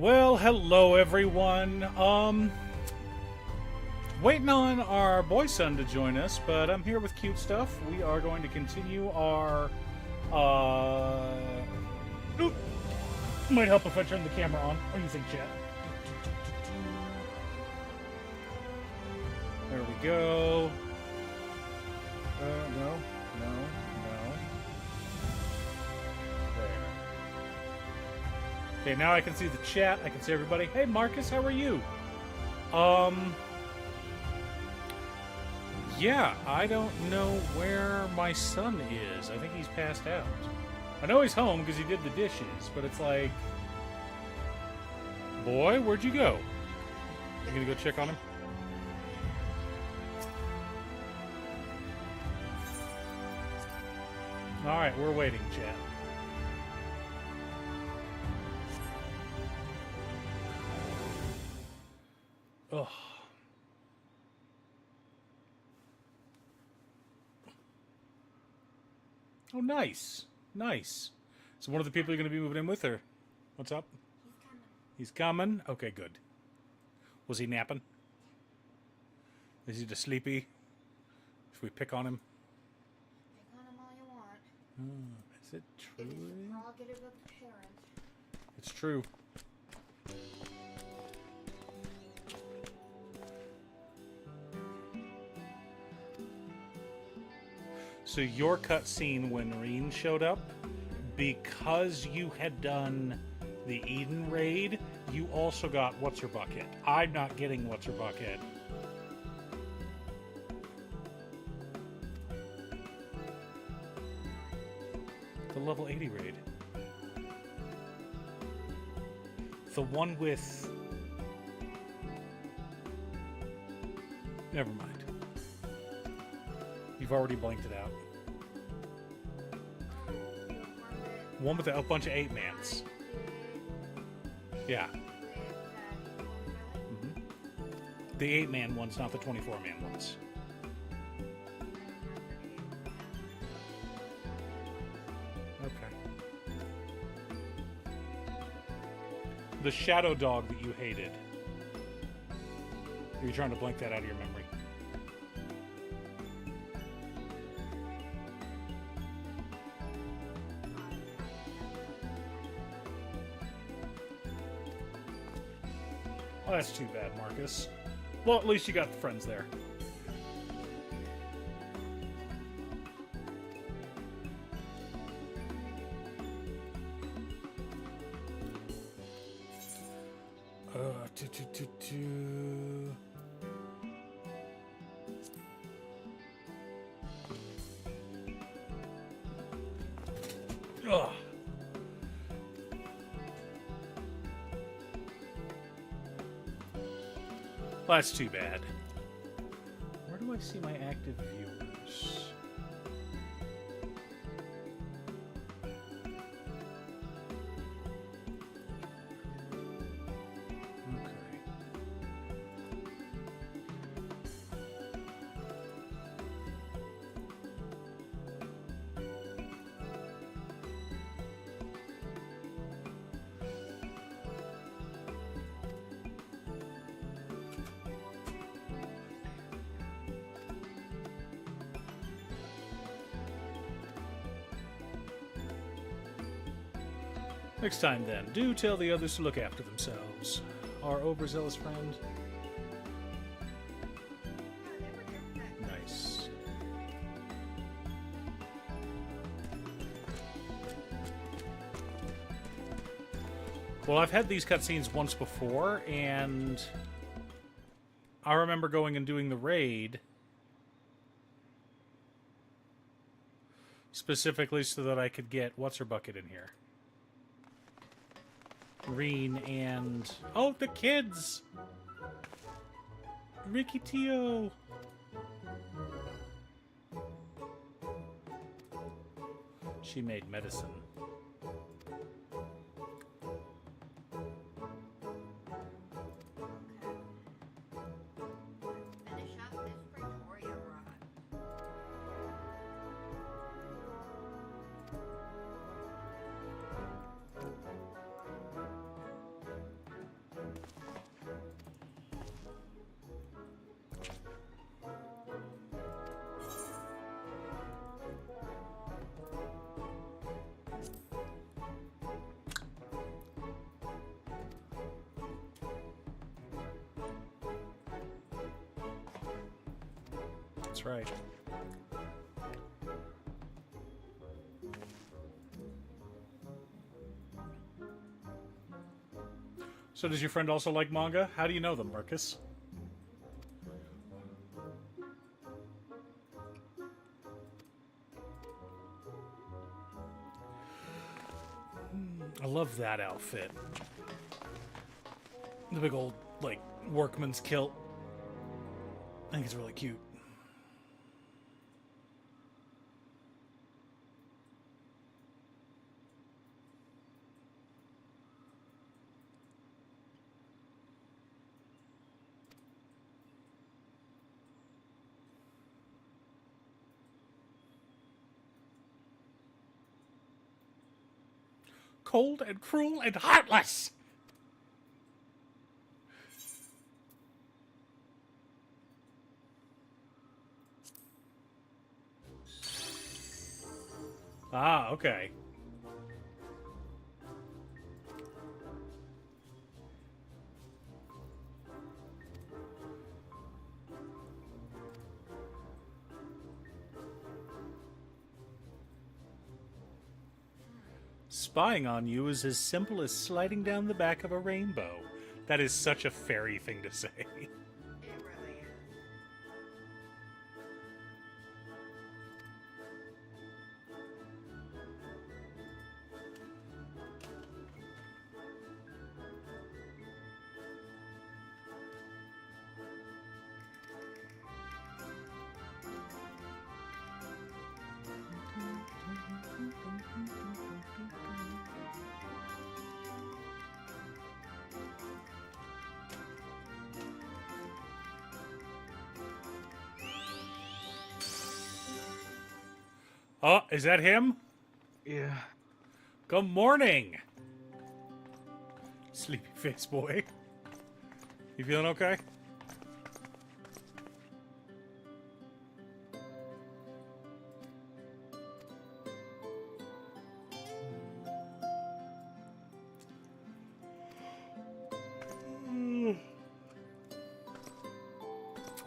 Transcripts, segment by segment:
Well, hello everyone. Waiting on our boy son to join us, but I'm here with cute stuff. We are going to continue our oop, might help if I turn the camera on. What do you think, chat? There we go. No. There. Okay, now I can see the chat. I can see everybody. Hey, Marcus, how are you? Yeah, I don't know where my son is. I think he's passed out. I know he's home because he did the dishes, but it's like... Boy, where'd you go? You gonna go check on him? Alright, we're waiting, chat. Ugh. Oh, nice. Nice. So one of the people you're going to be moving in with, or what's up? He's coming. Okay, good. Was he napping? Is he just sleepy? Should we pick on him? Pick on him all you want. Is it true? It is the prerogative of the parent. It's true. So your cutscene when Reen showed up, because you had done the Eden raid, you also got What's Her Bucket. I'm not getting What's Her Bucket. The level 80 raid. The one with... Never mind. You've already blanked it out. One with a bunch of 8-mans. Yeah. The 8-man ones, not the 24-man ones. Okay. The shadow dog that you hated. Are you trying to blank that out of your memory? Oh, that's too bad, Marcus. Well, at least you got the friends there. Ugh. Well, that's too bad. Where do I see my active viewers? Okay. Next time, then, do tell the others to look after themselves. Our overzealous friend. Nice. Well, I've had these cutscenes once before, and I remember going and doing the raid specifically so that I could get What's Her Bucket in here. Reen and... Oh, the kids! Ricky Tio! She made medicine. Finish up this Pretoria run. That's right. So does your friend also like manga? How do you know them, Marcus? I love that outfit. The big old, like, workman's kilt. I think it's really cute. Cold and cruel and heartless! Ah, okay. Spying on you is as simple as sliding down the back of a rainbow. That is such a fairy thing to say. It really is. Oh, is that him? Yeah. Good morning. Sleepy face boy. You feeling okay?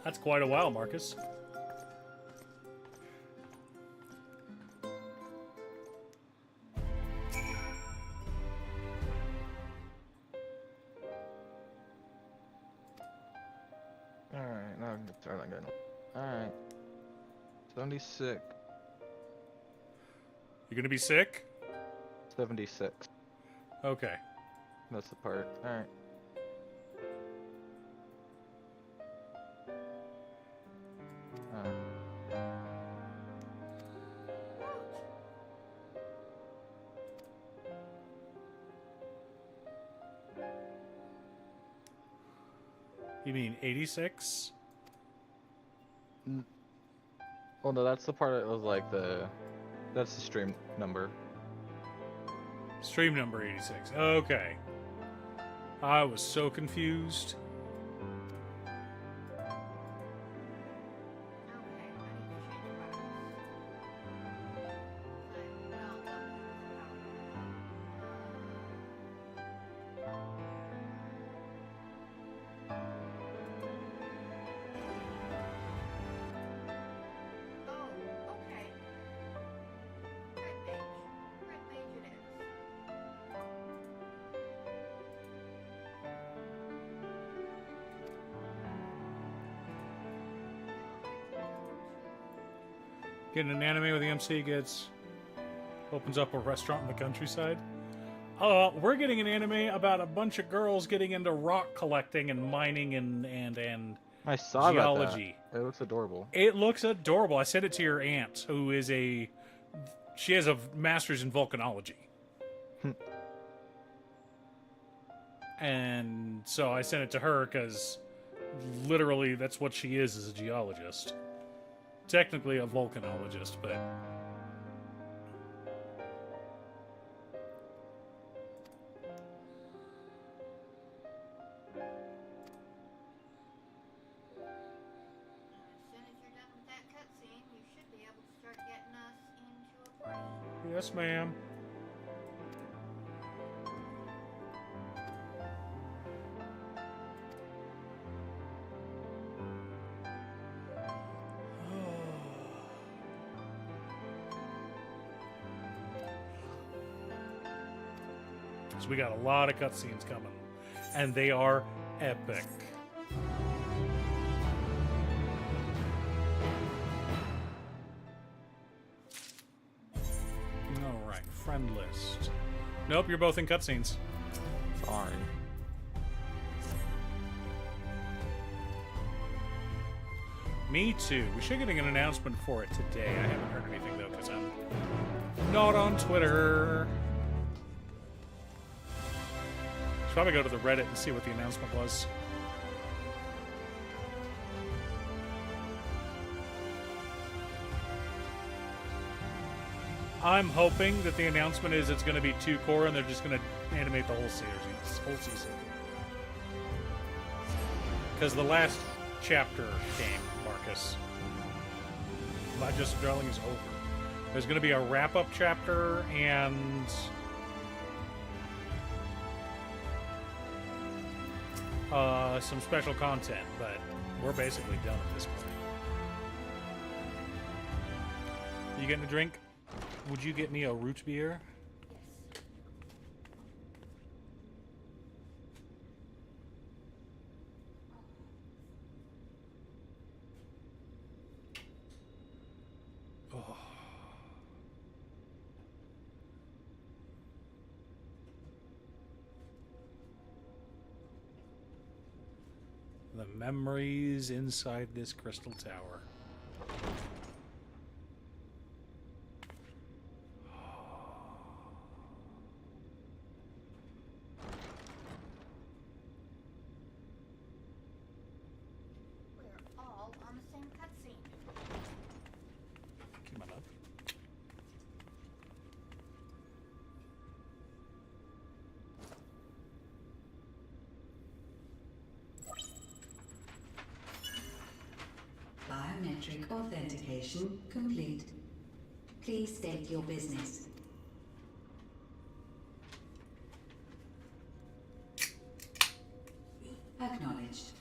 That's quite a while, Marcus. Alright, now I'm starting again. Alright. 76. You gonna be sick? 76. Okay. That's the part. Alright. You mean 86? Well, no, that's the part that was like the... That's the stream number. Stream number 86. Okay. I was so confused. Okay, I need to change buttons. Oh, okay. Red mage. Red mage it is. Getting an anime where the MC opens up a restaurant in the countryside. We're getting an anime about a bunch of girls getting into rock collecting and mining and I saw geology. That. It looks adorable. It looks adorable. I sent it to your aunt, who is she has a master's in volcanology. And so I sent it to her because literally that's what she is a geologist. Technically a volcanologist, but... As soon as you're done with that cutscene, you should be able to start getting us into a party. Yes, ma'am. So we got a lot of cutscenes coming, and they are epic. All right, friend list. Nope, you're both in cutscenes. Sorry. Me too. We should get an announcement for it today. I haven't heard anything though because I'm not on Twitter. Should probably go to the Reddit and see what the announcement was. I'm hoping that the announcement is it's going to be 2 core and they're just going to animate the whole series, whole season. Because the last chapter came, Marcus. Not Just Dwelling is over. There's going to be a wrap-up chapter and some special content, but we're basically done at this point. You getting a drink? Would you get me a root beer? Oh. The memories inside this crystal tower. We're all on the same cutscene. Come on up. Biometric authentication complete. Please state your business. Acknowledged.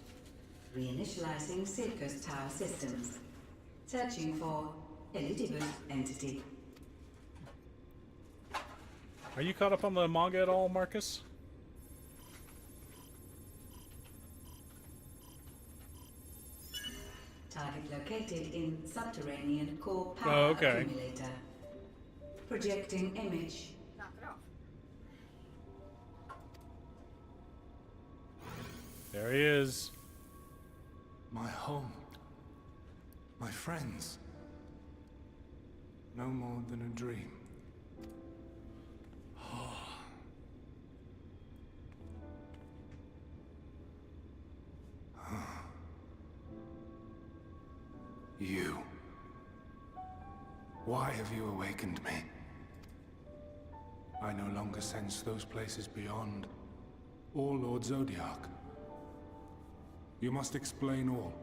Reinitializing Circus Tower systems. Searching for Elidibus entity. Are you caught up on the manga at all, Marcus? Target located in subterranean core power Oh, okay. accumulator. Projecting image. Knock it off. There he is. My home. My friends. No more than a dream. You. Why have you awakened me? I no longer sense those places beyond, or Lord Zodiac. You must explain all.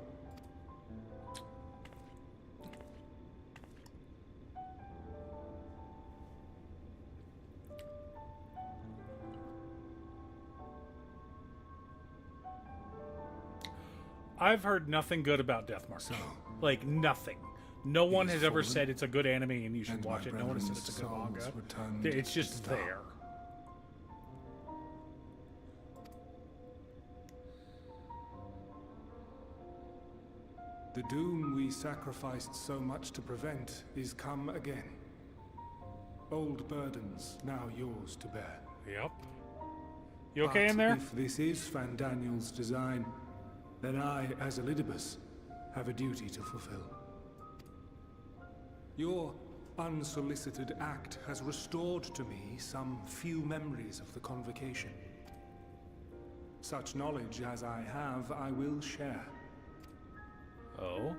I've heard nothing good about Death March. So, Like, nothing. No one He's has ever fallen, said it's a good anime and you should and watch my it. No one has said brethren's it's a good souls manga. were turned It's just to stone. there. The doom we sacrificed so much to prevent is come again. Old burdens now yours to bear. Yep. You okay But in there? if this is Fandaniel's design, then I, as Elidibus, have a duty to fulfill. Your unsolicited act has restored to me some few memories of the convocation. Such knowledge as I have, I will share. Oh.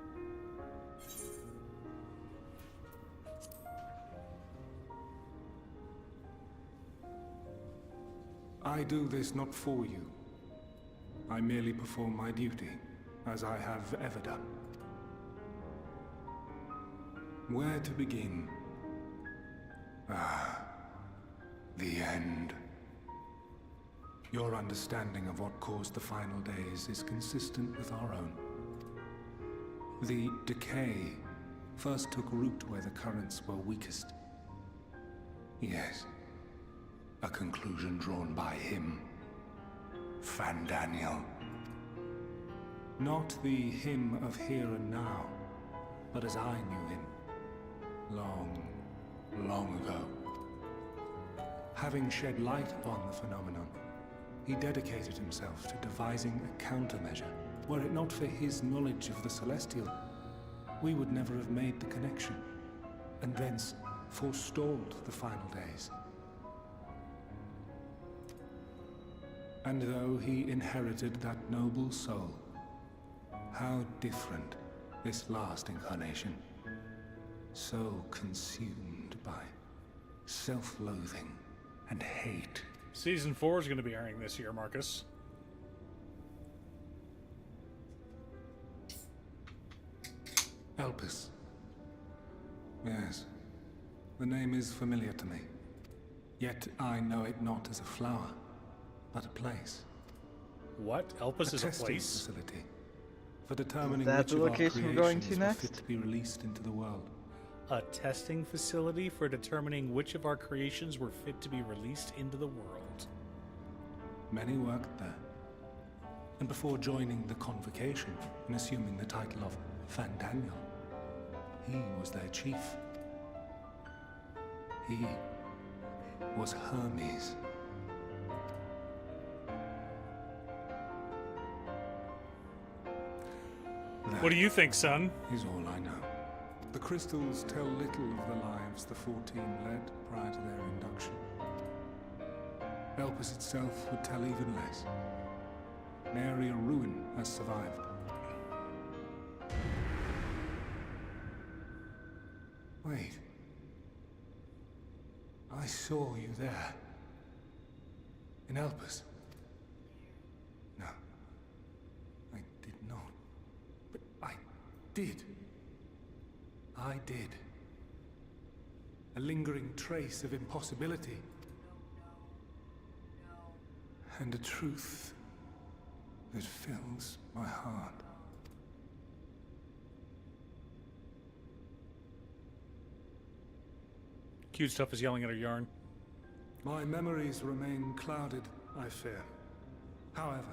I do this not for you. I merely perform my duty, as I have ever done. Where to begin? Ah, the end. Your understanding of what caused the final days is consistent with our own. The decay first took root where the currents were weakest. Yes, A conclusion drawn by him, Fandaniel. Not the him of here and now, but as I knew him, long, long ago. Having shed light upon the phenomenon, he dedicated himself to devising a countermeasure. Were it not for his knowledge of the Celestial, we would never have made the connection, and thence forestalled the final days. And though he inherited that noble soul, how different this last incarnation. So consumed by self-loathing and hate. Season 4 is going to be airing this year, Marcus. Elpis. Yes. The name is familiar to me. Yet I know it not as a flower, but a place. What? Elpis is a testing place? facility for determining Is that which the of our location we're going to creations were next? fit to be released into the world. A testing facility for determining which of our creations were fit to be released into the world. Many worked there. And before joining the convocation and assuming the title of Fandaniel, he was their chief. He was Hermes. What do you think, son? Is all I know. The crystals tell little of the lives the 14 led prior to their induction. Elpis itself would tell even less. Nary a ruin has survived. Wait. I saw you there. In Elpis. No. I did not. But I did. I did. A lingering trace of impossibility. And a truth that fills my heart. Cute stuff is yelling at her yarn. My memories remain clouded, I fear. However,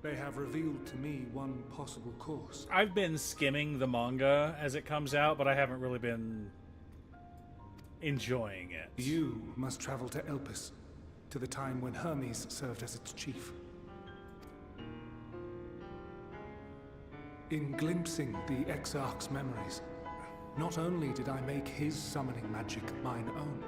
they have revealed to me one possible course. I've been skimming the manga as it comes out, but I haven't really been enjoying it. You must travel to Elpis, to the time when Hermes served as its chief. In glimpsing the Exarch's memories, not only did I make his summoning magic mine own,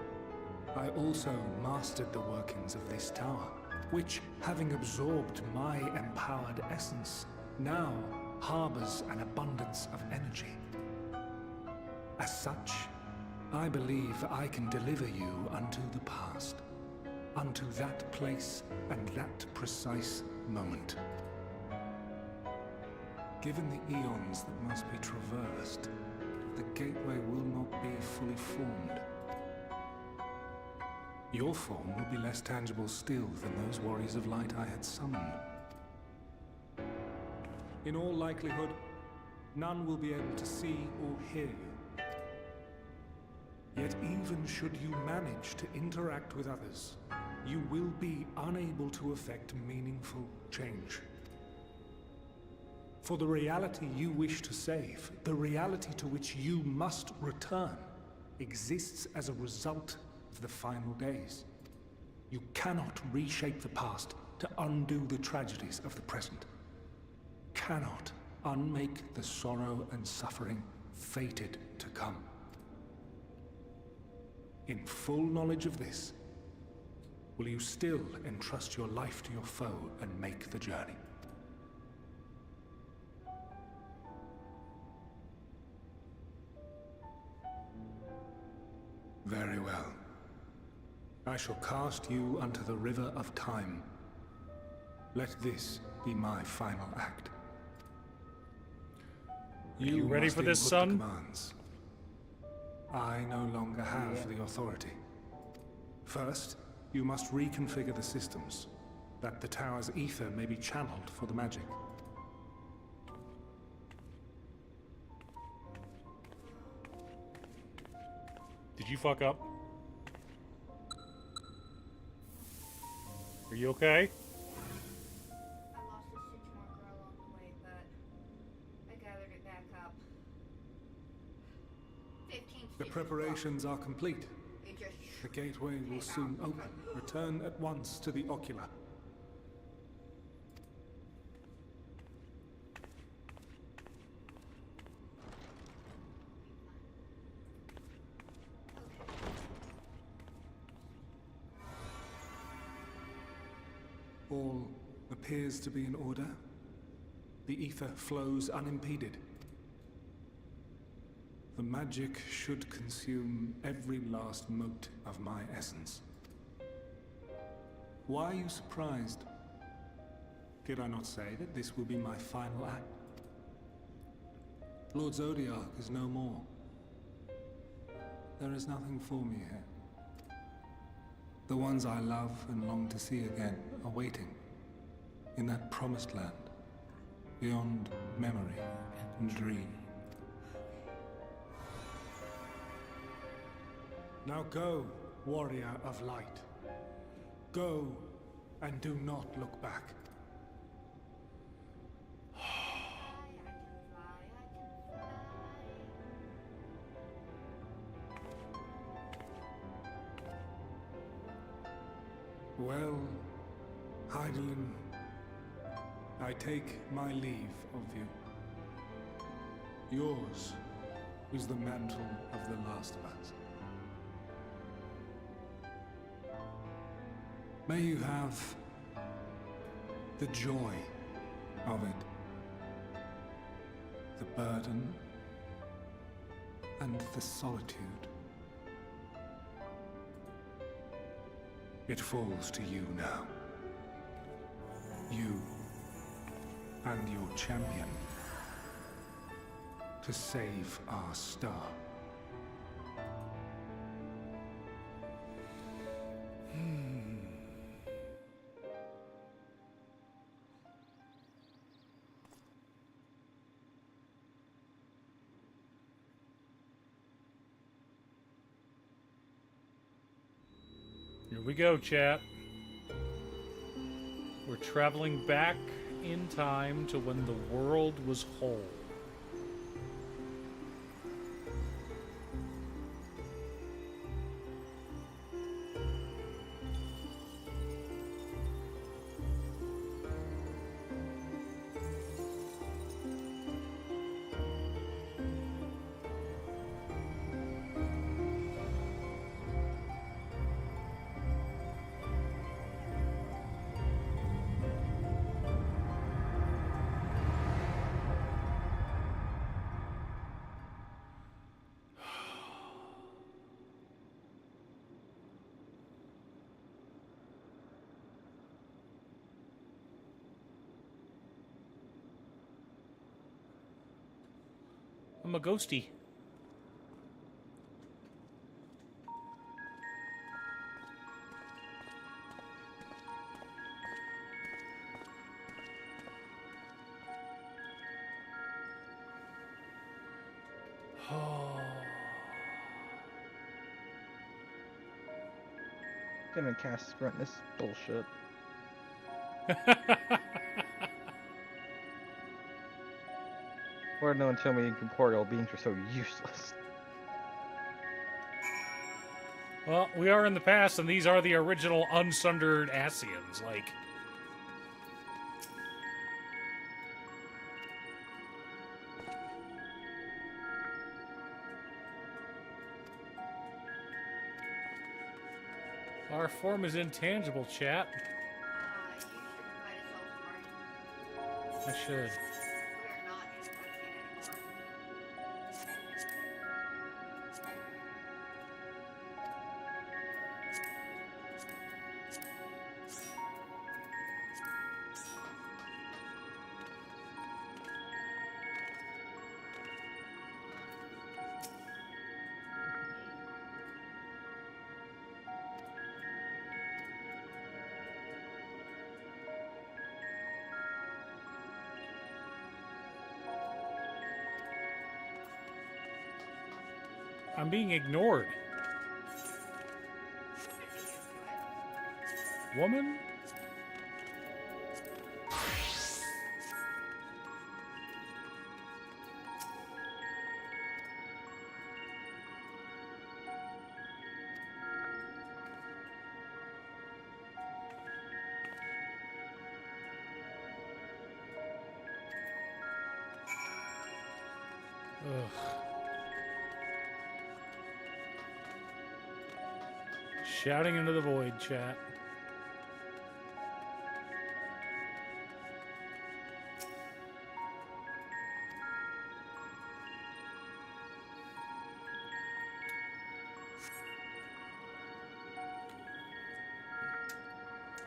I also mastered the workings of this tower, which, having absorbed my empowered essence, now harbors an abundance of energy. As such, I believe I can deliver you unto the past, unto that place and that precise moment. Given the eons that must be traversed, the gateway will not be fully formed. Your form will be less tangible still than those warriors of light I had summoned. In all likelihood, none will be able to see or hear you. Yet even should you manage to interact with others, you will be unable to effect meaningful change. For the reality you wish to save, the reality to which you must return, exists as a result of the final days. You cannot reshape the past to undo the tragedies of the present. Cannot unmake the sorrow and suffering fated to come. In full knowledge of this, will you still entrust your life to your foe and make the journey? Very well. I shall cast you unto the river of time. Let this be my final act. You ready must for this, input son? the commands. I no longer have the authority. First, you must reconfigure the systems, that the tower's ether may be channeled for the magic. Did you fuck up? You okay? I lost a stitch marker along the way, but I gathered it back up. 15 stitches. The preparations are complete. It just The gateway will soon open. Return at once to the ocular. All appears to be in order. The ether flows unimpeded. The magic should consume every last mote of my essence. Why are you surprised? Did I not say that this will be my final act? Lord Zodiac is no more. There is nothing for me here. The ones I love and long to see again are waiting in that promised land, beyond memory and dream. Now go, warrior of light. Go and do not look back. Well, Heidelin, I take my leave of you. Yours is the mantle of the last of us. May you have the joy of it, the burden, and the solitude. It falls to you now. You and your champion to save our star. Here we go, chat. We're traveling back in time to when the world was whole. I'm a ghosty. Gonna cast sprint this bullshit. Why did no one tell me incorporeal beings are so useless? Well, we are in the past, and these are the original unsundered Asians. Like, our form is intangible, chat. You should invite us all to party. I should. We are not in the cutscene anymore. I'm being ignored. Woman? Ugh. Shouting into the void, chat.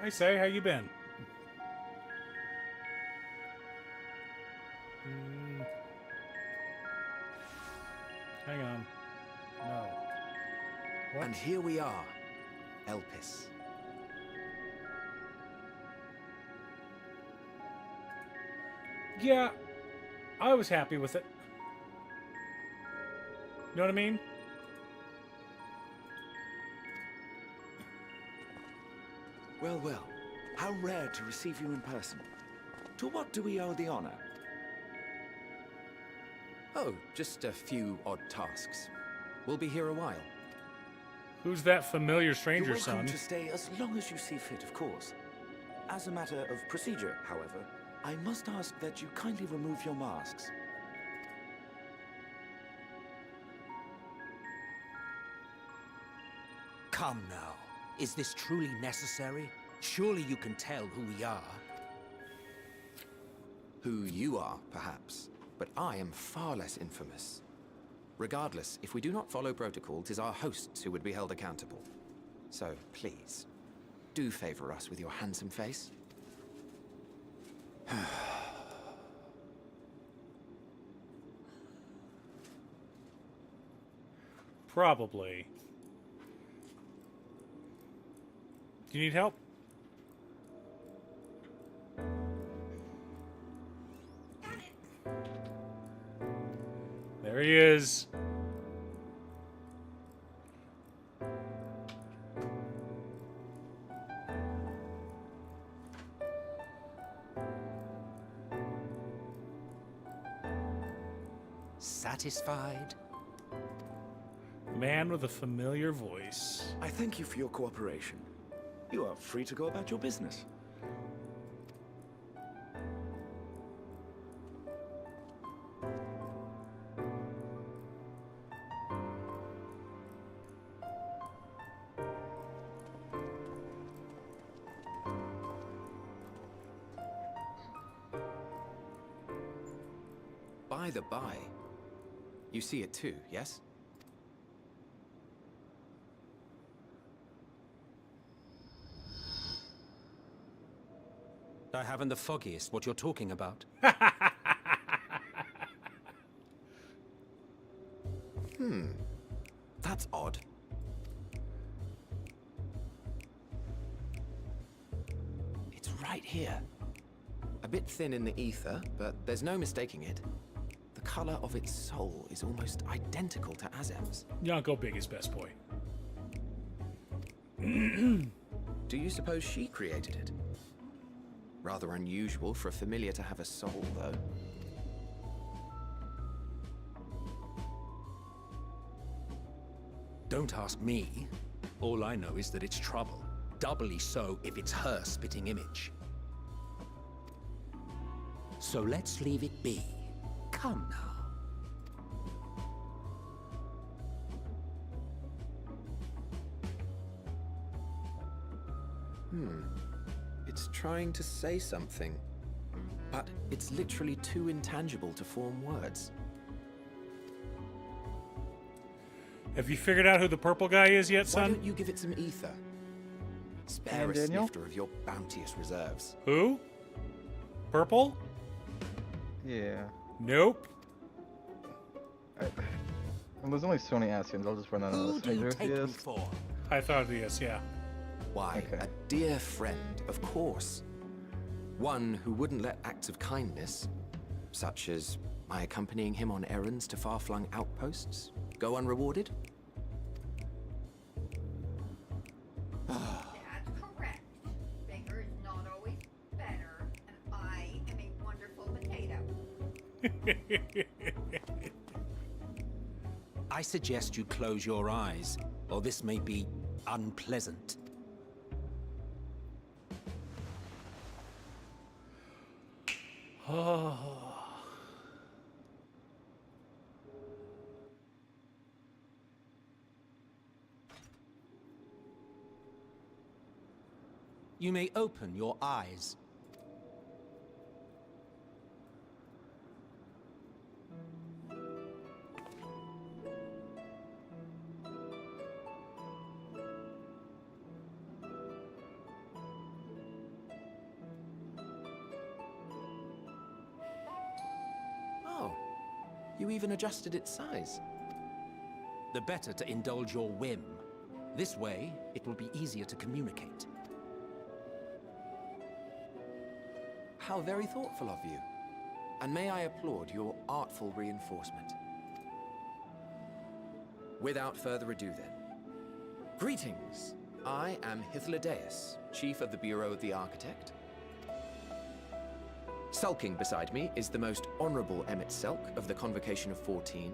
I say, how you been? Hang on. No. What? And here we are, Elpis. Yeah, I was happy with it. You know what I mean? Well, well, how rare to receive you in person. To what do we owe the honor? Oh, just a few odd tasks. We'll be here a while. Who's that familiar stranger, You're welcome son? to stay as long as you see fit, of course. As a matter of procedure, however, I must ask that you kindly remove your masks. Come now. Is this truly necessary? Surely you can tell who we are. Who you are, perhaps, but I am far less infamous. Regardless, if we do not follow protocol, 'tis our hosts who would be held accountable. So, please, do favor us with your handsome face. Probably. Do you need help? There he is. Satisfied? Man with a familiar voice. I thank you for your cooperation. You are free to go about your business. By the by, you see it too, yes? I haven't the foggiest what you're talking about. That's odd. It's right here. A bit thin in the ether, but there's no mistaking it. The color of its soul is almost identical to Azem's. Yonko Big is best boy. Do you suppose she created it? Rather unusual for a familiar to have a soul, though. Don't ask me. All I know is that it's trouble. Doubly so if it's her spitting image. So let's leave it be. Come now. It's trying to say something, but it's literally too intangible to form words. Have you figured out who the purple guy is yet, Why son? don't you give it some ether? Spare And a Daniel? snifter of your bounteous reserves. Who? Purple? Yeah. Nope. Well, there's only so many Asians. I'll just run out of Who this. do Hey, you there take he me is. for? I thought yes, yeah. Why, Okay. a dear friend, of course. One who wouldn't let acts of kindness, such as my accompanying him on errands to far-flung outposts, go unrewarded. That's correct. Bigger is not always better, and I am a wonderful potato. I suggest you close your eyes, or this may be unpleasant. You may open your eyes. Oh, you even adjusted its size. The better to indulge your whim. This way, it will be easier to communicate. How very thoughtful of you. And may I applaud your artful reinforcement. Without further ado then. Greetings! I am Hythlodaeus, Chief of the Bureau of the Architect. Sulking beside me is the most honorable Emmett Selk of the Convocation of 14.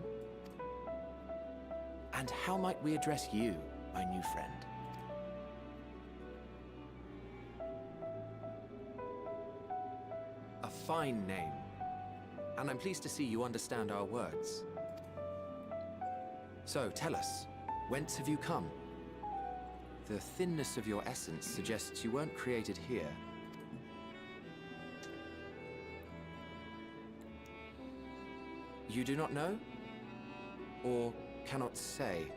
And how might we address you, my new friend? A fine name. And I'm pleased to see you understand our words. So, tell us, whence have you come? The thinness of your essence suggests you weren't created here. You do not know? Or cannot say?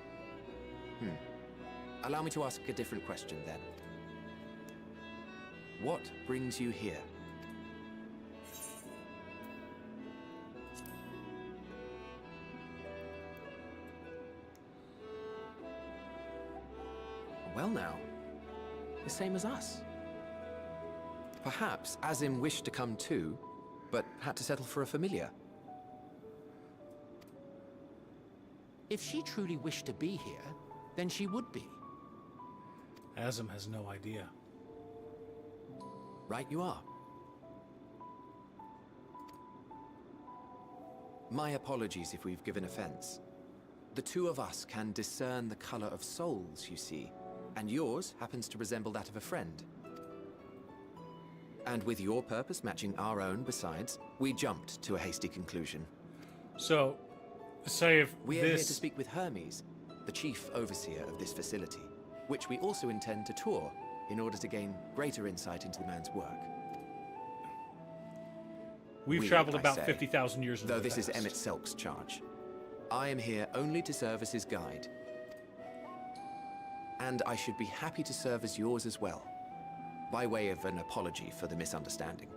Allow me to ask a different question then. What brings you here? Well now, the same as us. Perhaps Azim wished to come too, but had to settle for a familiar. If she truly wished to be here, then she would be. Azim has no idea. Right you are. My apologies if we've given offense. The two of us can discern the color of souls, you see, and yours happens to resemble that of a friend. And with your purpose matching our own besides, we jumped to a hasty conclusion. So, say if We are here to this... speak with Hermes, the chief overseer of this facility, which we also intend to tour in order to gain greater insight into the man's work. We've traveled about 50,000 years into though the this is past. Emmett Selk's charge. I am here only to serve as his guide. And I should be happy to serve as yours as well, by way of an apology for the misunderstanding.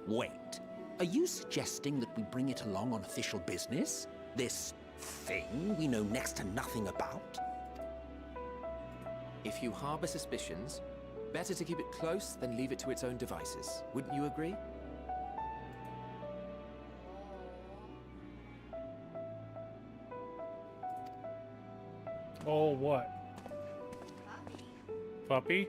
Wait, are you suggesting that we bring it along on official business? This thing we know next to nothing about? If you harbor suspicions, better to keep it close than leave it to its own devices. Wouldn't you agree? Oh, what? Puppy. Puppy?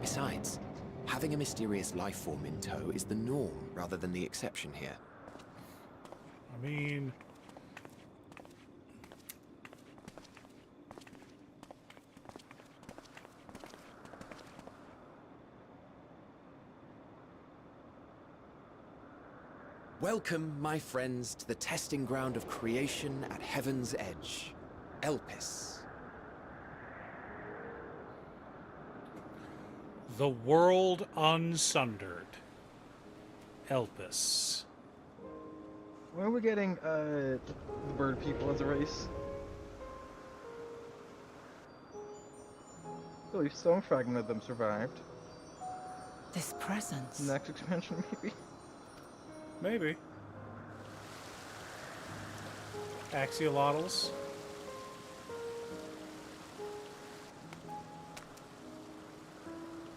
Besides, having a mysterious life form in tow is the norm rather than the exception here. I mean... Welcome, my friends, to the testing ground of creation at Heaven's Edge, Elpis. The world unsundered. Elpis. When are we getting the bird people as a race? At least some fragment of them survived. This presence. Next expansion, maybe. Maybe. Axolotls.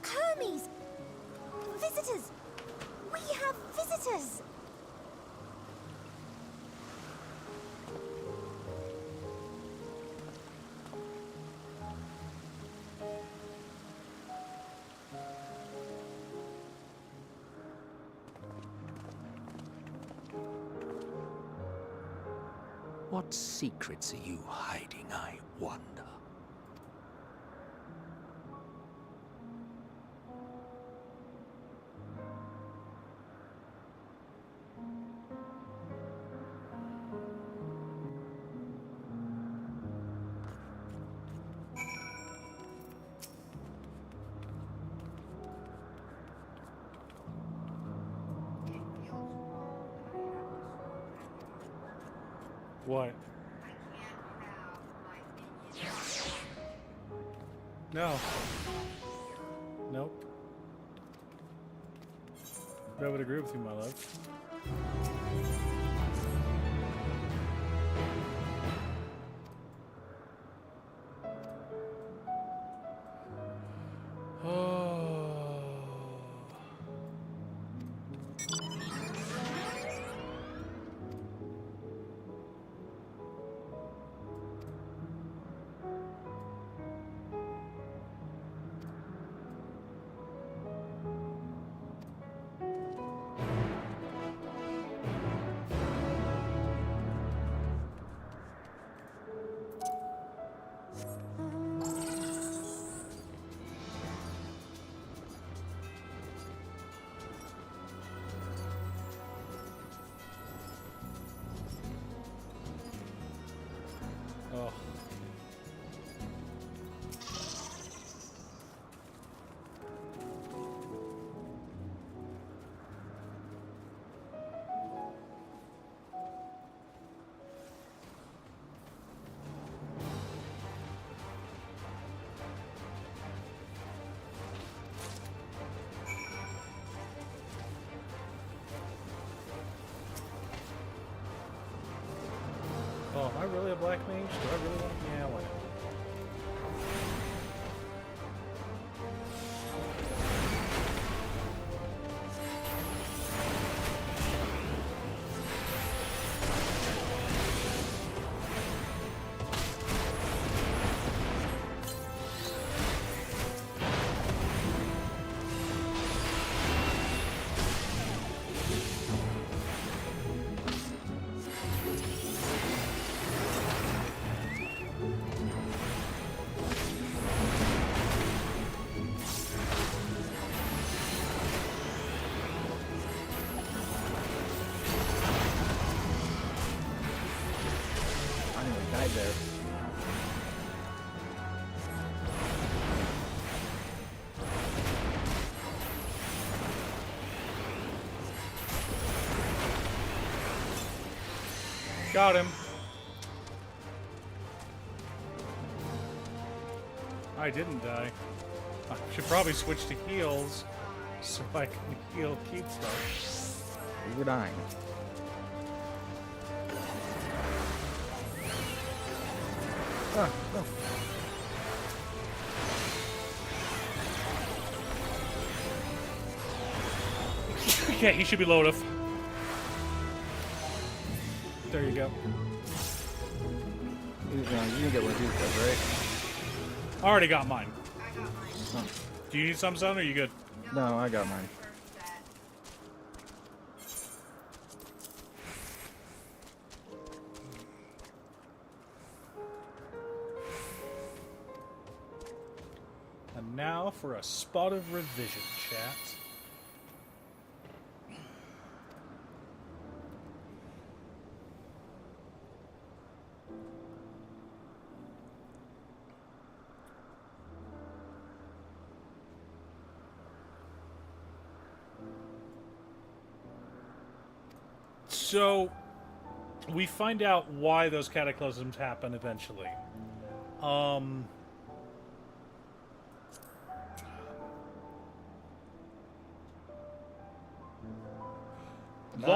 Hermes! Visitors! We have visitors! What secrets are you hiding, I wonder? What? I can't have my minions. No. Nope. I would agree with you, my love. Oh. Oh, am I really a black mage? Do I really want to? Yeah, why not? I nearly died there. Got him. I didn't die. I should probably switch to heals so I can heal keep stuff. We were dying. Ah, no. Yeah, he should be low enough. There you go. You didn't get one of these guys, right? Already got mine. I got mine. Oh. Do you need some, son, or are you good? No, I got mine. First set. And now for a spot of revision, chat. So, we find out why those cataclysms happen eventually. Long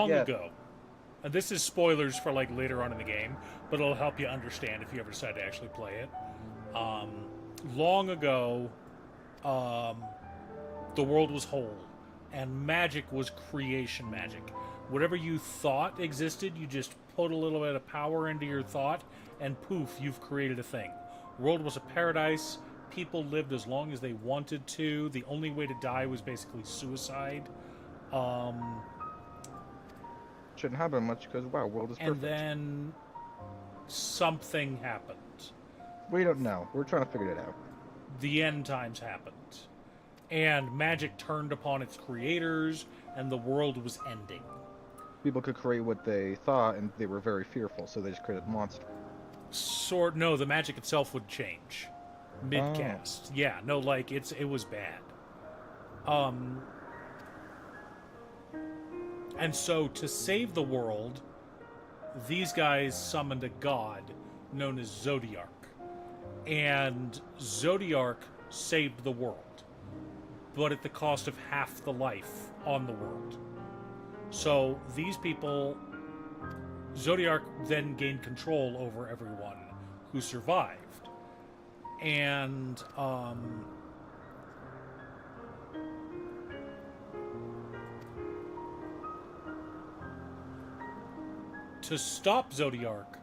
yet. ago, and this is spoilers for like later on in the game, but it'll help you understand if you ever decide to actually play it. Long ago, the world was whole, and magic was creation magic. Whatever you thought existed, you just put a little bit of power into your thought, and poof, you've created a thing. The world was a paradise. People lived as long as they wanted to. The only way to die was basically suicide. Shouldn't happen much because, wow, world is perfect. And then something happened. We don't know. We're trying to figure it out. The end times happened. And magic turned upon its creators, and the world was ending. People could create what they thought, and they were very fearful, so they just created a monster. No, the magic itself would change mid-cast. Yeah, no, like it was bad. And so to save the world, these guys summoned a god known as Zodiark. And Zodiark saved the world, but at the cost of half the life on the world. So these people, Zodiark then gained control over everyone who survived. And, to stop Zodiark,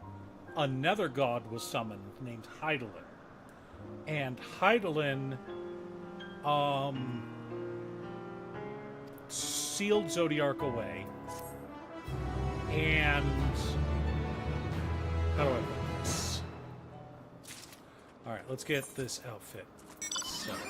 another god was summoned named Hydaelyn. And Hydaelyn, sealed Zodiark away. And how do I put this? Alright, let's get this outfit set up.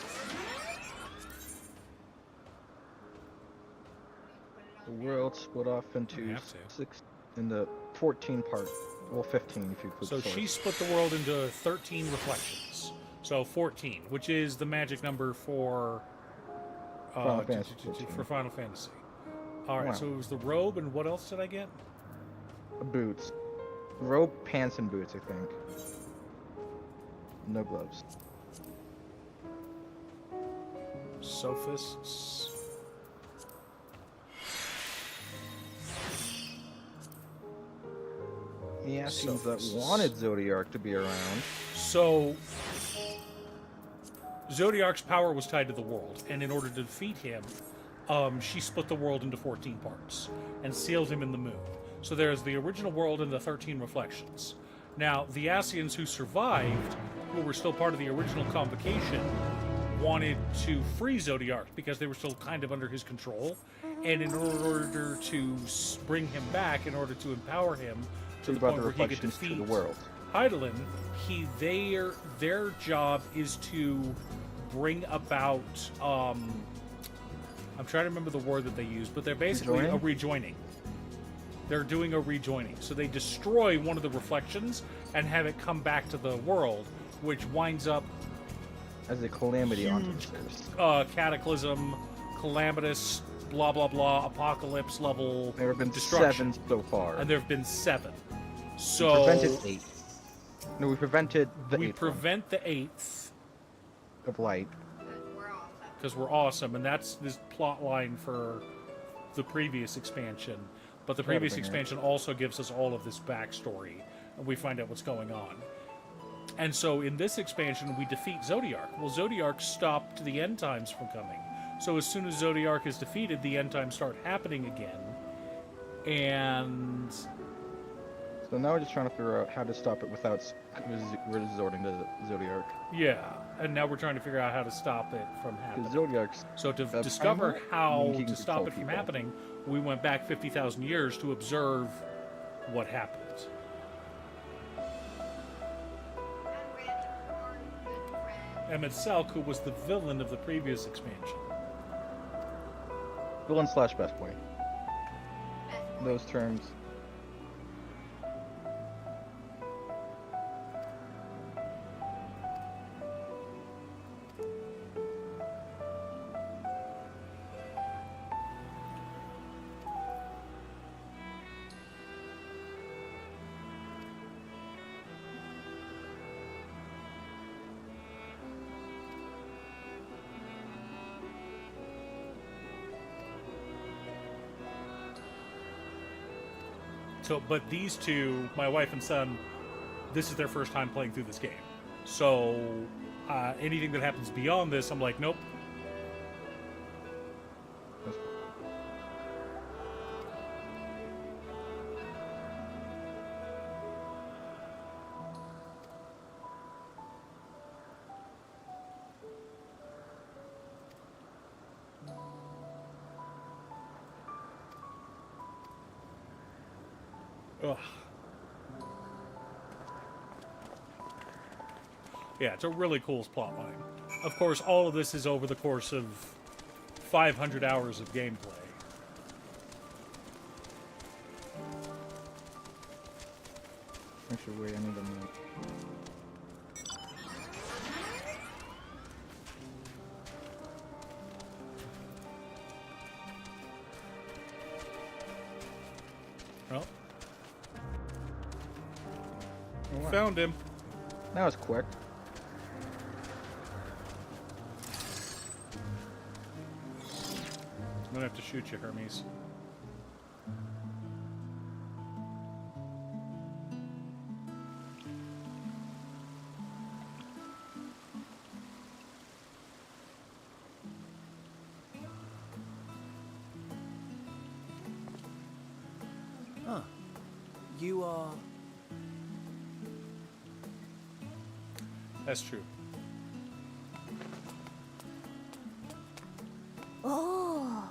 The world split off You into have to. 14 parts. Well, 15 if you include So the she source. split the world into 13 reflections. So 14, which is the magic number for Final Fantasy 14. for Final Fantasy. All right, Wow. so it was the robe, and what else did I get? Boots. Robe, pants, and boots, I think. No gloves. Sophists. The Ascians that Sophists. wanted Zodiark to be around. So Zodiark's power was tied to the world, and in order to defeat him, she split the world into 14 parts and sealed him in the moon. So there's the original world and the 13 reflections. Now, the Ascians who survived, who were still part of the original convocation, wanted to free Zodiark because they were still kind of under his control. And in order to bring him back, in order to empower him to the About point the where he could reflections to defeat the world. Hydaelyn, their job is to bring about, I'm trying to remember the word that they use, but they're basically a rejoining. They're doing a rejoining. So they destroy one of the reflections and have it come back to the world, which winds up As a calamity onto the surface. cataclysm, calamitous, blah blah blah, apocalypse level There have been destruction. 7 so far. And there have been 7. We So prevented 8. No, we prevented the we 8th prevent the 8th of light. We're awesome. because we're awesome, and that's this plot line for the previous expansion. But the previous bring it. expansion also gives us all of this backstory, and we find out what's going on. And so in this expansion, we defeat Zodiark. Well, Zodiark stopped the end times from coming. So as soon as Zodiark is defeated, the end times start happening again. And So now we're just trying to figure out how to stop it without resorting to Zodiark. yeah, and now we're trying to figure out how to stop it from happening. Because Zodiark's So to primal, discover how meaning he can to stop control it from people. happening, we went back 50,000 years to observe what happened. I'm ready for good friend. Emmett Selk, who was the villain of the previous expansion. villain slash best boy. Best boy. Those terms. So, but these two, my wife and son, this is their first time playing through this game. So, anything that happens beyond this, I'm like, nope. Ugh. Yeah, it's a really cool plot line. Of course, all of this is over the course of 500 hours of gameplay. Actually, wait, I need a minute. Well, wow. Found him. That was quick. I'm gonna have to shoot you, Hermes. Huh. You are... That's true. Oh.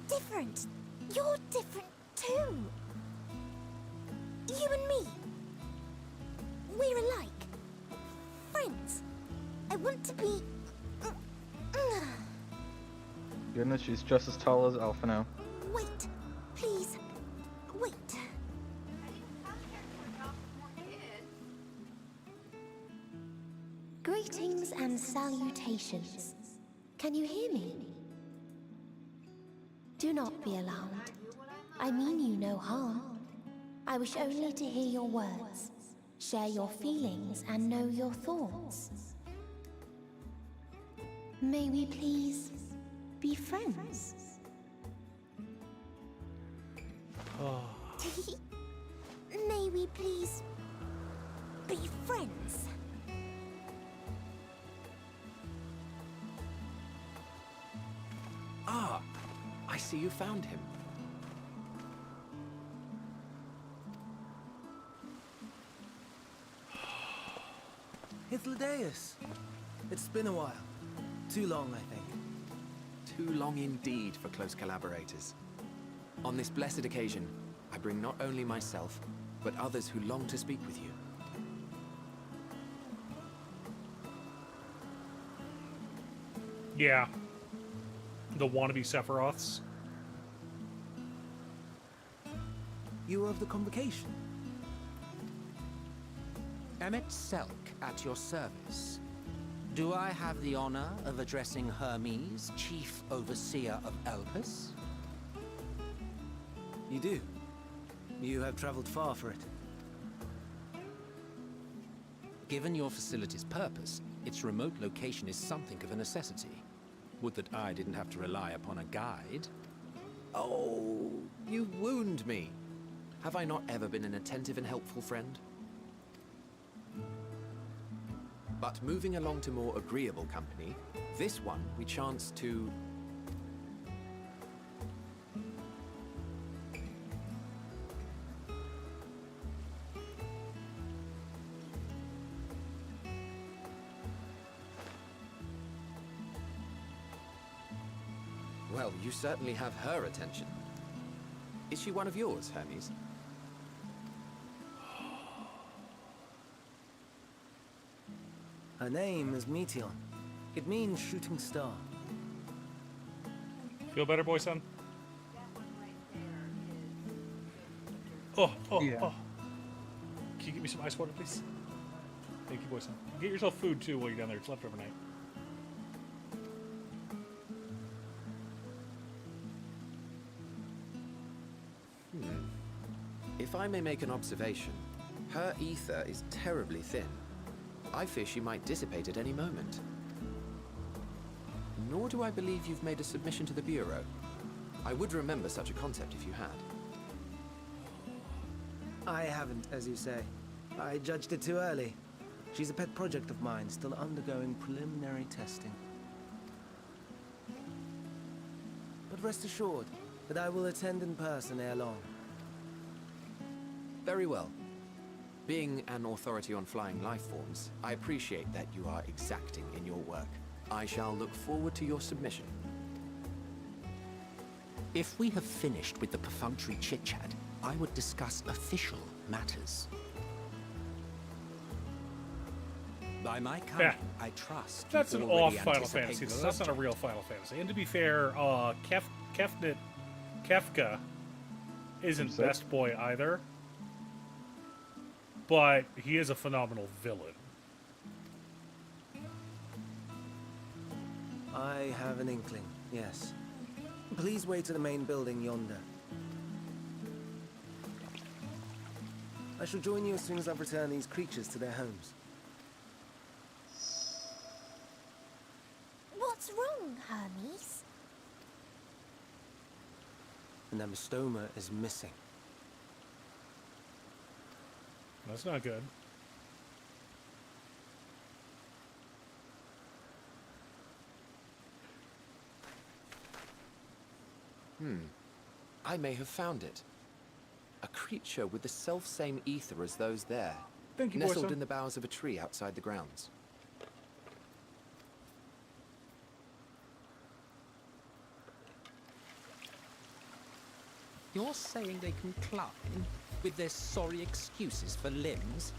Different. You're different too. You and me. We're alike. Friends. I want to be... Goodness, she's just as tall as Alpha now. Wait. Please. Wait. I didn't come here to adopt more kids. Greetings and salutations. Can you hear me? Do not be alarmed. I mean you no harm. I wish only to hear your words, share your feelings, and know your thoughts. May we please be friends? May we please be friends? Ah, I see you found him. Hythlodaeus. It's been a while. Too long, I think. Too long indeed for close collaborators. On this blessed occasion, I bring not only myself, but others who long to speak with you. Yeah. The wannabe Sephiroths. You were of the convocation. Emmet Selk at your service. Do I have the honor of addressing Hermes, Chief Overseer of Elpis? You do. You have traveled far for it. Given your facility's purpose, its remote location is something of a necessity. Would that I didn't have to rely upon a guide. Oh, you wound me. Have I not ever been an attentive and helpful friend? But moving along to more agreeable company, this one we chance to... Well, you certainly have her attention. Is she one of yours, Hermes? Her name is Meteon. It means shooting star. Feel better, boy, son? That one right there is... Oh, Yeah. oh. Can you get me some ice water, please? Thank you, boy, son. Get yourself food, too, while you're down there. It's left overnight. If I may make an observation, her ether is terribly thin. I fear she might dissipate at any moment. Nor do I believe you've made a submission to the Bureau. I would remember such a concept if you had. I haven't, as you say. I judged it too early. She's a pet project of mine, still undergoing preliminary testing. But rest assured that I will attend in person ere long. Very well. Being an authority on flying life forms, I appreciate that you are exacting in your work. I shall look forward to your submission. If we have finished with the perfunctory chit-chat, I would discuss official matters. By my coming, Yeah. I trust That's you an already off Final anticipate Fantasy, the though. That's not a subject. real Final Fantasy. And to be fair, Kefka isn't Himself? best boy either. But he is a phenomenal villain. I have an inkling, yes. Please wait to the main building yonder. I shall join you as soon as I've returned these creatures to their homes. What's wrong, Hermes? And Amistoma is missing. That's not good. I may have found it. A creature with the self-same ether as those there. Thank you, nestled Boyson. in the boughs of a tree outside the grounds. You're saying they can climb with their sorry excuses for limbs?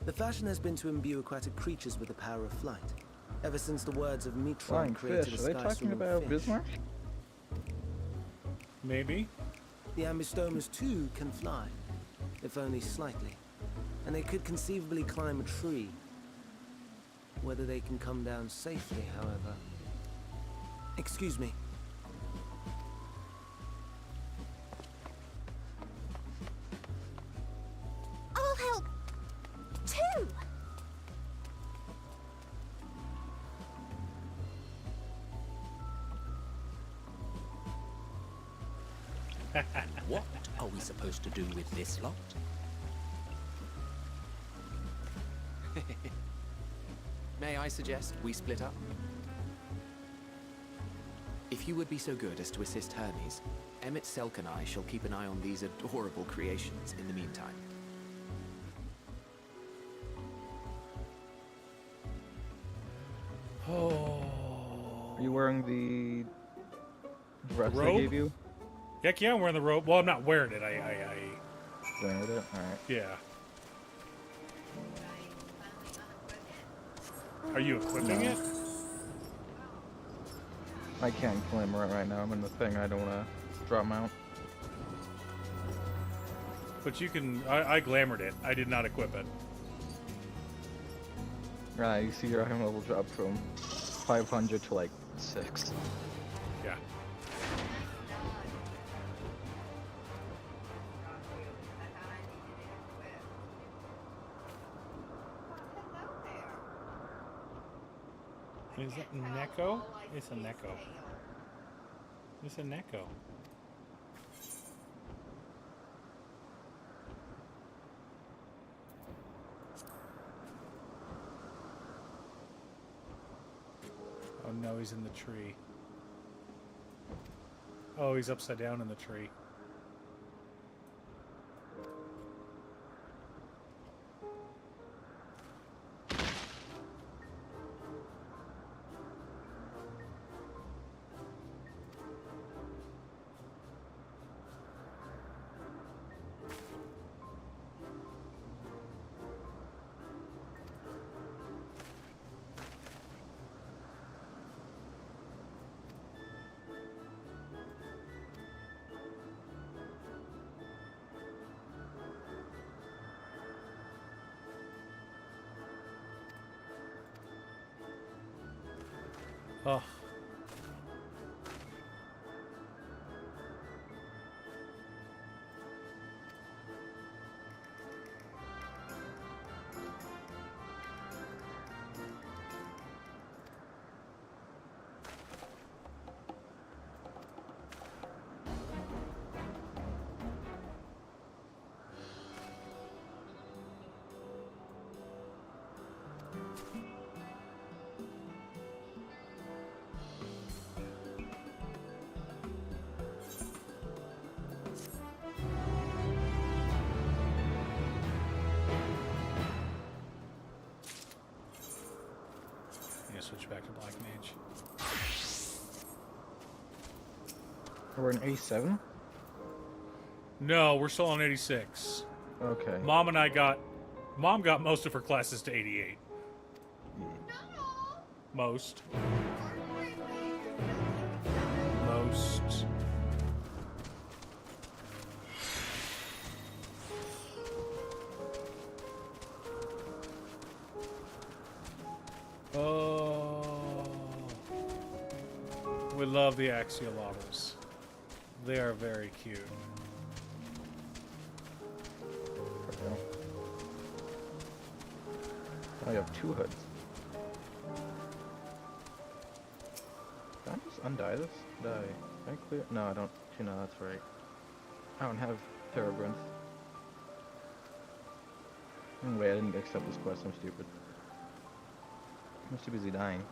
The fashion has been to imbue aquatic creatures with the power of flight, ever since the words of Mitron Flying created fish. a Are they talking sky-swimming about fish. Bismarck? Maybe. The Ambistomas too can fly, if only slightly, and they could conceivably climb a tree. Whether they can come down safely, however. Excuse me. I'll help too. What are we supposed to do with this lot? May I suggest we split up? If you would be so good as to assist Hermes, Emmett Selk and I shall keep an eye on these adorable creations in the meantime. Oh. Are you wearing the dress I robe? gave you? Heck yeah, I'm wearing the robe. Well, I'm not wearing it. Wearing it? Alright. Yeah. Are you equipping it? I can't claim it right now. I'm in the thing. I don't want to drop mount. But you can. I glamored it. I did not equip it. Right, you see your item level drop from 500 to like 6. Yeah. Is it Neko? It's a Neko. It's a Neko. Oh no, he's in the tree. Oh, he's upside down in the tree. Oh. Switch back to Black Mage. We're in 87? No, we're still on 86. Okay. Mom got most of her classes to 88. Most. Most. Oh. We love the axolotls. They are very cute. Oh, you have 2 hoods. Can I just undie this? Can I clear? No, I don't. No, that's right. I don't have Terrabrinth. Wait, I didn't accept this quest. I'm stupid. I'm too busy dying.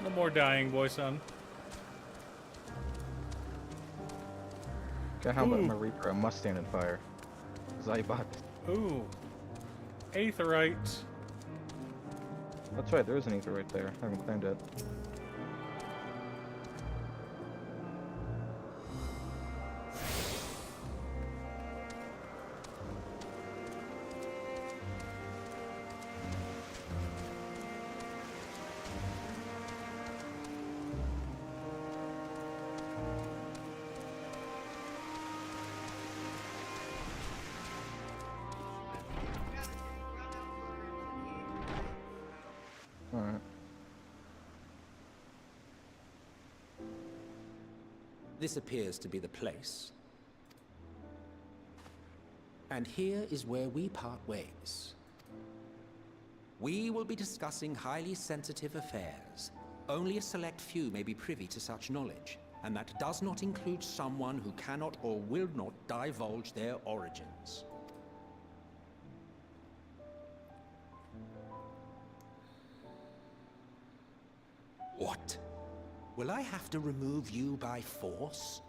No more dying, boy, son. Okay, how about my Reaper? I must stand in fire. Zybot. Ooh. Aetherite. That's right, there is an ether right there. I haven't claimed it. Alright. This appears to be the place. And here is where we part ways. We will be discussing highly sensitive affairs. Only a select few may be privy to such knowledge, and that does not include someone who cannot or will not divulge their origins. What? Will I have to remove you by force?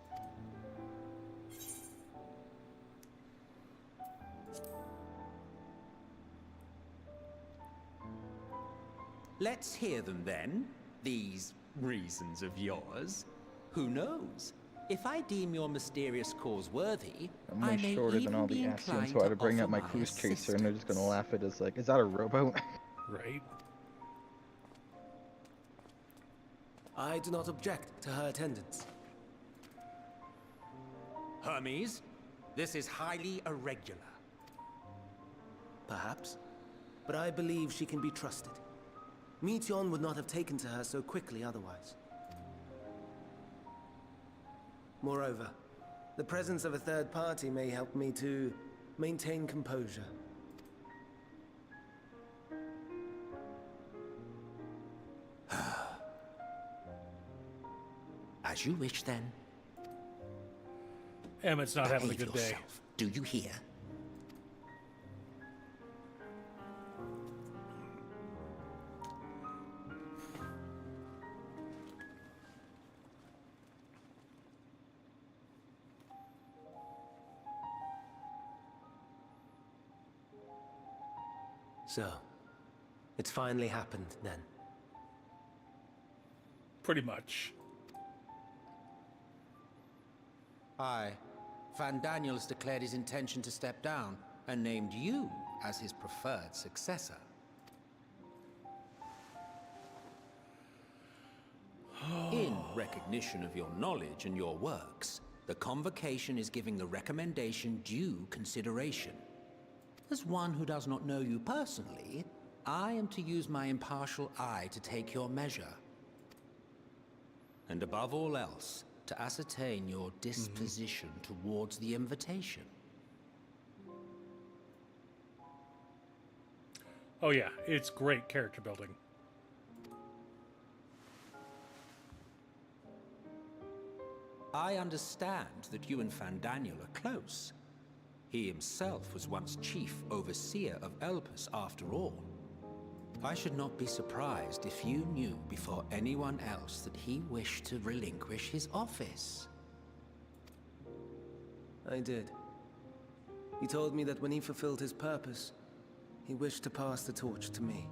Let's hear them then, these reasons of yours. Who knows? If I deem your mysterious cause worthy, I'm I much may shorter than all even be the Ascians, inclined so I had to to bring offer up my my cruise chaser, and they're just gonna assistance. laugh at us like, is that a rowboat? Right. I do not object to her attendance. Hermes, this is highly irregular. Perhaps. But I believe she can be trusted. Meteon would not have taken to her so quickly otherwise. Moreover, the presence of a third party may help me to maintain composure. As you wish, then. Emmett's not having a Behave good day. yourself. Do you hear? So, it's finally happened then. Pretty much. Aye. Van Daniel has declared his intention to step down and named you as his preferred successor. In recognition of your knowledge and your works, the convocation is giving the recommendation due consideration. As one who does not know you personally, I am to use my impartial eye to take your measure. And above all else, to ascertain your disposition towards the invitation. Oh yeah, it's great character building. I understand that you and Van Daniel are close. He himself was once chief overseer of Elpis after all. I should not be surprised if you knew before anyone else that he wished to relinquish his office. I did. He told me that when he fulfilled his purpose, he wished to pass the torch to me.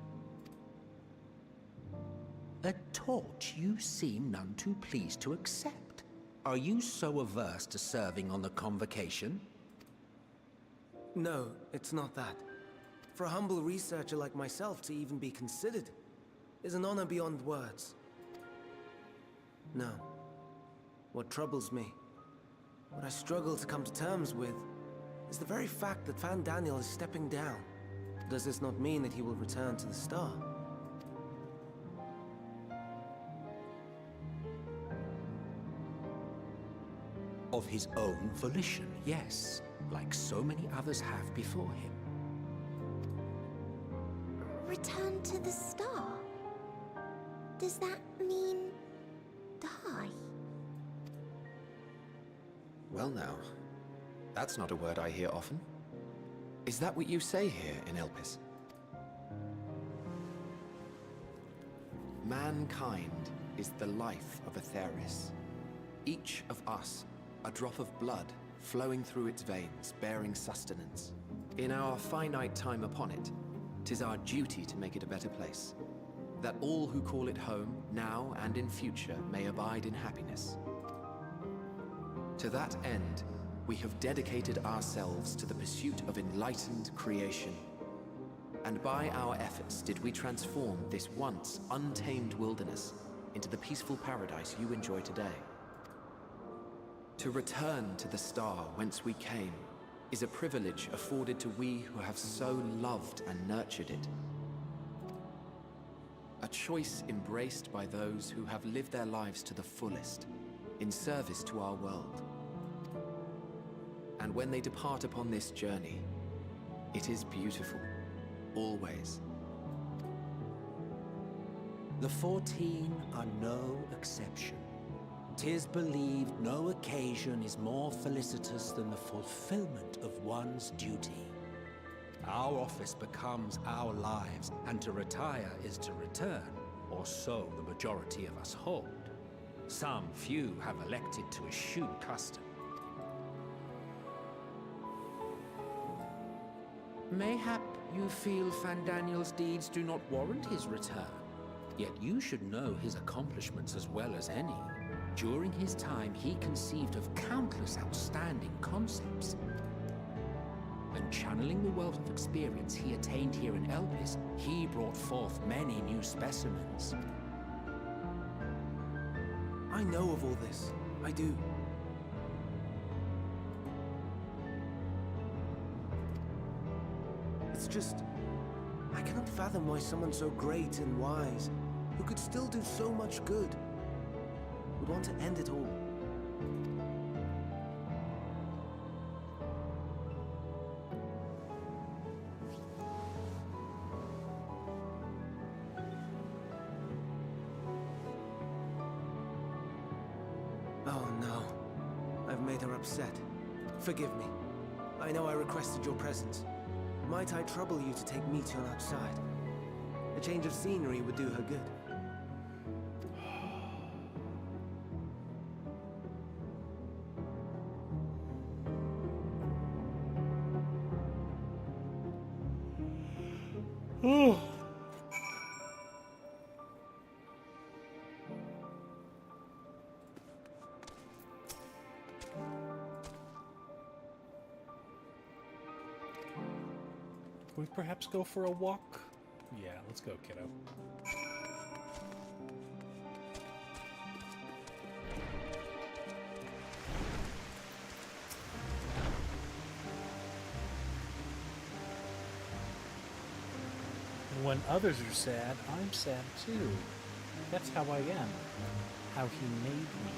A torch you seem none too pleased to accept. Are you so averse to serving on the convocation? No, it's not that. For a humble researcher like myself to even be considered is an honor beyond words. No. What troubles me, what I struggle to come to terms with, is the very fact that Van Daniel is stepping down. Does this not mean that he will return to the Star? Of his own volition, yes, like so many others have before him. Return to the star? Does that mean die? Well now, that's not a word I hear often. Is that what you say here in Elpis? Mankind is the life of Atheris. Each of us, a drop of blood flowing through its veins, bearing sustenance. In our finite time upon it, 'tis our duty to make it a better place, that all who call it home, now and in future, may abide in happiness. To that end, we have dedicated ourselves to the pursuit of enlightened creation. And by our efforts did we transform this once untamed wilderness into the peaceful paradise you enjoy today. To return to the star whence we came is a privilege afforded to we who have so loved and nurtured it. A choice embraced by those who have lived their lives to the fullest, in service to our world. And when they depart upon this journey, it is beautiful, always. The 14 are no exception. 'Tis believed no occasion is more felicitous than the fulfillment of one's duty. Our office becomes our lives, and to retire is to return, or so the majority of us hold. Some few have elected to eschew custom. Mayhap you feel Fandaniel's deeds do not warrant his return. Yet you should know his accomplishments as well as any. During his time, he conceived of countless outstanding concepts. And channeling the wealth of experience he attained here in Elpis, he brought forth many new specimens. I know of all this. I do. It's just, I cannot fathom why someone so great and wise, who could still do so much good, would want to end it all. Oh no. I've made her upset. Forgive me. I know I requested your presence. Might I trouble you to take Meteor outside? A change of scenery would do her good. Can we perhaps go for a walk? Yeah, let's go, kiddo. When others are sad, I'm sad too. That's how I am. How he made me.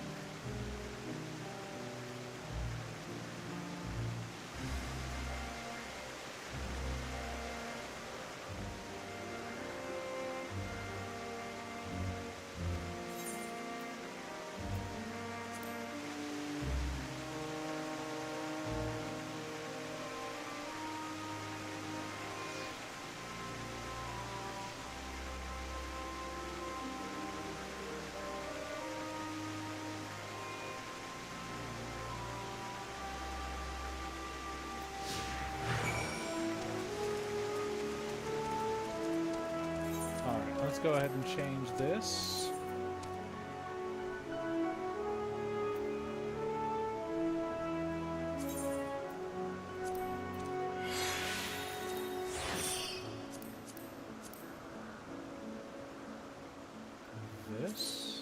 Let's go ahead and change this. This.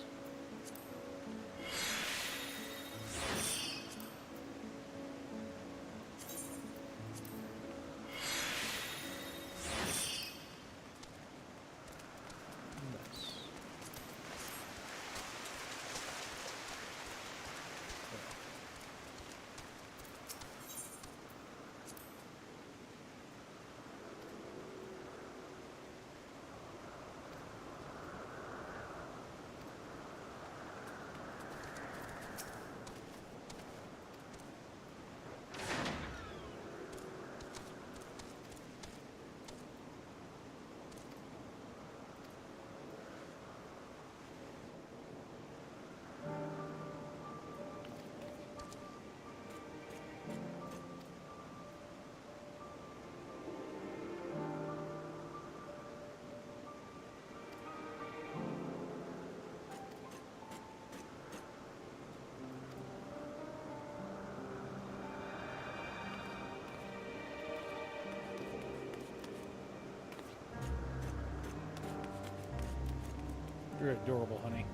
You're adorable, honey.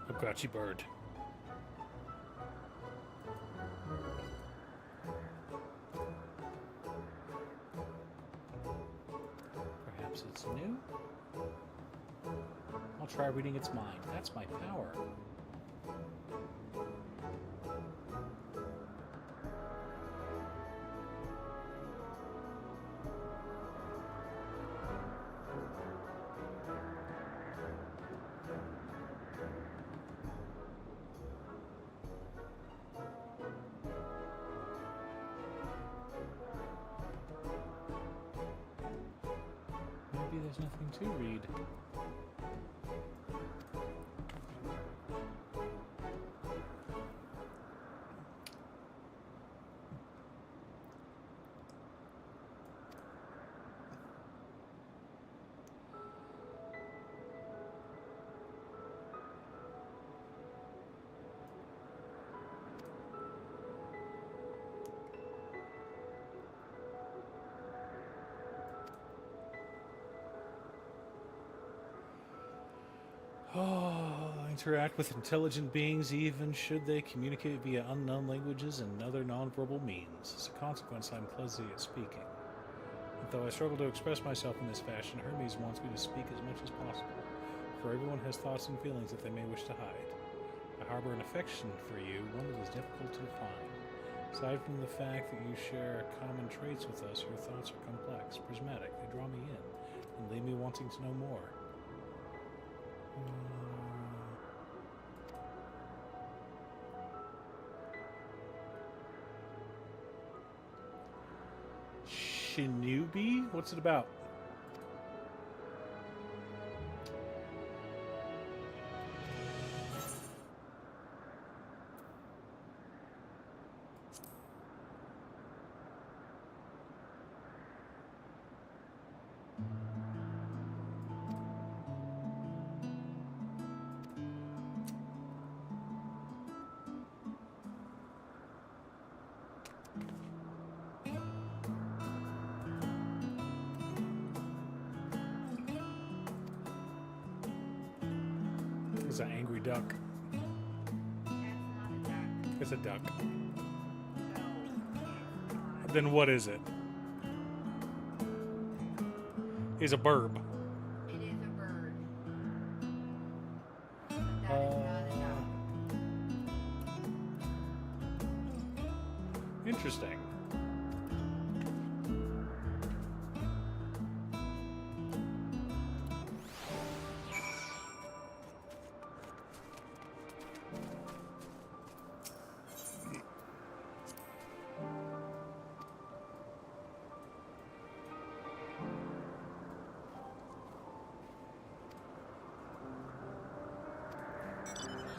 A grouchy bird. Perhaps it's new? I'll try reading its mind. That's my power. Maybe there's nothing to read. Oh, interact with intelligent beings even should they communicate via unknown languages and other nonverbal means. As a consequence, I'm clumsy at speaking. And though I struggle to express myself in this fashion, Hermes wants me to speak as much as possible, for everyone has thoughts and feelings that they may wish to hide. I harbor an affection for you, one that is difficult to define. Aside from the fact that you share common traits with us, your thoughts are complex, prismatic, they draw me in, and leave me wanting to know more. Shinobi? What's it about? It's an angry duck. That's not a duck. It's a duck. No, it's not. Then what is it? It's a burb. It is a bird. But that is not a duck. Interesting.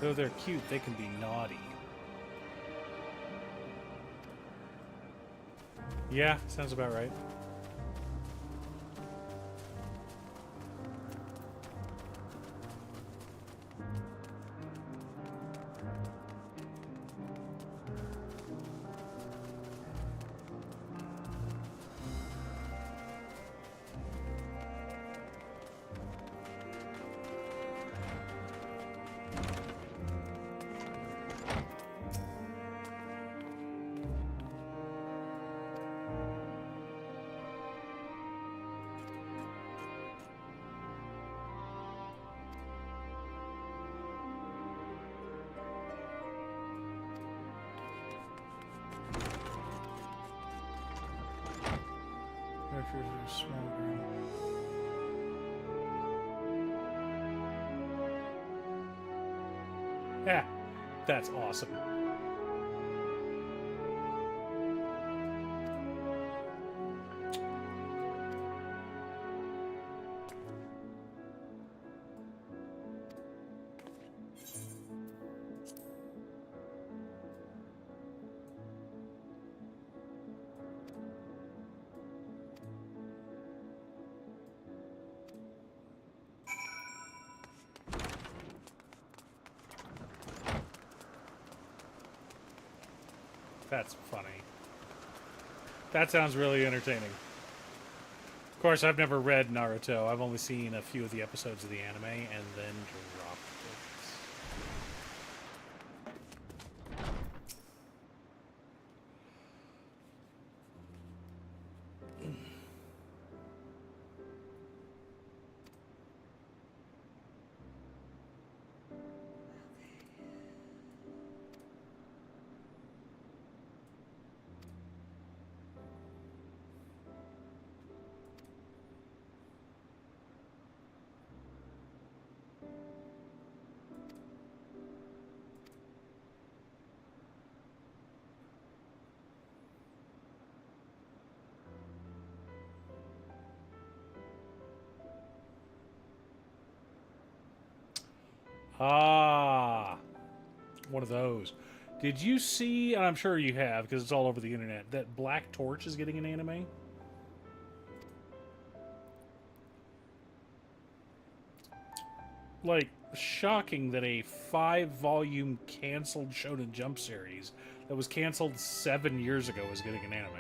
Though they're cute, they can be naughty. Yeah, sounds about right. Characters are smaller. That's awesome. That's funny. That sounds really entertaining. Of course, I've never read Naruto. I've only seen a few of the episodes of the anime and then dropped it. Ah, one of those. Did you see, and I'm sure you have because it's all over the internet, that Black Torch is getting an anime? Like, shocking that a 5-volume canceled Shonen Jump series that was canceled 7 years ago is getting an anime.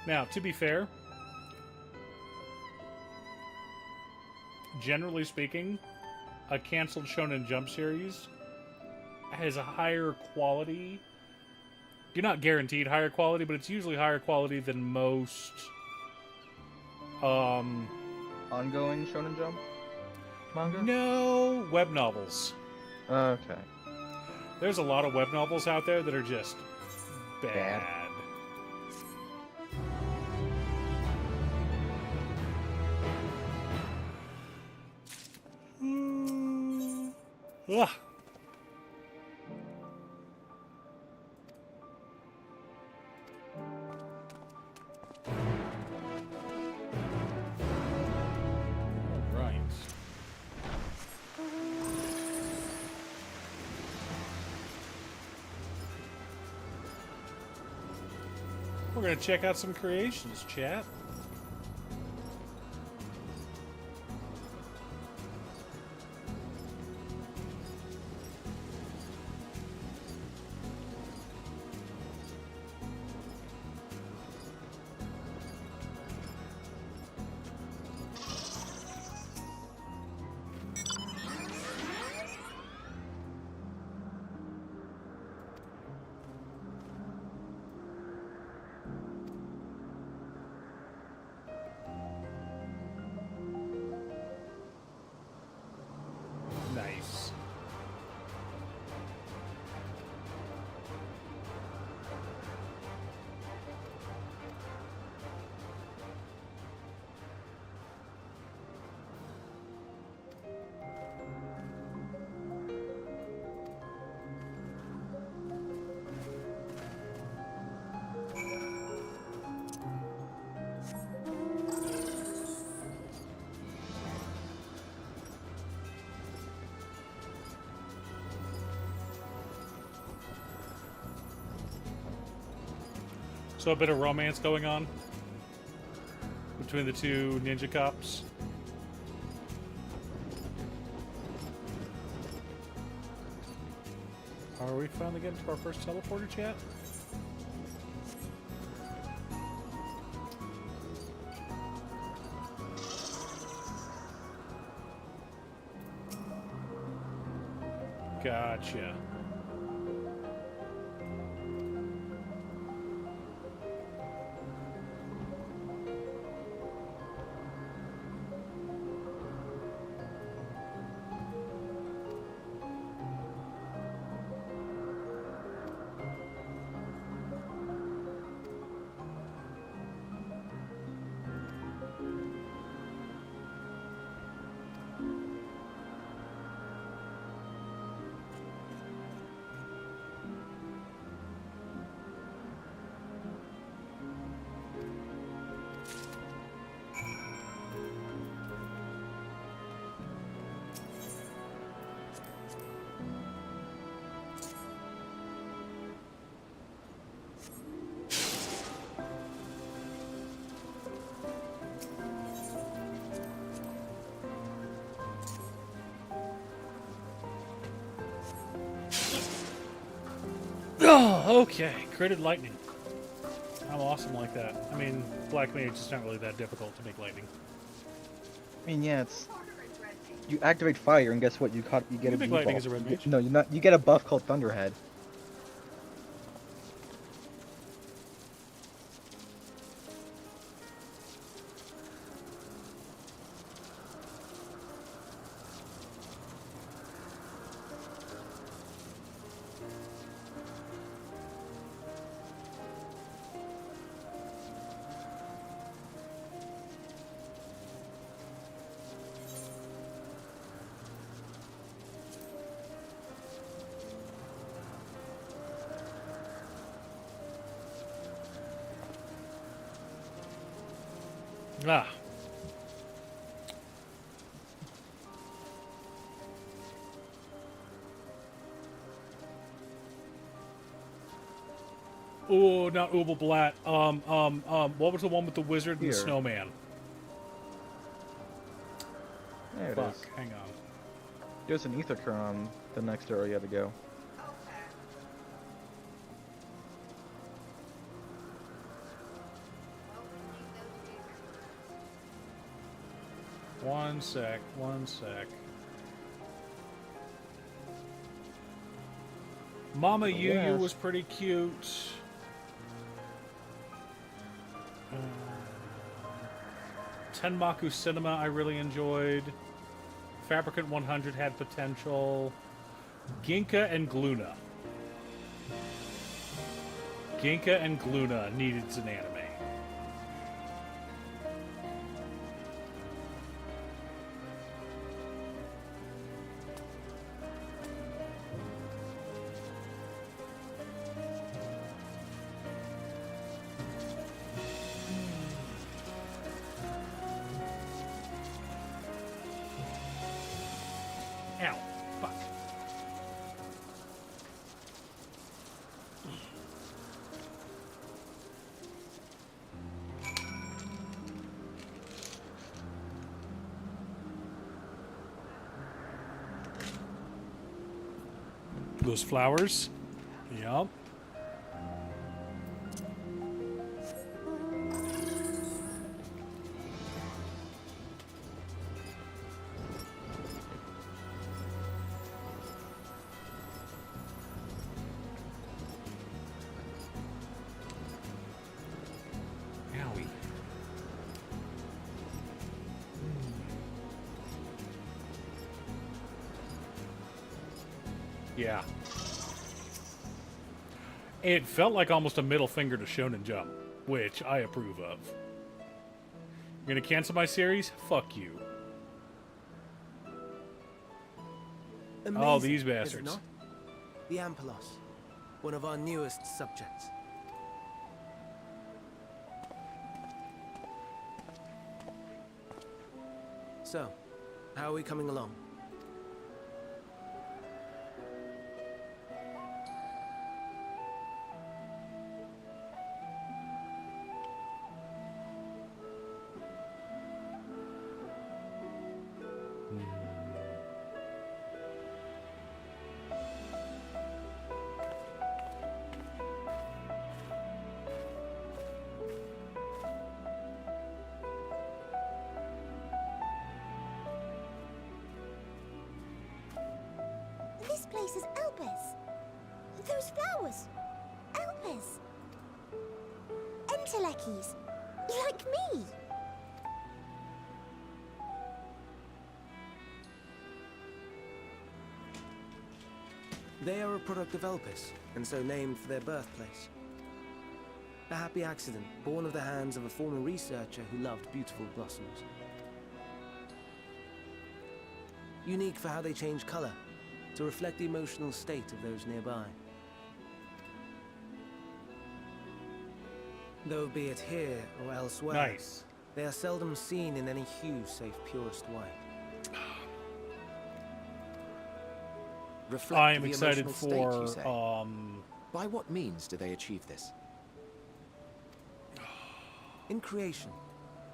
Now, to be fair, generally speaking, a canceled Shonen Jump series has a higher quality. You're not guaranteed higher quality, but it's usually higher quality than most Ongoing Shonen Jump manga? No, web novels. Okay. There's a lot of web novels out there that are just bad. Ugh. Right. We're going to check out some creations, chat. Nice. So a bit of romance going on between the two ninja cops. Are we finally getting to our first teleporter, chat? Gotcha. Okay, created lightning. I'm awesome like that. I mean, Black Mage is not really that difficult to make lightning. I mean, yeah, it's you activate fire, and guess what? You get You a make debuff. lightning as a red mage. No, you're not. You get a buff called Thunderhead. Ah. Oh, not Ubelblatt. What was the one with the wizard and Here. the snowman? There it Fuck, is. hang on. There's an ether current on the next area to go. One sec, one sec. Mama Yu Yes. was pretty cute. Tenmaku Cinema I really enjoyed. Fabricant 100 had potential. Ginka and Gluna. Ginka and Gluna needed an anime. Ow. Fuck. Those flowers. Yup. Owie. Yeah. It felt like almost a middle finger to Shonen Jump, which I approve of. You're gonna cancel my series? Fuck you. Amazing, these is it bastards. not? The Ampelos, one of our newest subjects. So, how are we coming along? This place is Elpis. Those flowers. Elpis. Entelekis. Like me. They are a product of Elpis, and so named for their birthplace. A happy accident, born of the hands of a former researcher who loved beautiful blossoms. Unique for how they change color, to reflect the emotional state of those nearby. Though be it here or elsewhere, Nice. they are seldom seen in any hue save purest white. Reflect I am the excited emotional state, you for say? By what means do they achieve this? In creation,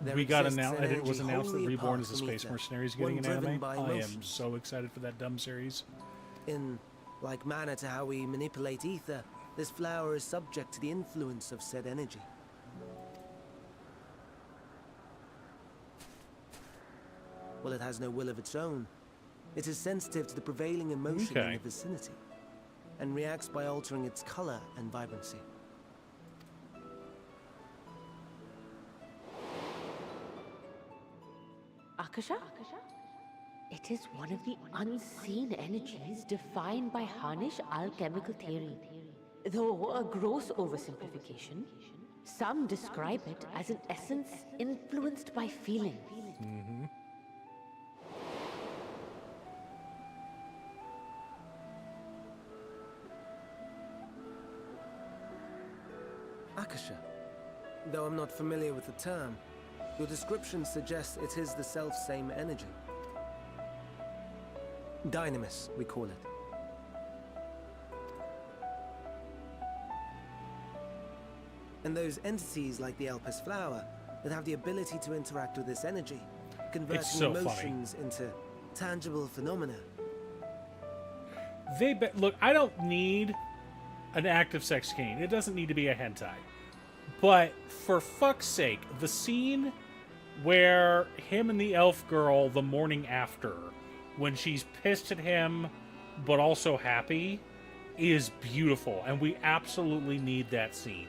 there we got exists announced. an It was energy announced that wholly Reborn apart as a from Space ether, Mercenaries one getting an driven anime. by I am emotions. so excited for that dumb series. In like manner to how we manipulate ether, this flower is subject to the influence of said energy. While it has no will of its own, it is sensitive to the prevailing emotion in Okay. the vicinity, and reacts by altering its color and vibrancy. Akasha? It is one of the unseen energies defined by Harnish alchemical theory. Though a gross oversimplification, some describe it as an essence influenced by feeling. Akasha. Though I'm not familiar with the term, your description suggests it is the self-same energy. Dynamis, we call it. And those entities like the Elpis flower that have the ability to interact with this energy, converting so funny. emotions into tangible phenomena. Look, I don't need an active sex scene. It doesn't need to be a hentai. But for fuck's sake, the scene where him and the elf girl the morning after, when she's pissed at him but also happy, is beautiful. And we absolutely need that scene.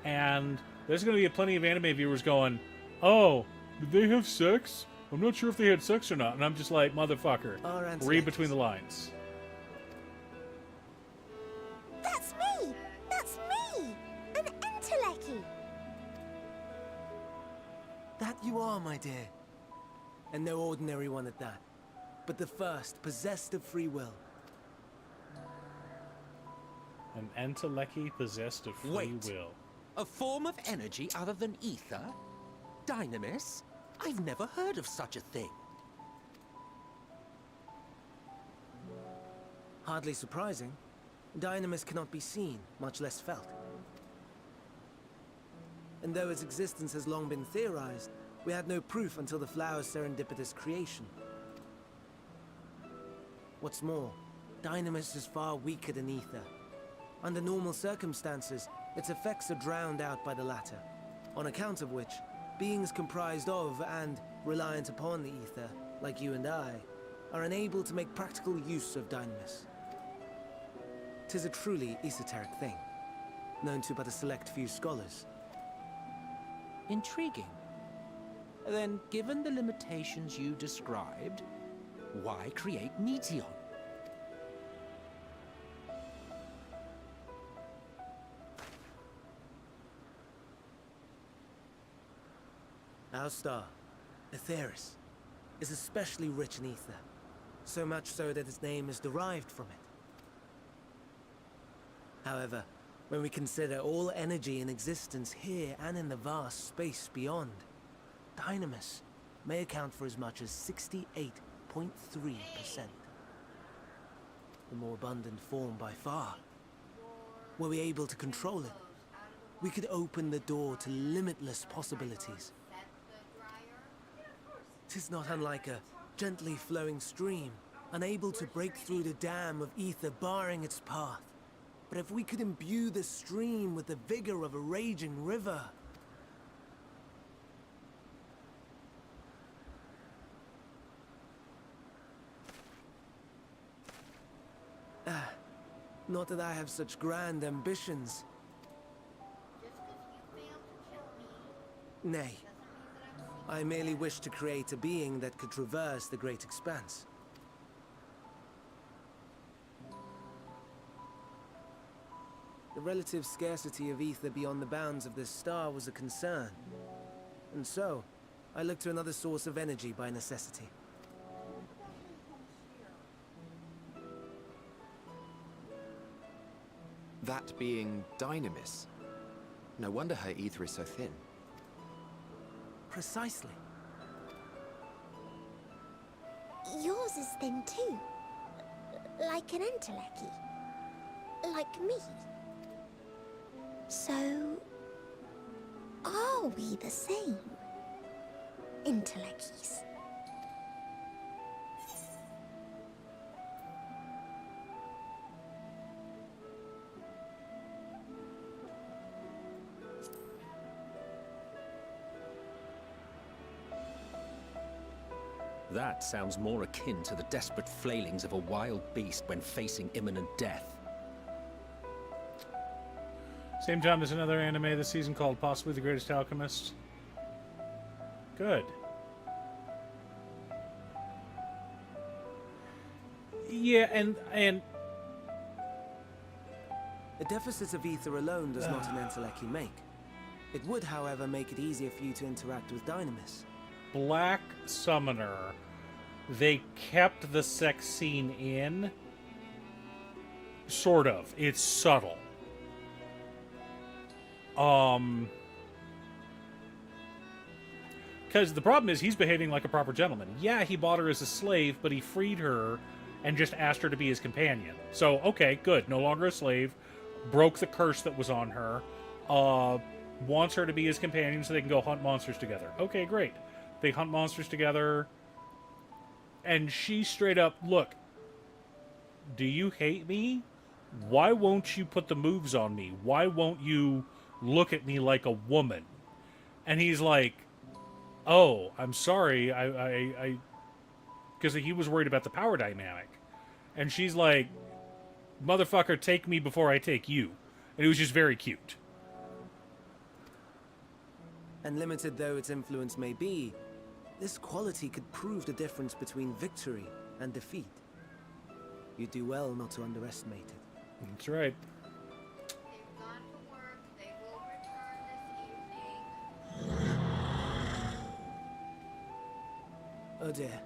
And there's going to be plenty of anime viewers going, oh, did they have sex? I'm not sure if they had sex or not. And I'm just like, motherfucker, read between the lines. That's me! That's me! An Entelechy! That you are, my dear. And no ordinary one at that, but the first possessed of free will. An Entelechy possessed of free Wait. will. A form of energy other than ether? Dynamis? I've never heard of such a thing. Hardly surprising. Dynamis cannot be seen, much less felt. And though its existence has long been theorized, we had no proof until the flower's serendipitous creation. What's more, Dynamis is far weaker than ether. Under normal circumstances, its effects are drowned out by the latter, on account of which, beings comprised of and reliant upon the ether, like you and I, are unable to make practical use of Dynamis. 'Tis a truly esoteric thing, known to but a select few scholars. Intriguing. Then, given the limitations you described, why create Meteon? Our star, Aetheris, is especially rich in ether, so much so that its name is derived from it. However, when we consider all energy in existence here and in the vast space beyond, Dynamis may account for as much as 68.3%. The more abundant form by far. Were we able to control it, we could open the door to limitless possibilities. 'Tis not unlike a gently flowing stream, unable to break through the dam of ether barring its path. But if we could imbue the stream with the vigor of a raging river... Not that I have such grand ambitions. Nay. I merely wish to create a being that could traverse the great expanse. The relative scarcity of ether beyond the bounds of this star was a concern. And so, I looked to another source of energy by necessity. That being Dynamis. No wonder her ether is so thin. Precisely. Yours is thin too. Like an Entelechy. Like me. So, are we the same? Entelechys. That sounds more akin to the desperate flailings of a wild beast when facing imminent death. Same time, there's another anime this season called Possibly the Greatest Alchemist. Good. Yeah, and A deficit of ether alone does not an Entelechy make. It would, however, make it easier for you to interact with Dynamis. Black Summoner, they kept the sex scene in. Sort of. It's subtle. Because the problem is he's behaving like a proper gentleman. Yeah, he bought her as a slave, but he freed her and just asked her to be his companion. So, okay, good. No longer a slave. Broke the curse that was on her. Wants her to be his companion so they can go hunt monsters together. Okay, great. They hunt monsters together. And she straight up, look, do you hate me? Why won't you put the moves on me? Why won't you look at me like a woman? And he's like, oh, I'm sorry. I because he was worried about the power dynamic. And she's like, motherfucker, take me before I take you. And it was just very cute. And limited though its influence may be, this quality could prove the difference between victory and defeat. You do well not to underestimate it. That's right. They've gone to work. They will return this evening. Oh dear.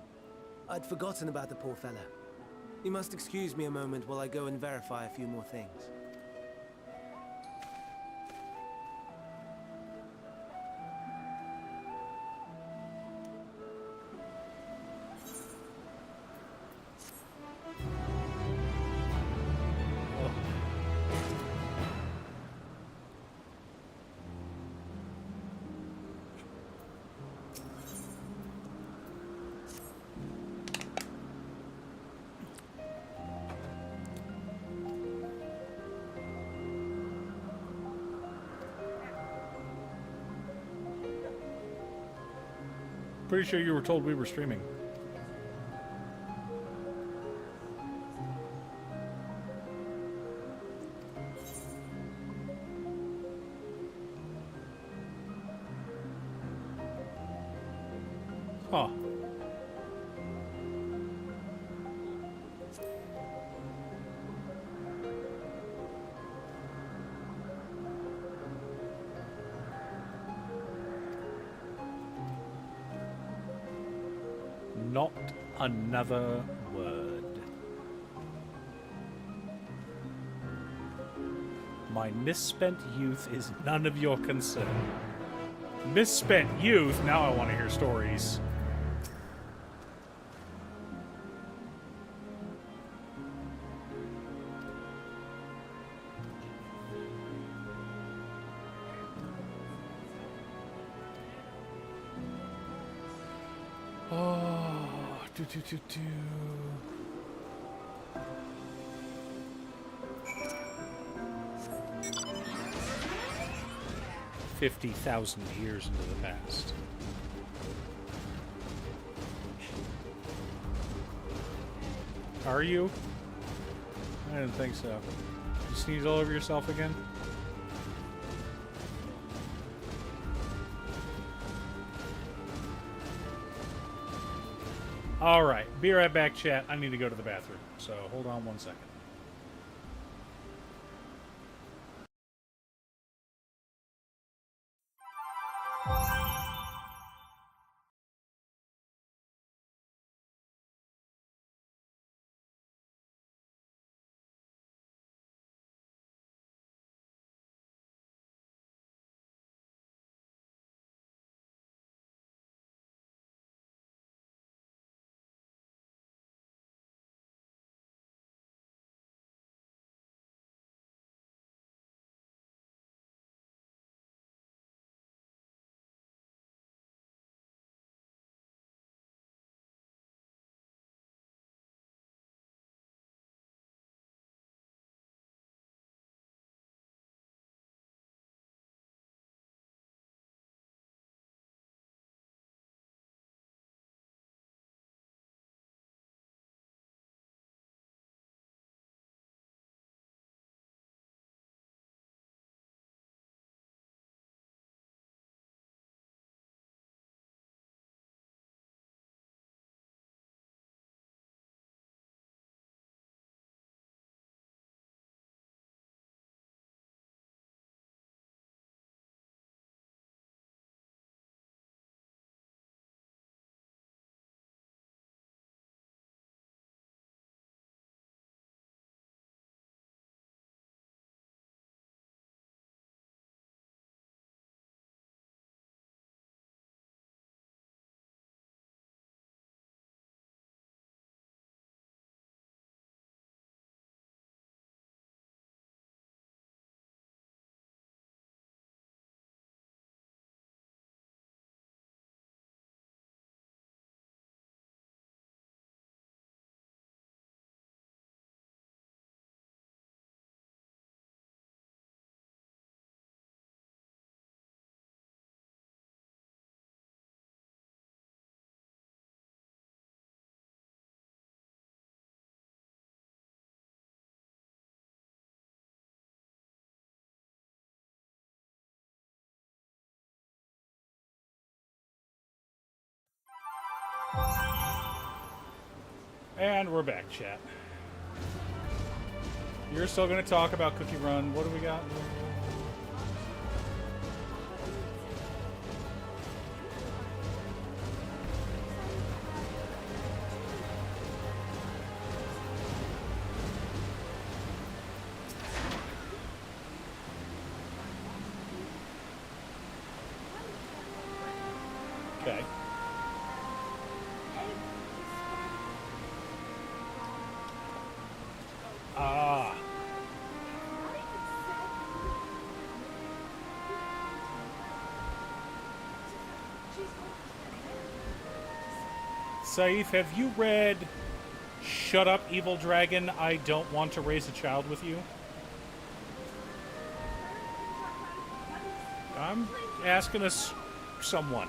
I'd forgotten about the poor fella. You must excuse me a moment while I go and verify a few more things. Pretty sure you were told we were streaming. Huh. Not another word. My misspent youth is none of your concern. Misspent youth? Now I want to hear stories. Do. 50,000 years into the past. Are you? I didn't think so. You sneeze all over yourself again? Alright, be right back, chat. I need to go to the bathroom, so hold on one second. And we're back, chat. You're still going to talk about Cookie Run. What do we got? Okay. Ah. Saif, have you read Shut Up, Evil Dragon, I Don't Want to Raise a Child with You? I'm asking us someone.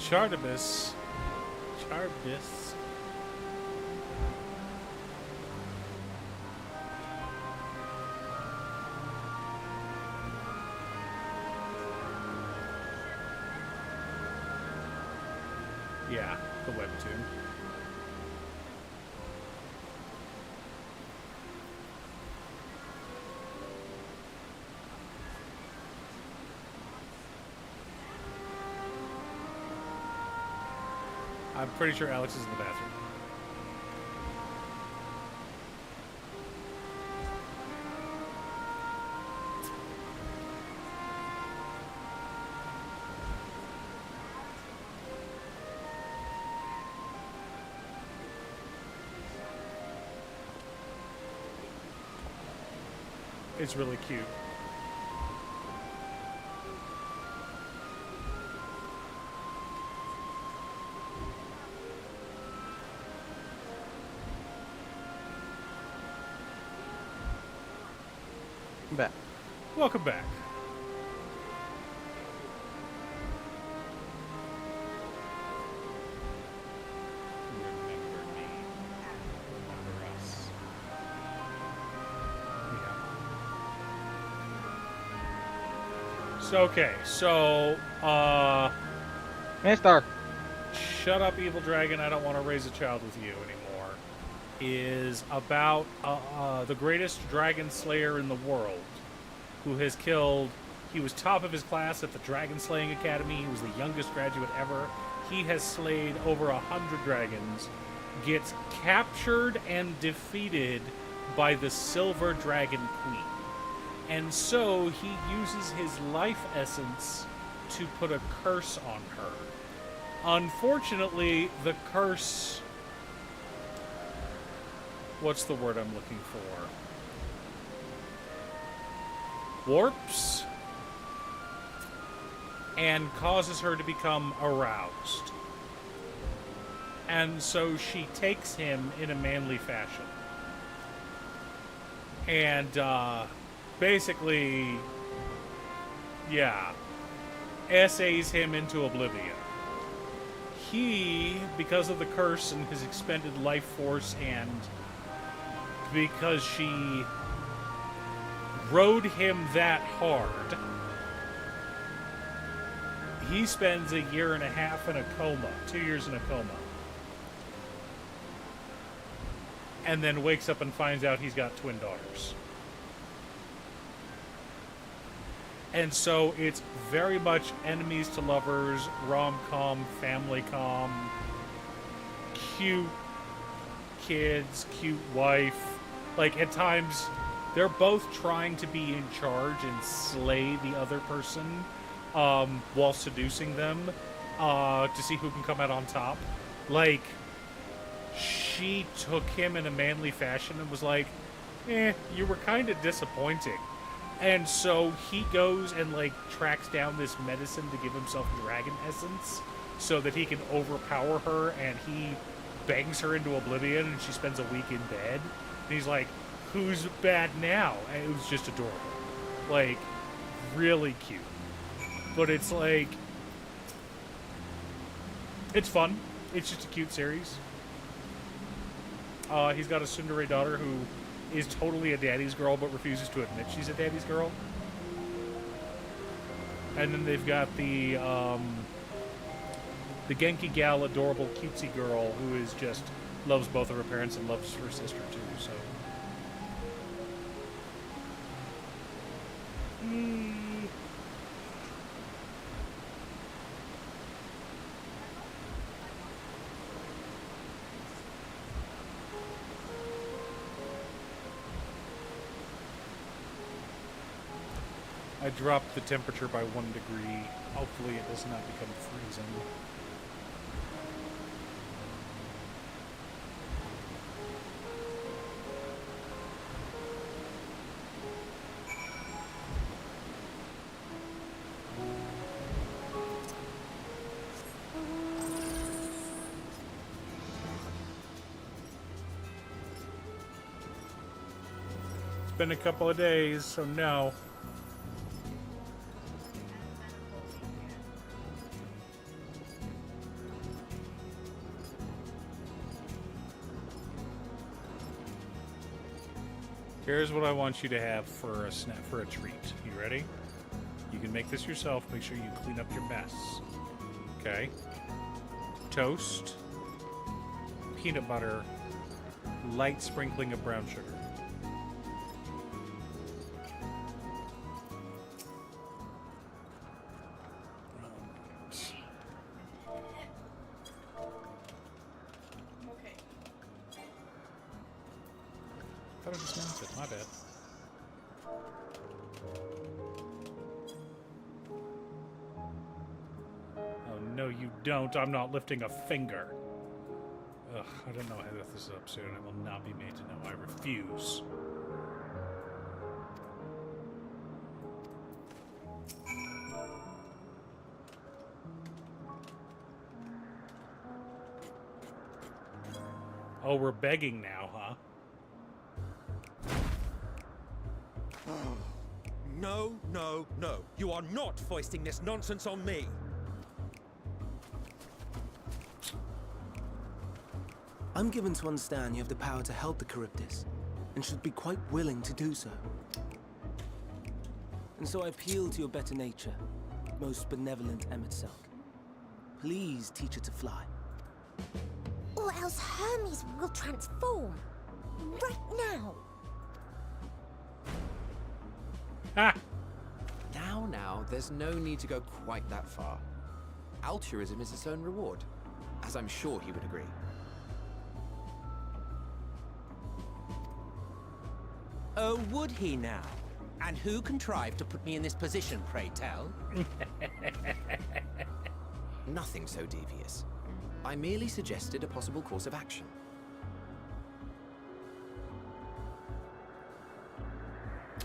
Chardibus. Yeah, the webtoon. I'm pretty sure Alex is in the bathroom. It's really cute. I'm back. Welcome back. Remember me. Remember us. Yeah. So, okay, so, Mister. Shut Up, Evil Dragon, I Don't Want to Raise a Child with You Anymore is about the greatest dragon slayer in the world who has killed, he was top of his class at the Dragon Slaying Academy, he was the youngest graduate ever, he has slayed over 100 dragons, gets captured and defeated by the Silver Dragon Queen. And so he uses his life essence to put a curse on her. Unfortunately, the curse... What's the word I'm looking for? Warps and causes her to become aroused. And so she takes him in a manly fashion. And basically, yeah, essays him into oblivion. He, because of the curse and his expended life force, and because she rode him that hard, he spends a year and a half in a coma, 2 years in a coma. And then wakes up and finds out he's got twin daughters. And so it's very much enemies to lovers, rom-com, family-com, cute kids, cute wife. Like, at times, they're both trying to be in charge and slay the other person while seducing them to see who can come out on top. Like, she took him in a manly fashion and was like, you were kind of disappointing. And so he goes and, like, tracks down this medicine to give himself dragon essence so that he can overpower her, and he bangs her into oblivion, and she spends a week in bed. And he's like, who's bad now? And it was just adorable. Like, really cute. But it's like, it's fun. It's just a cute series. He's got a tsundere daughter who is totally a daddy's girl, but refuses to admit she's a daddy's girl. And then they've got the Genki gal, adorable, cutesy girl who is just loves both of her parents and loves her sister too. So. I dropped the temperature by 1 degree. Hopefully it does not become freezing. It's been a couple of days, so no. Here's what I want you to have for a treat. You ready? You can make this yourself. Make sure you clean up your mess. Okay. Toast, peanut butter, light sprinkling of brown sugar. I just announced it. My bad. Oh, no, you don't. I'm not lifting a finger. Ugh, I don't know how to lift this up soon. I will not be made to know. I refuse. Oh, we're begging now, huh? No, no, no. You are not foisting this nonsense on me. I'm given to understand you have the power to help the Charybdis, and should be quite willing to do so. And so I appeal to your better nature, most benevolent Emet-Selch. Please teach her to fly. Or else Hermes will transform. Right now. Ah! Now, there's no need to go quite that far. Altruism is its own reward, as I'm sure he would agree. Oh, would he now? And who contrived to put me in this position, pray tell? Nothing so devious. I merely suggested a possible course of action.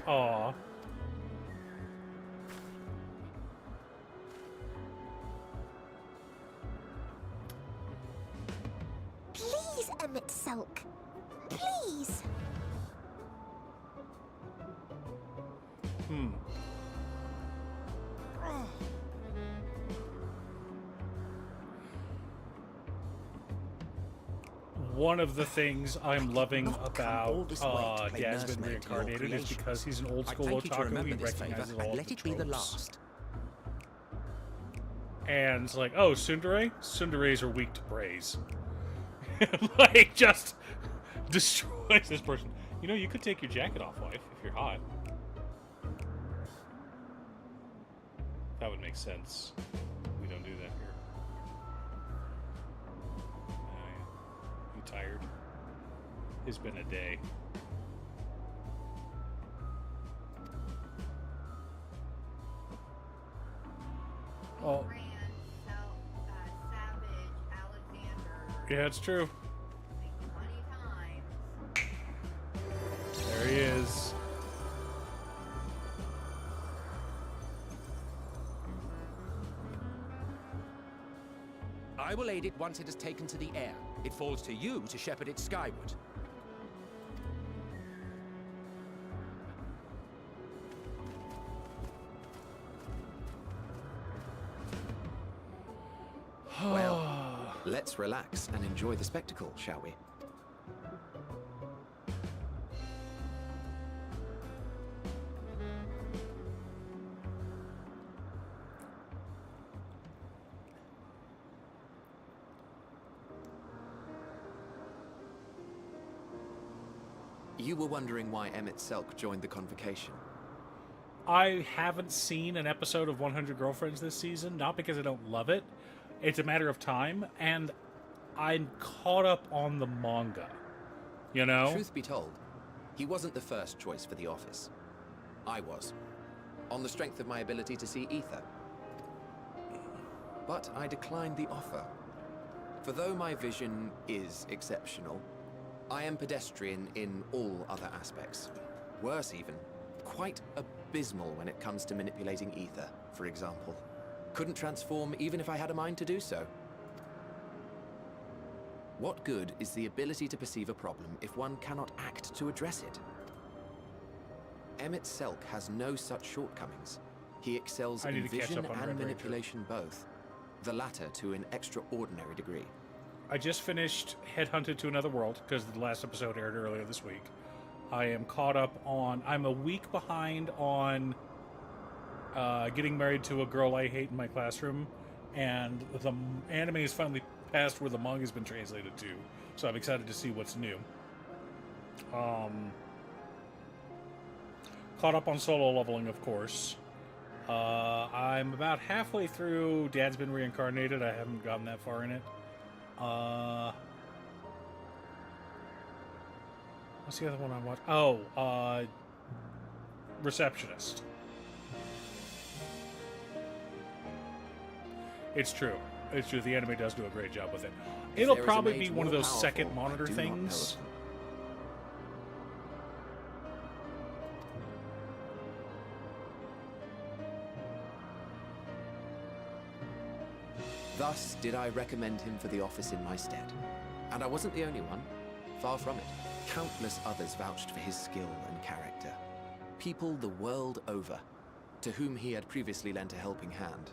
Aww. Please, Emet-Selch. Please. One of the things I'm loving about Jasmine Reincarnated is because he's an old school otaku, he recognizes all of the tropes. And it's like, oh, tsundere? Tsunderes are weak to praise. Like, just destroys this person. You know, you could take your jacket off, wife, if you're hot. That would make sense. We don't do that here. You tired? It's been a day. Oh. Yeah, it's true. There he is. I will aid it once it has taken to the air. It falls to you to shepherd it skyward. Well, let's relax and enjoy the spectacle, shall we? You were wondering why Emmett Selk joined the Convocation. I haven't seen an episode of 100 Girlfriends this season, not because I don't love it. It's a matter of time, and I'm caught up on the manga. You know? Truth be told, he wasn't the first choice for the office. I was, on the strength of my ability to see ether. But I declined the offer. For though my vision is exceptional, I am pedestrian in all other aspects. Worse even, quite abysmal when it comes to manipulating ether, for example. Couldn't transform even if I had a mind to do so. What good is the ability to perceive a problem if one cannot act to address it? Emmett Selk has no such shortcomings. He excels in vision and manipulation both, the latter to an extraordinary degree. I just finished Headhunted to Another World, because the last episode aired earlier this week. I am caught up on... I'm a week behind on Getting Married to a Girl I Hate in My Classroom, and the anime is finally past where the manga's been translated to, so I'm excited to see what's new. Caught up on Solo Leveling, of course. I'm about halfway through Dad's Been Reincarnated. I haven't gotten that far in it. What's the other one I watched? Oh, Receptionist. It's true. It's true. The anime does do a great job with it. It'll probably be one of those second monitor things. Thus did I recommend him for the office in my stead. And I wasn't the only one. Far from it. Countless others vouched for his skill and character. People the world over, to whom he had previously lent a helping hand.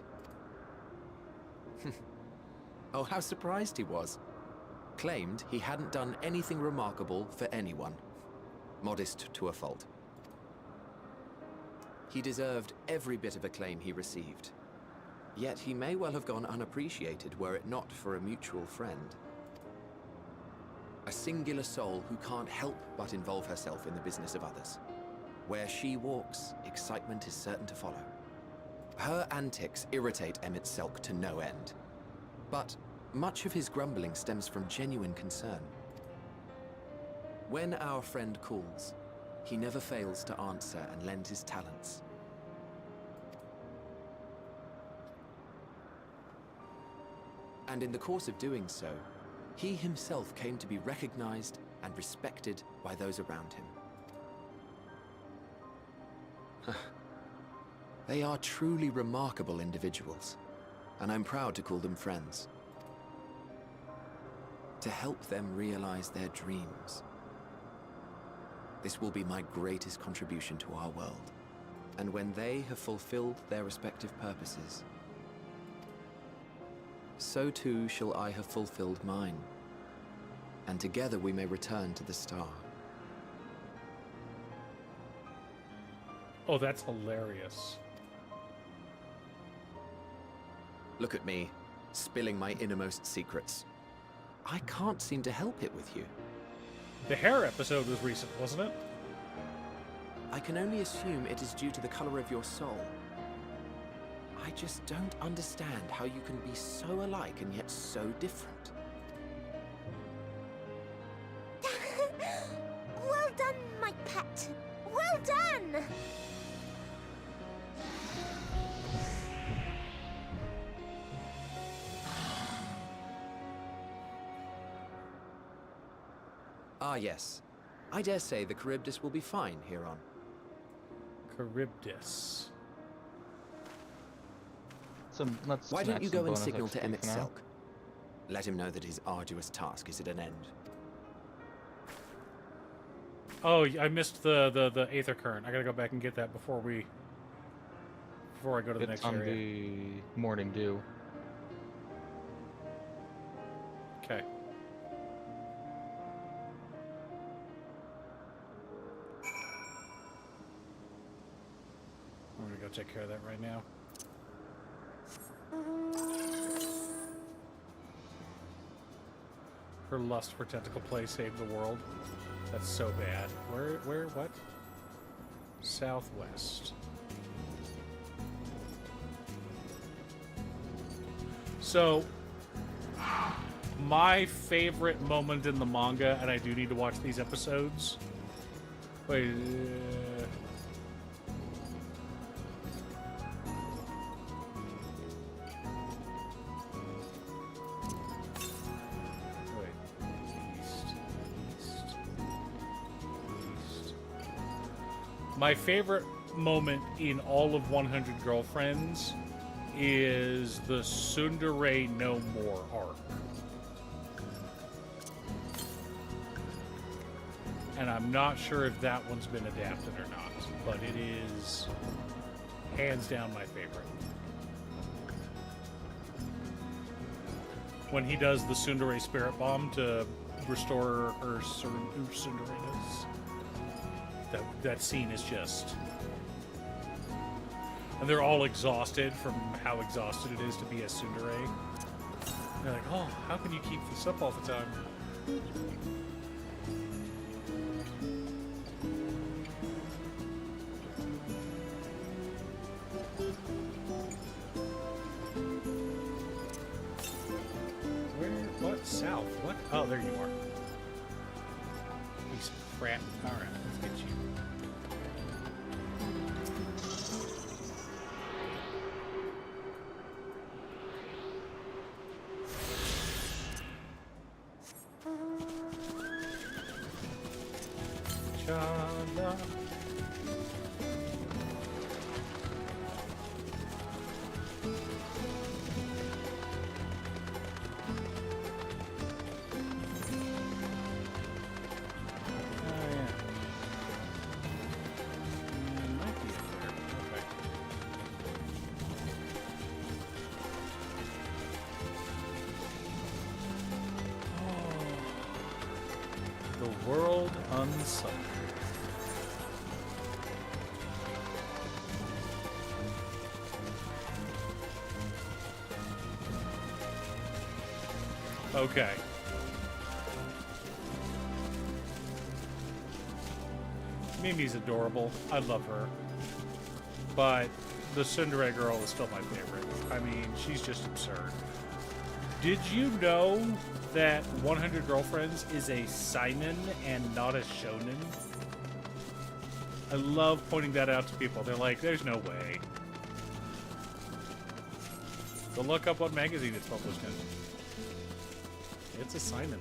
Oh, how surprised he was. Claimed he hadn't done anything remarkable for anyone. Modest to a fault. He deserved every bit of acclaim he received. Yet he may well have gone unappreciated were it not for a mutual friend. A singular soul who can't help but involve herself in the business of others. Where she walks, excitement is certain to follow. Her antics irritate Emmett Selk to no end. But much of his grumbling stems from genuine concern. When our friend calls, he never fails to answer and lend his talents. And in the course of doing so, he himself came to be recognized and respected by those around him. They are truly remarkable individuals, and I'm proud to call them friends. To help them realize their dreams. This will be my greatest contribution to our world. And when they have fulfilled their respective purposes, so too shall I have fulfilled mine, and together we may return to the star. Oh, that's hilarious. Look at me, spilling my innermost secrets. I can't seem to help it with you. The hair episode was recent, wasn't it? I can only assume it is due to the color of your soul. I just don't understand how you can be so alike and yet so different. Well done, my pet. Well done! Ah, yes. I dare say the Charybdis will be fine here on. Charybdis. Why don't you go and signal to Emmett Selk? Let him know that his arduous task is at an end. Oh, I missed the Aether Current. I gotta go back and get that before I go to the next area. It's on the morning dew. Okay. I'm gonna go take care of that right now. Her lust for tentacle play saved the world. That's so bad. Where, what? Southwest. So, my favorite moment in the manga, and I do need to watch these episodes. Wait. East. My favorite moment in all of 100 Girlfriends is the Tsundere No More arc. And I'm not sure if that one's been adapted or not, but it is hands down my favorite. When he does the Tsundere Spirit Bomb to restore her Tsundereness, that scene is just... And they're all exhausted from how exhausted it is to be a tsundere. And they're like, oh, how can you keep this up all the time? Where? What? South? What? Oh, there you are. Piece of crap. Alright, let's get you. Cha-la. The World Unsung. Okay. Mimi's adorable. I love her. But the Tsundere girl is still my favorite. I mean, she's just absurd. Did you know that 100 Girlfriends is a seinen and not a shonen? I love pointing that out to people. They're like, there's no way. Go look up what magazine it's published in. It's a seinen.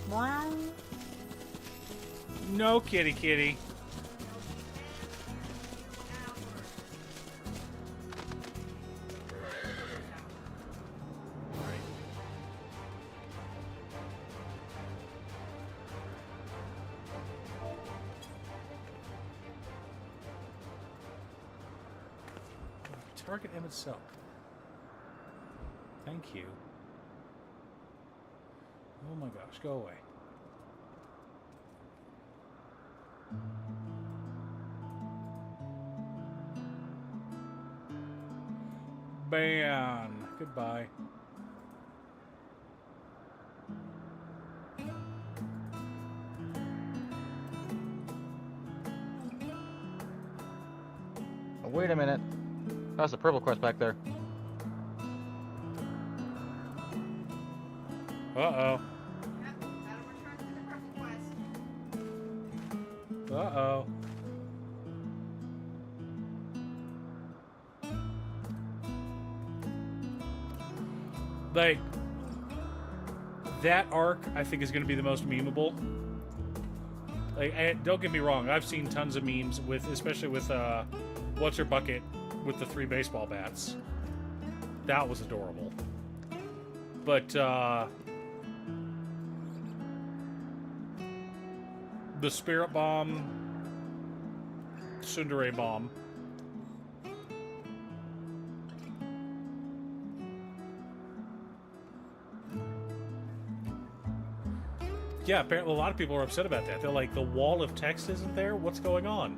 Wow. No, kitty kitty. Target M itself. Thank you. Oh my gosh, go away. Ban. Goodbye. Oh, wait a minute. That's a purple quest back there. Uh-oh. Yep, gotta return to the purple quest. Uh-oh. Like, that arc, I think, is going to be the most memeable. Like, and don't get me wrong, I've seen tons of memes with, especially with, What's Her Bucket with the 3 baseball bats. That was adorable. But, the Spirit Bomb, Tsundere Bomb. Yeah, apparently a lot of people are upset about that. They're like, the wall of text isn't there? What's going on?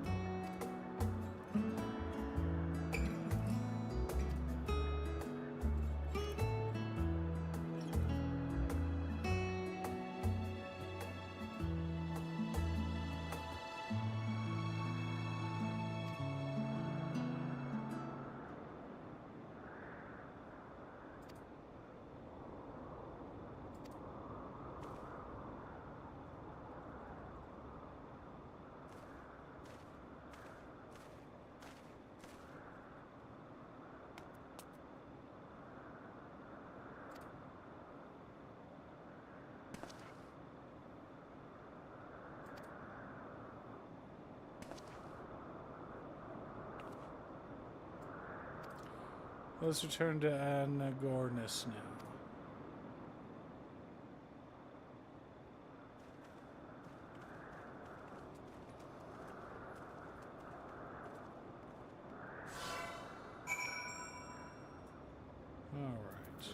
Let's return to Anagornis now. All right.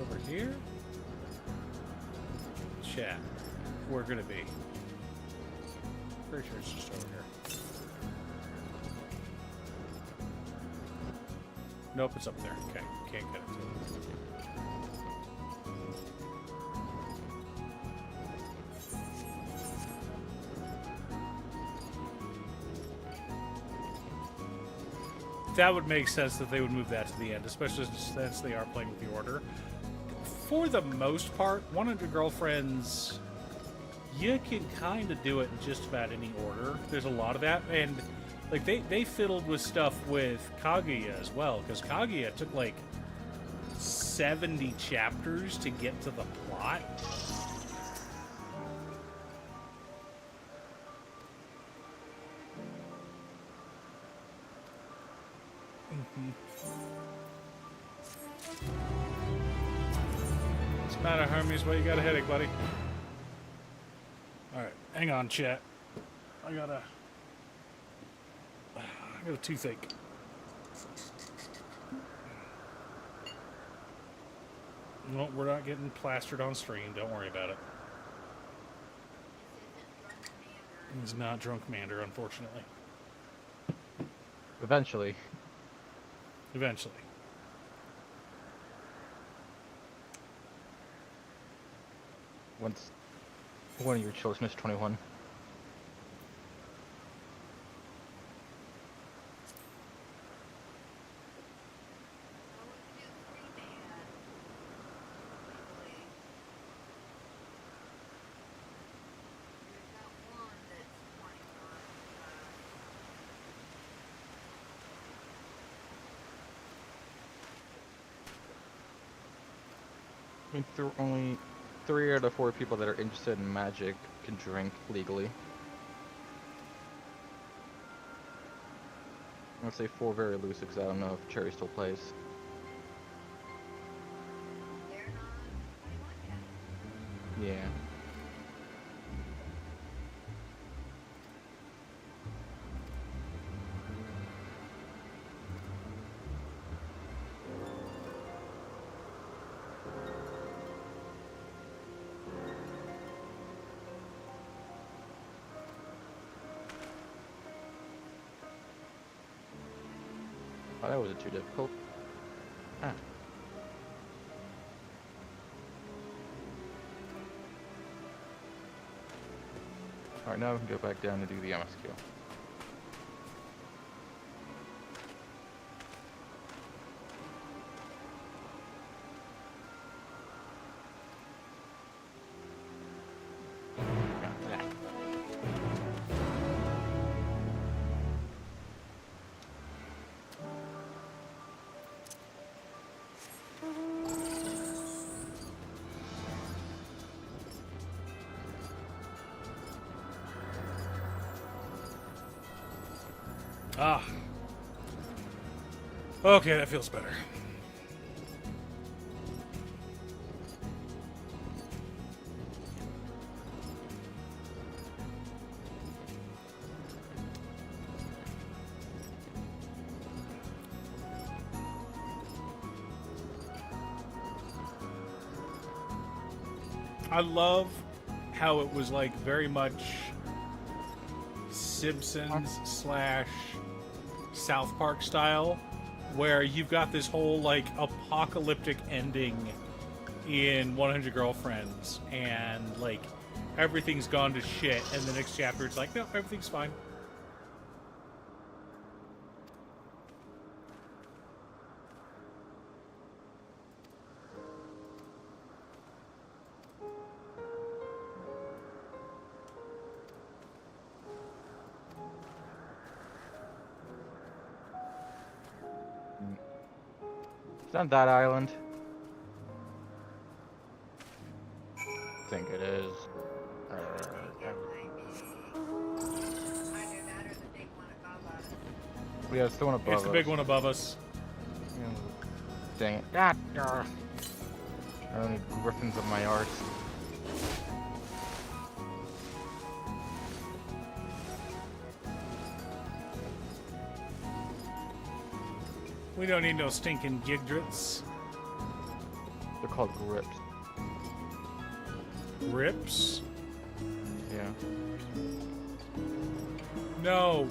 Over here? Chat. We're gonna be. Pretty sure it's just over here. Nope, it's up there. Okay, can't get it to it. That would make sense that they would move that to the end, especially since they are playing with the order. For the most part, 100 Girlfriends, you can kind of do it in just about any order. There's a lot of that, and like they fiddled with stuff with Kaguya as well, because Kaguya took like 70 chapters to get to the plot. What's the matter, Hermes? Why you got a headache, buddy? Alright, hang on, chat. I got a toothache. No, we're not getting plastered on stream. Don't worry about it. He's not Drunk Mander, unfortunately. Eventually. Eventually. Once one of your children is 21. I mean, only 3 out of 4 people that are interested in magic can drink legally. I would say 4 very loose because I don't know if Cherry still plays. Yeah. Oh, that wasn't too difficult. Ah. Alright, now we can go back down and do the MSQ. Ah. Okay, that feels better. I love how it was like very much Simpsons slash South Park style, where you've got this whole like apocalyptic ending in 100 Girlfriends, and like everything's gone to shit, and the next chapter it's like, no, everything's fine. that that island? I think it is. Yeah, it's the one above us. It's the big one above us. Dang it. Ah, I don't need griffins of my art. We don't need no stinking Yggdrats. They're called grips. Grips? Yeah. No.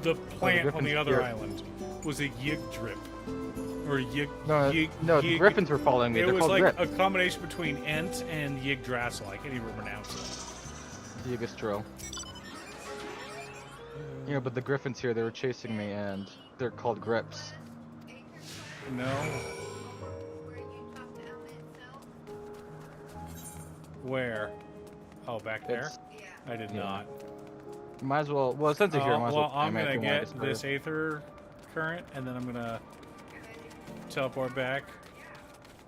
The plant on the other here. island was a Yggdrap. Or No, the griffins were following me. It They're was called like grips. a combination between Ent and Yggdrasil. I can't even pronounce it. Yggdrasil. You know, but the griffins here, they were chasing me, and they're called grips. No. Where? Oh, back there? I did not. Might as well. Well, since you're here, might as well. I'm gonna get this aether current, and then I'm gonna teleport back.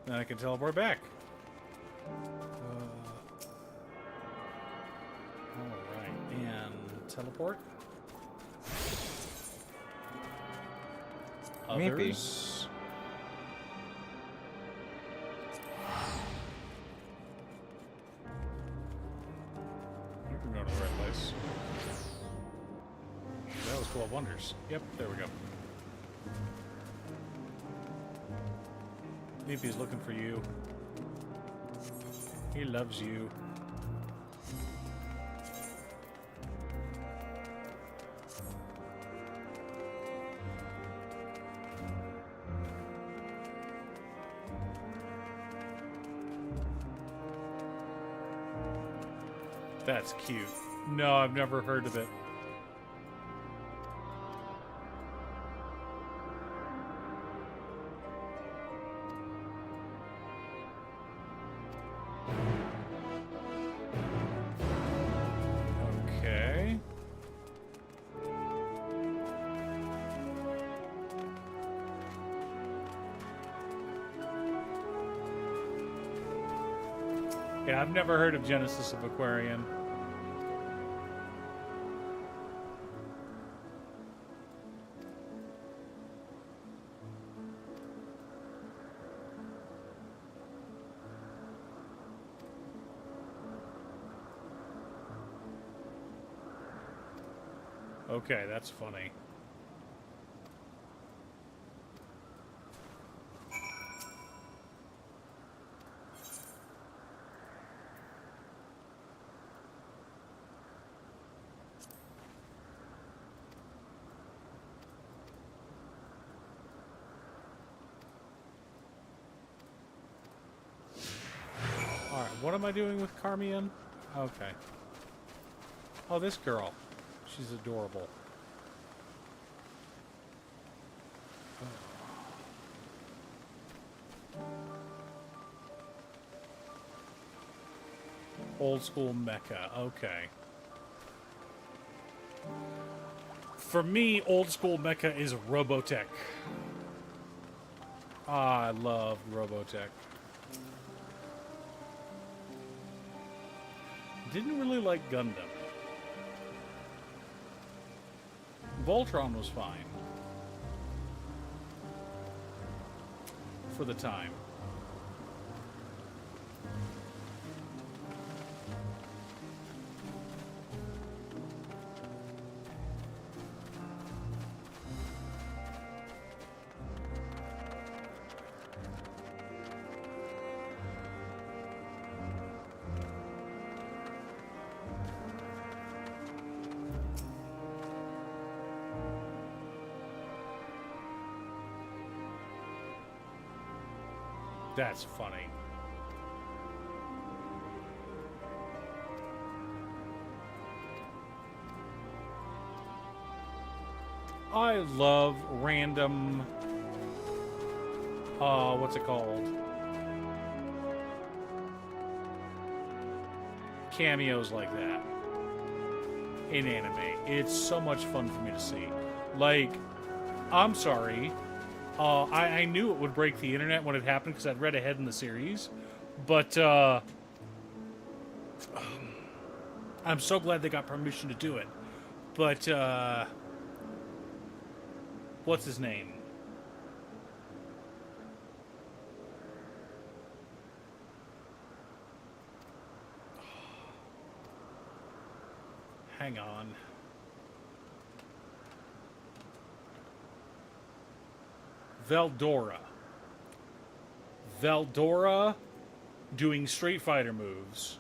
Then I can teleport back. Alright, and teleport. Maybe. Others. You can go to the right place. That was 12 wonders. Yep, there we go. Meepy's looking for you. He loves you. That's cute. No, I've never heard of it. Okay. Yeah, I've never heard of Genesis of Aquarian. Okay, that's funny. Alright, what am I doing with Carmian? Okay. Oh, this girl. She's adorable. Old school mecha. Okay. For me, old school mecha is Robotech. Ah, I love Robotech. Didn't really like Gundam. Voltron was fine. For the time. That's funny. I love random, what's it called? Cameos like that in anime. It's so much fun for me to see. Like, I'm sorry, I knew it would break the internet when it happened because I'd read ahead in the series. But I'm so glad they got permission to do it. But what's his name? Hang on. Veldora. Veldora doing Street Fighter moves.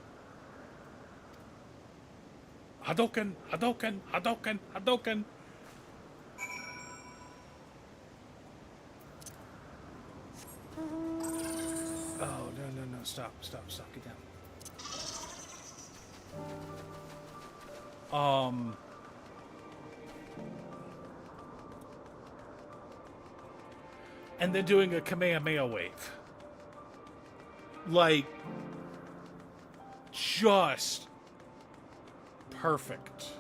Hadouken! Hadouken! Hadouken! Hadouken! Oh, no. Stop. Get down. And then doing a Kamehameha wave. Like, just perfect.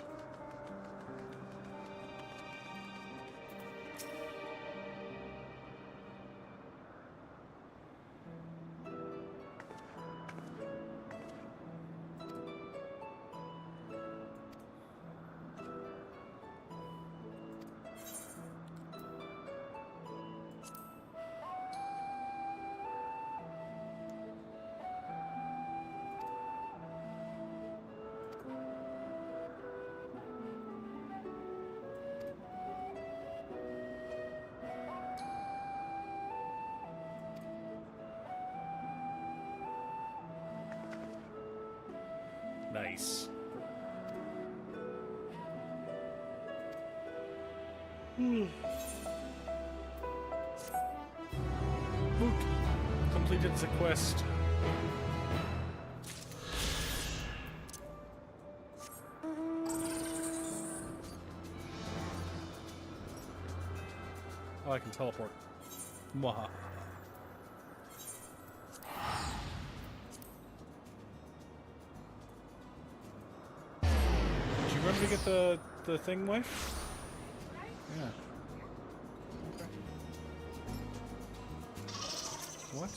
Nice. Completed the quest. Oh, I can teleport. Mwaha. Remember to get the thing wife? Yeah. Okay. What?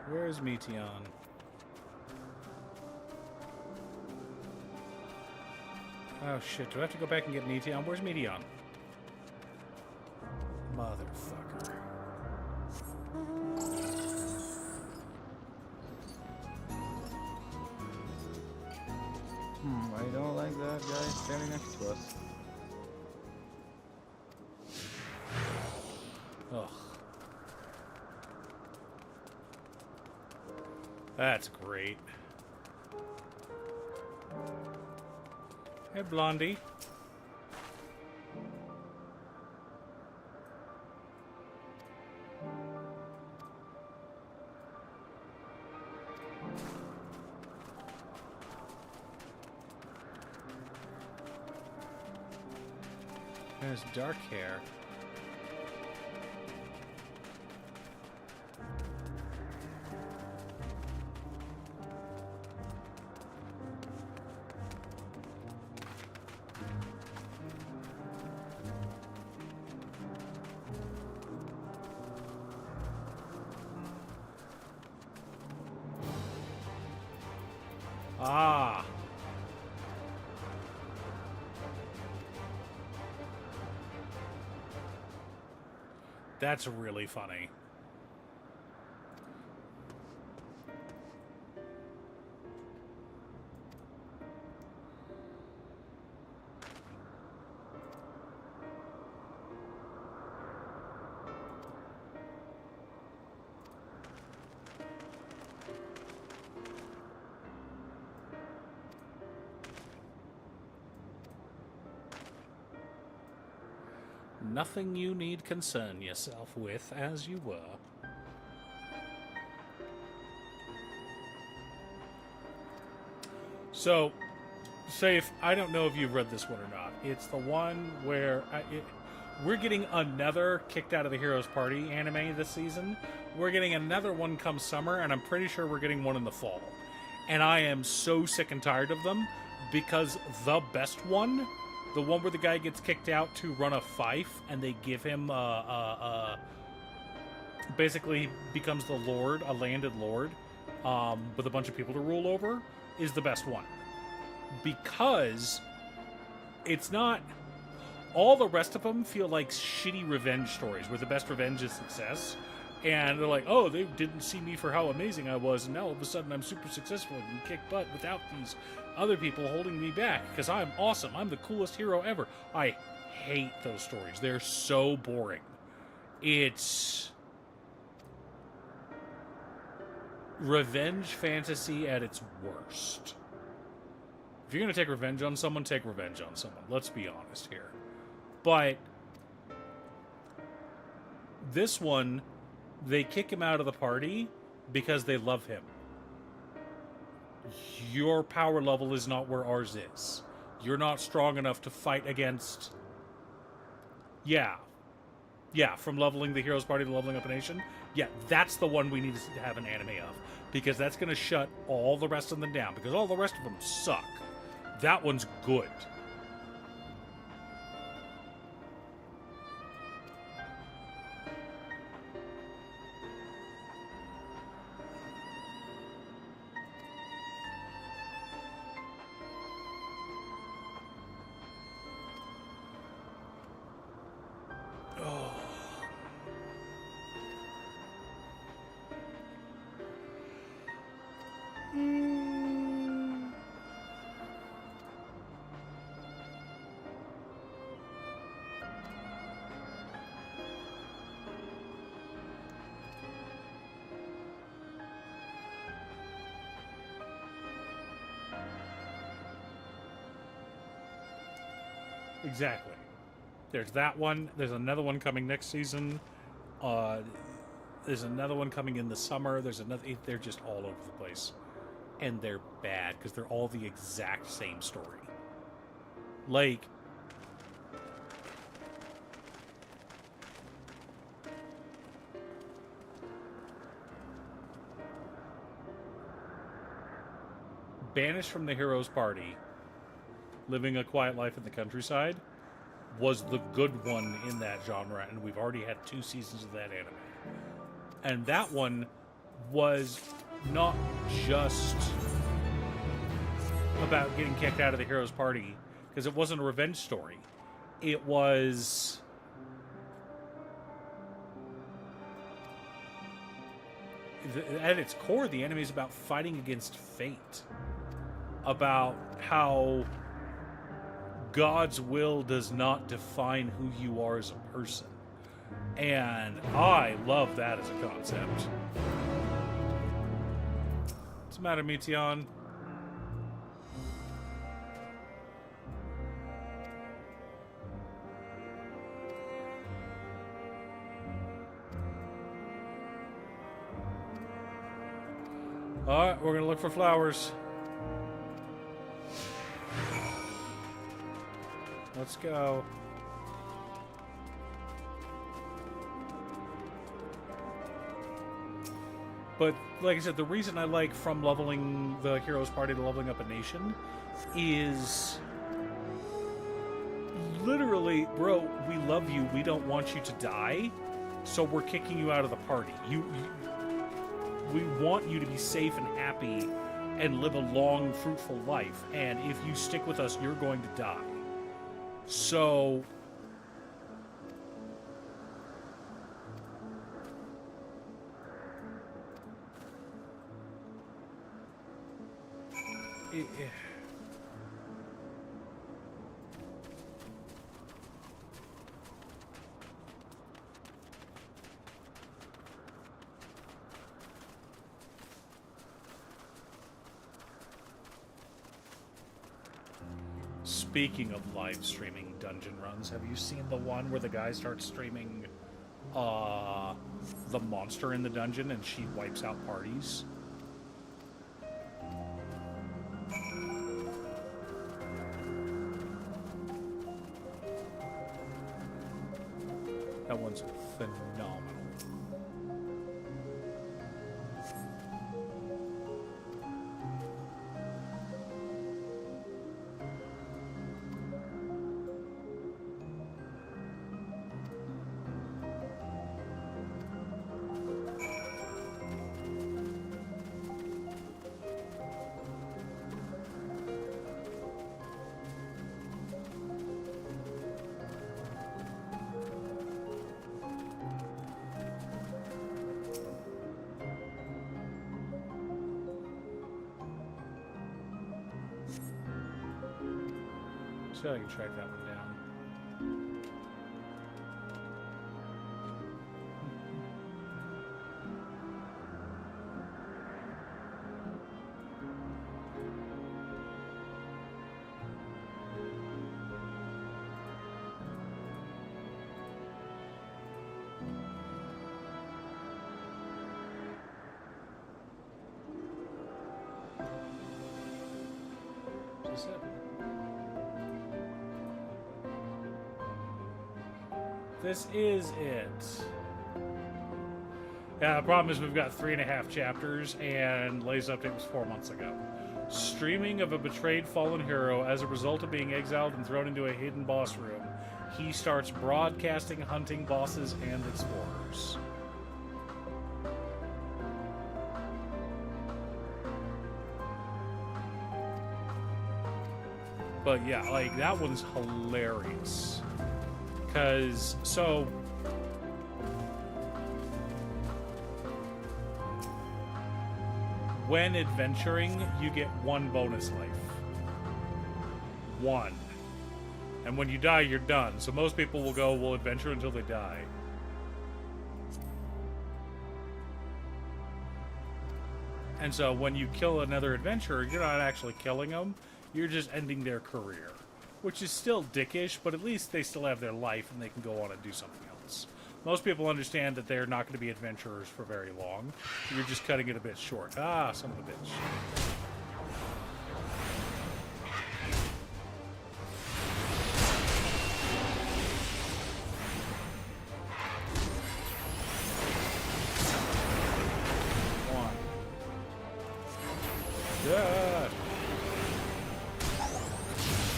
Where is Meteon? Oh shit, do I have to go back and get Meteon? Where's Meteon? Motherfucker. I don't like that guy standing next to us. Ugh. That's great. Hey, Blondie. There's dark hair. Ah. That's really funny. Nothing you need concern yourself with, as you were. So, Safe, I don't know if you've read this one or not. It's the one where we're getting another Kicked Out of the Heroes Party anime this season. We're getting another one come summer, and I'm pretty sure we're getting one in the fall. And I am so sick and tired of them because the best one, the one where the guy gets kicked out to run a fief, and they give him basically becomes the lord, a landed lord, with a bunch of people to rule over, is the best one. Because it's not... All the rest of them feel like shitty revenge stories, where the best revenge is success. And they're like, oh, they didn't see me for how amazing I was, and now all of a sudden I'm super successful and can kick butt without these other people holding me back, because I'm awesome. I'm the coolest hero ever. I hate those stories. They're so boring. It's revenge fantasy at its worst. If you're going to take revenge on someone, take revenge on someone. Let's be honest here. But this one, they kick him out of the party because they love him. Your power level is not where ours is. You're not strong enough to fight against... Yeah, from leveling the Heroes Party to leveling up a nation. Yeah, that's the one we need to have an anime of. Because that's going to shut all the rest of them down. Because all the rest of them suck. That one's good. Exactly. There's that one. There's another one coming next season. There's another one coming in the summer. There's another... They're just all over the place. And they're bad, because they're all the exact same story. Like... Banished from the Heroes Party, Living a Quiet Life in the Countryside, was the good one in that genre, and we've already had 2 seasons of that anime. And that one was not just about getting kicked out of the Heroes Party, because it wasn't a revenge story. It was... At its core, the anime is about fighting against fate. About how God's will does not define who you are as a person. And I love that as a concept. What's the matter, Meteon? Alright, we're gonna look for flowers. Let's go. But, like I said, the reason I like from leveling the Heroes Party to leveling up a nation is... literally, bro, we love you, we don't want you to die, so we're kicking you out of the party. We want you to be safe and happy and live a long, fruitful life, and if you stick with us, you're going to die. So... Speaking of live streaming dungeon runs, have you seen the one where the guy starts streaming the monster in the dungeon and she wipes out parties? That one's phenomenal. see if I can track that one down. Is this it? This is it. Yeah, the problem is we've got 3.5 chapters, and latest update was 4 months ago. Streaming of a betrayed fallen hero as a result of being exiled and thrown into a hidden boss room. He starts broadcasting hunting bosses and explorers. But yeah, like, that one's hilarious. Because, so... when adventuring, you get 1 bonus life. 1. And when you die, you're done. So most people will adventure until they die. And so when you kill another adventurer, you're not actually killing them. You're just ending their career. Which is still dickish, but at least they still have their life and they can go on and do something else. Most people understand that they're not going to be adventurers for very long. You're just cutting it a bit short. Ah, son of a bitch. One. Yeah.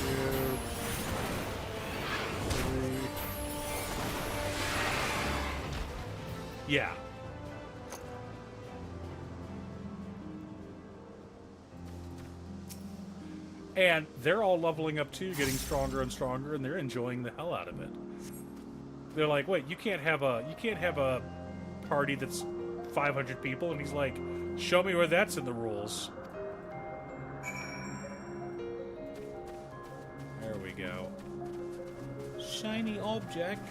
2. 3. Yeah. And they're all leveling up too, getting stronger and stronger, and they're enjoying the hell out of it. They're like, wait, you can't have a party that's 500 people, and he's like, show me where that's in the rules. There we go. Shiny object.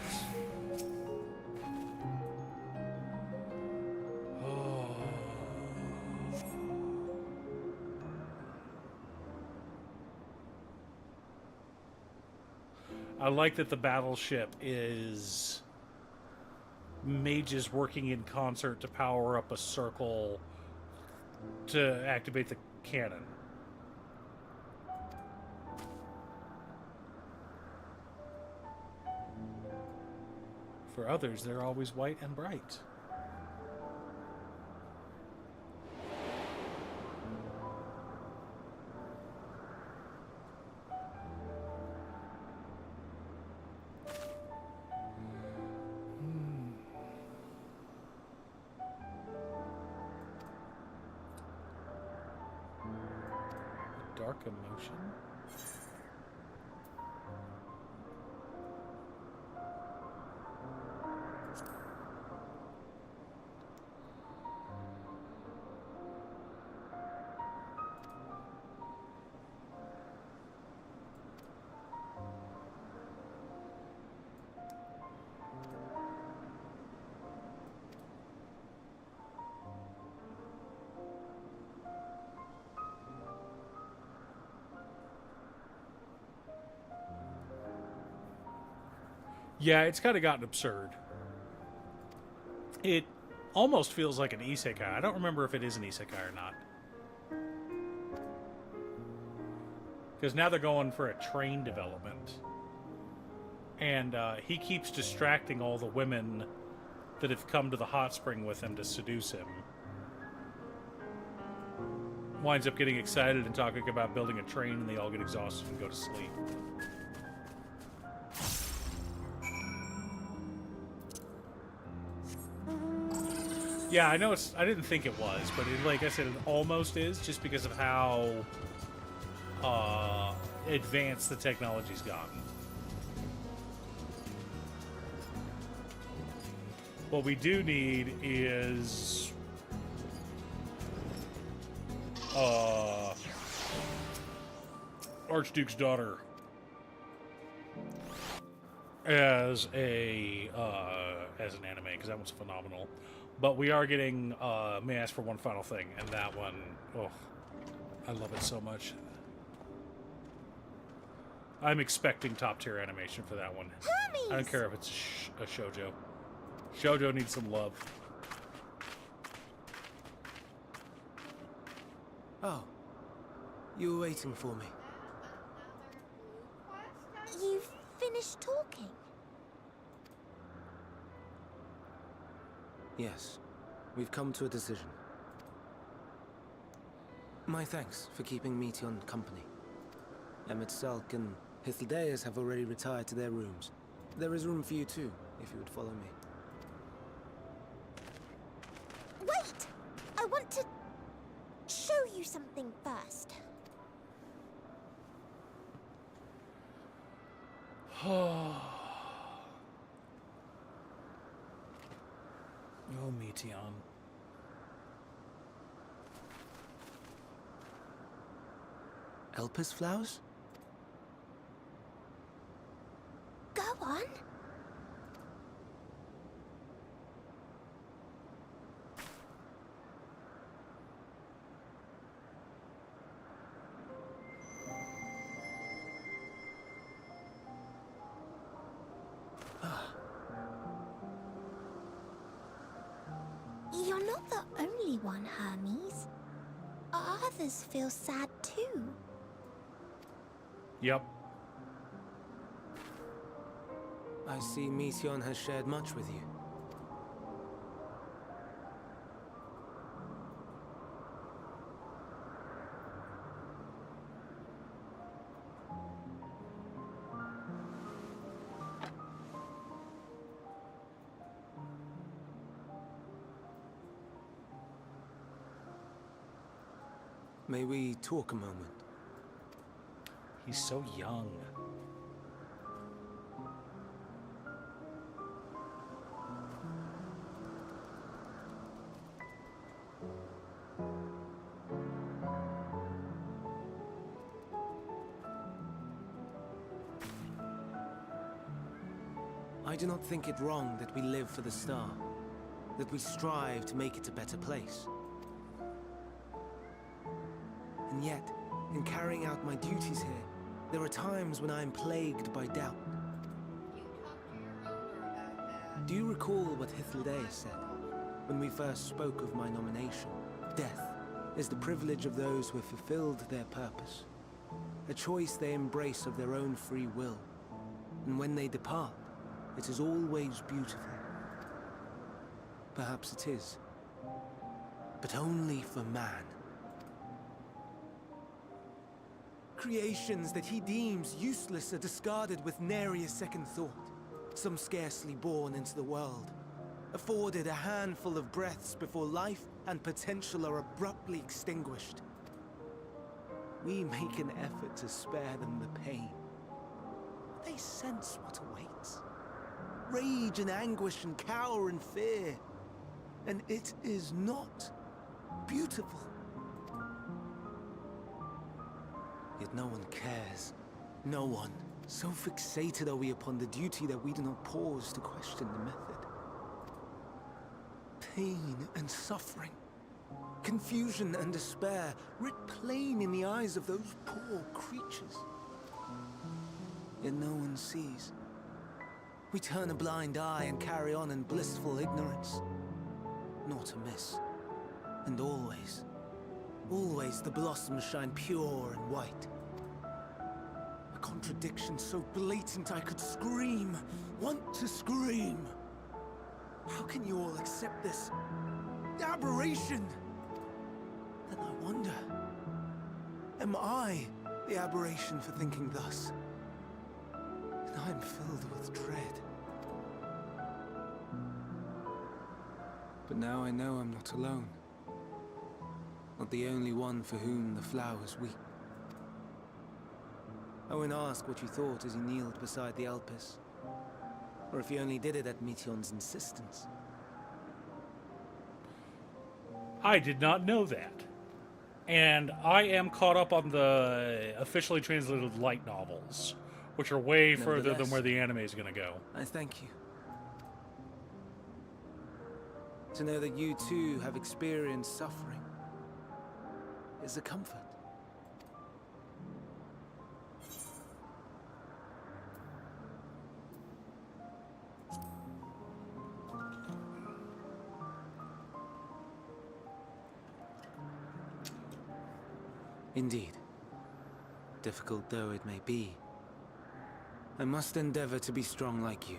I like that the battleship is mages working in concert to power up a circle to activate the cannon. For others, they're always white and bright. Dark emotion? Yeah, it's kind of gotten absurd. It almost feels like an isekai. I don't remember if it is an isekai or not. Because now they're going for a train development. And he keeps distracting all the women that have come to the hot spring with him to seduce him. Winds up getting excited and talking about building a train, and they all get exhausted and go to sleep. Yeah, I know it's... I didn't think it was, but it, like I said, it almost is, just because of how advanced the technology's gotten. What we do need is... Archduke's daughter. as a as an anime because that one's phenomenal. But we are getting may I ask for one final thing, and that one, oh, I love it so much. I'm expecting top tier animation for that one. Hermes! I don't care if it's a shoujo. Shoujo needs some love. Oh, you were waiting for me. You've finished talking? Yes, we've come to a decision. My thanks for keeping Meteon company. Emmett Salk and Hythlodaeus have already retired to their rooms. There is room for you too, if you would follow me. Wait! I want to show you something first. Oh, Meteon. Elpis flowers? Go on. You're not the only one, Hermes. Others feel sad too. Yep. I see Meteon has shared much with you. May we talk a moment? He's so young. I do not think it wrong that we live for the star, that we strive to make it a better place. And yet, in carrying out my duties here, there are times when I am plagued by doubt. Do you recall what Hythlodaeus said when we first spoke of my nomination? Death is the privilege of those who have fulfilled their purpose, a choice they embrace of their own free will. And when they depart, it is always beautiful. Perhaps it is, but only for man. Creations that he deems useless are discarded with nary a second thought. Some scarcely born into the world, afforded a handful of breaths before life and potential are abruptly extinguished. We make an effort to spare them the pain. But they sense what awaits. Rage and anguish and cower and fear. And it is not beautiful. Yet no one cares. No one. So fixated are we upon the duty that we do not pause to question the method. Pain and suffering, confusion and despair, writ plain in the eyes of those poor creatures. Yet no one sees. We turn a blind eye and carry on in blissful ignorance. Not amiss. And always, always the blossoms shine pure and white. A contradiction so blatant I could scream, want to scream. How can you all accept this aberration? Then I wonder, am I the aberration for thinking thus? And I am filled with dread. But now I know I'm not alone. Not the only one for whom the flowers weep. I won't ask what you thought as you kneeled beside the Elpis, or if you only did it at Meteon's insistence. I did not know that. And I am caught up on the officially translated light novels, which are way further than Nevertheless, where the anime is going to go. I thank you. To know that you too have experienced suffering is a comfort. Indeed. Difficult though it may be, I must endeavor to be strong like you.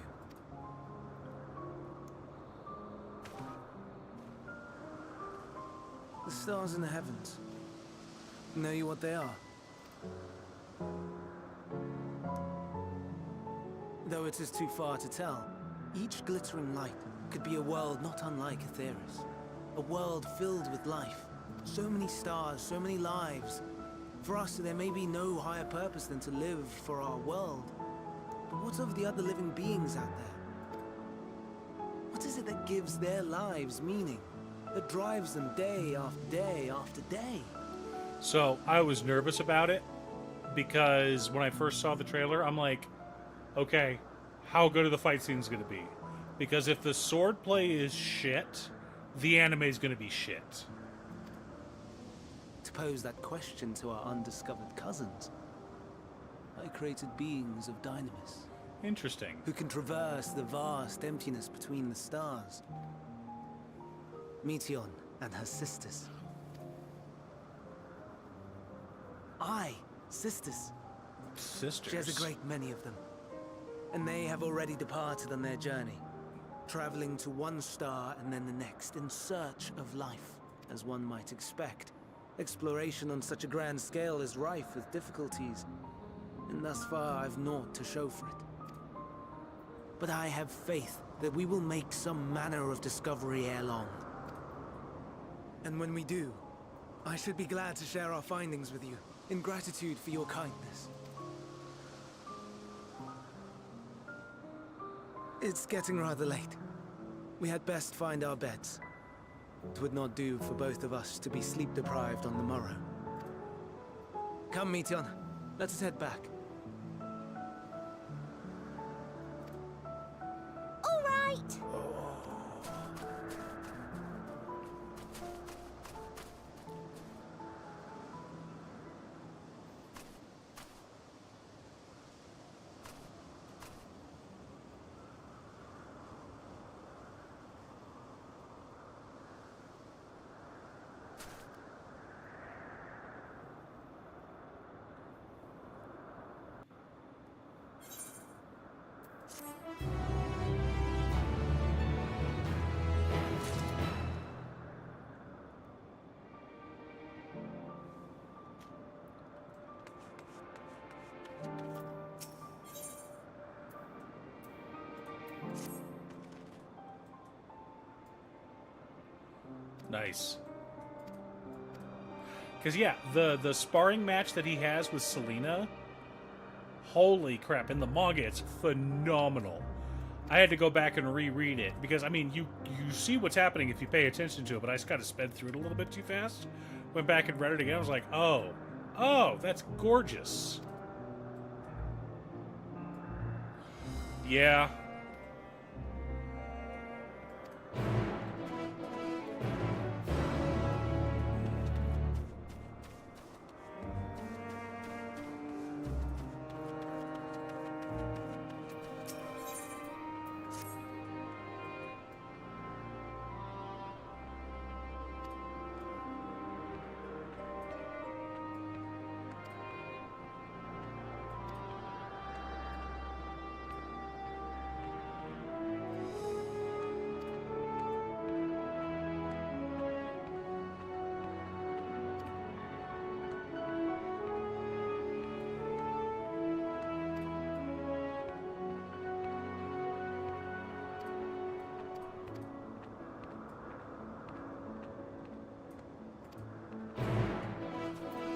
The stars in the heavens. Know you what they are? Though it is too far to tell, each glittering light could be a world not unlike Aetheris. A world filled with life. So many stars, so many lives. For us, there may be no higher purpose than to live for our world. But what of the other living beings out there? What is it that gives their lives meaning? That drives them day after day after day? So I was nervous about it because when I first saw the trailer, I'm like, okay, how good are the fight scenes going to be? Because if the swordplay is shit, the anime is going to be shit. To pose that question to our undiscovered cousins, I created beings of dynamis. Interesting. Who can traverse the vast emptiness between the stars. Meteon and her sisters. Aye, sisters. Sisters? She has a great many of them. And they have already departed on their journey, traveling to one star and then the next in search of life, as one might expect. Exploration on such a grand scale is rife with difficulties, and thus far I've naught to show for it. But I have faith that we will make some manner of discovery ere long. And when we do, I should be glad to share our findings with you, in gratitude for your kindness. It's getting rather late. We had best find our beds. It would not do for both of us to be sleep-deprived on the morrow. Come, Meteon. Let us head back. All right. Nice. Because, yeah, the sparring match that he has with Selena, holy crap, in the manga, it's phenomenal. I had to go back and reread it, because, I mean, you see what's happening if you pay attention to it, but I just kind of sped through it a little bit too fast. Went back and read it again, I was like, oh, that's gorgeous. Yeah.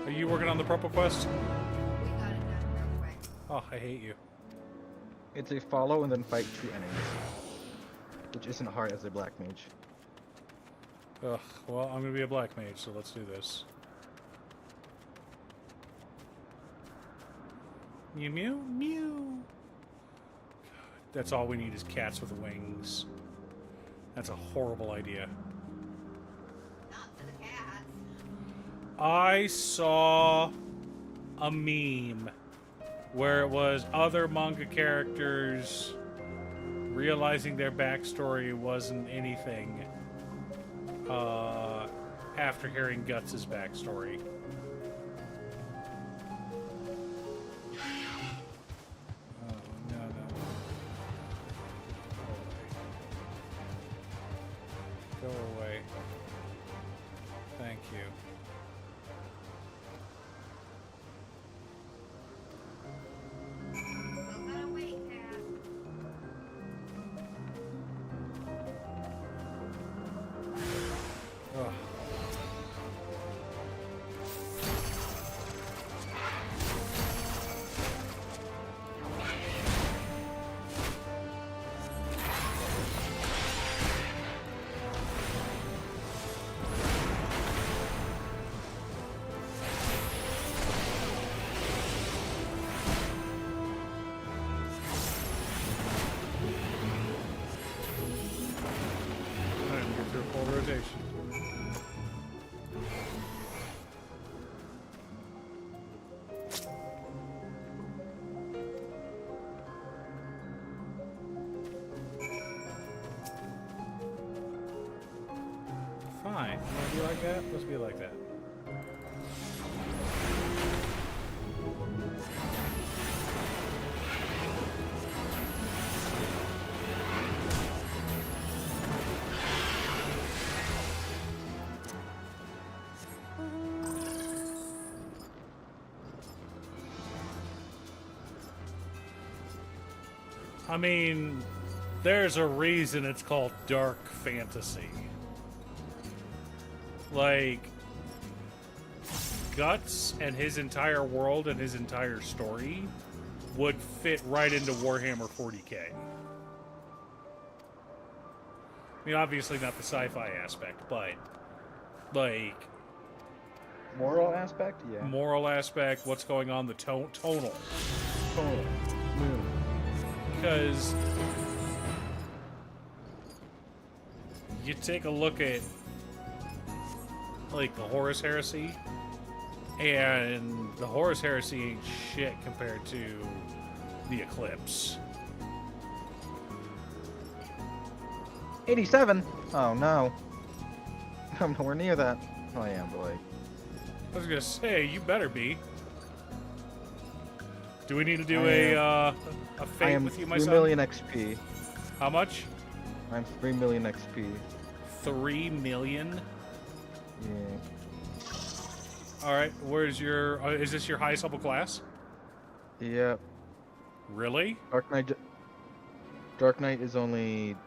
Are you working on the purple quest? We got it done real quick. Oh, I hate you. It's a follow and then fight 2 enemies, which isn't hard as a black mage. Ugh, well, I'm gonna be a black mage, so let's do this. Mew mew mew. That's all we need is cats with wings. That's a horrible idea. Not for the cats. I saw a meme where it was other manga characters realizing their backstory wasn't anything after hearing Guts' backstory. Oh, no. Go away. Thank you. Still gotta wait, cat. Ugh. Alright, get through full rotation. Fine. Wanna be like that? Let's be like that. I mean, there's a reason it's called dark fantasy. Like, Guts and his entire world and his entire story would fit right into Warhammer 40k. I mean, obviously not the sci-fi aspect, but, like... Moral aspect? Yeah. Moral aspect, what's going on, the tonal. Tonal. Because you take a look at, like, the Horus Heresy, and the Horus Heresy ain't shit compared to the Eclipse. 87? Oh no. I'm nowhere near that. Oh, I am, but like... I was gonna say, you better be. Do we need to do a fate with you, my son? 3 million XP. How much? I'm 3 million XP. 3 million? Yeah. Alright, where's your... is this your highest level class? Yep. Really? Dark Knight is only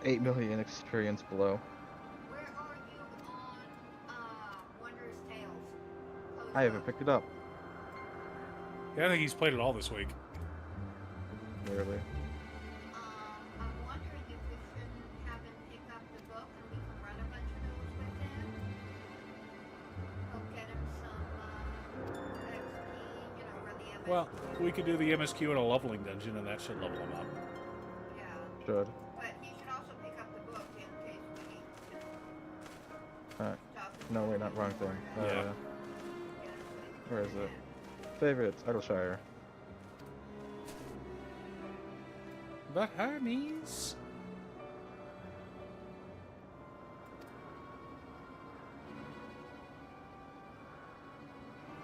8 million experience below. Where are you on Wondrous Tales? I haven't picked it up. Yeah, I think he's played it all this week. Literally. I'm wondering if we shouldn't have him pick up the book and we can run a bunch of those with him. Help get him some XP, for the MSQ. Well, we could do the MSQ in a leveling dungeon, and that should level him up. Yeah. Should. But he should also pick up the book in case we need to talk to No, wait, not wrong thing. Yeah. Where is it? Favorites, Idleshire. The Hermes.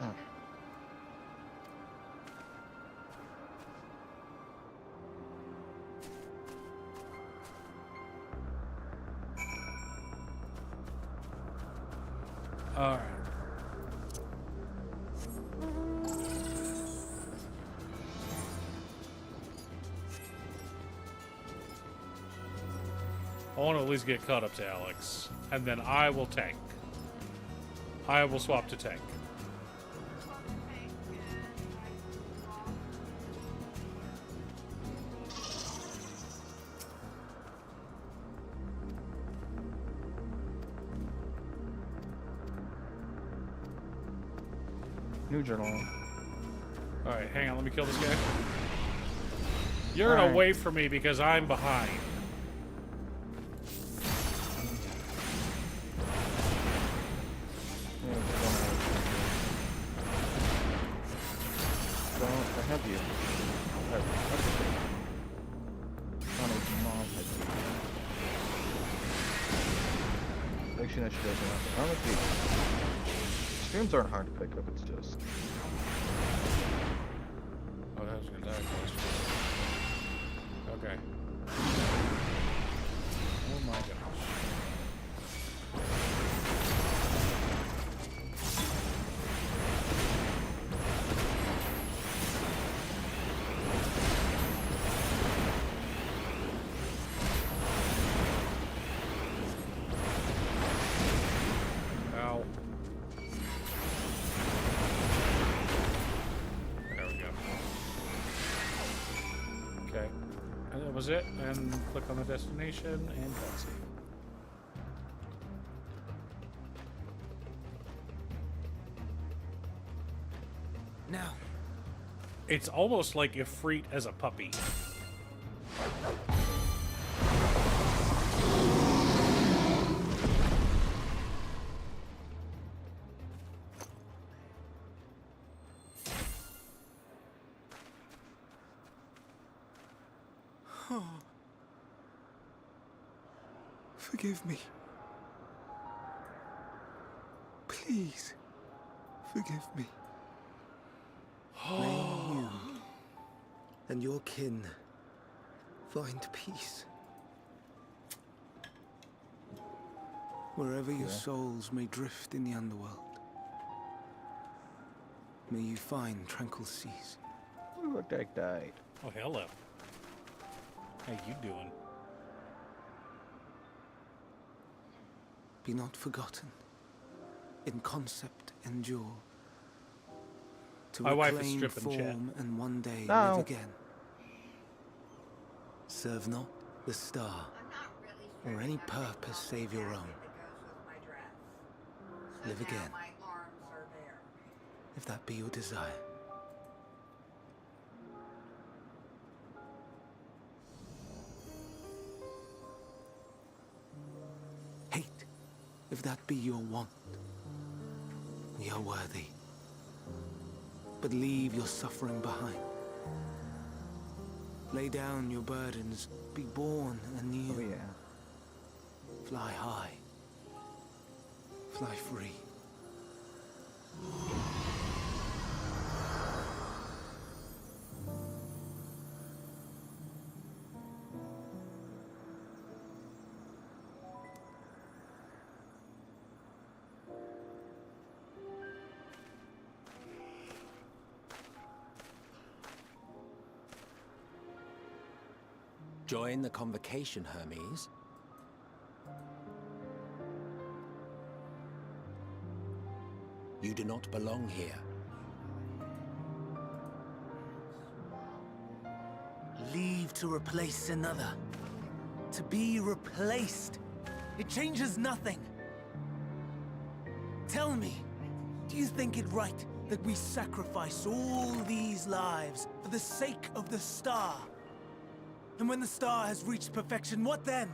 Oh. All right. I want to at least get caught up to Alex, and then I will tank. I will swap to tank. New journal. Alright, hang on, let me kill this guy. You're All gonna right. wait for me because I'm behind. Don't, I have you. I have you. Donald's mom has you. Actually, no, she doesn't have to. Honestly, streams aren't hard to pick up, it's just... Oh, that was gonna die. Okay. Oh my gosh. Ow. There we go. Okay. And that was it. And click on the destination and cutscene. Now, It's almost like Ifrit as a puppy. Forgive me. Please, forgive me. may you and your kin find peace. Wherever your souls may drift in the underworld, may you find tranquil seas. Look, I died. Oh, hello. How you doing? Be not forgotten. In concept endure. To My wife is reclaim stripping, chat. form and one day No. live again. Serve not the star, I'm not really or any purpose save your own. Live again, my arms are there. if that be your desire. Hate, if that be your want. We are worthy. But leave your suffering behind. Lay down your burdens, be born anew. Oh yeah. Fly high. Fly free. Join the convocation, Hermes. You do not belong here. Leave to replace another. To be replaced. It changes nothing. Tell me, do you think it right that we sacrifice all these lives for the sake of the star? And when the star has reached perfection, what then?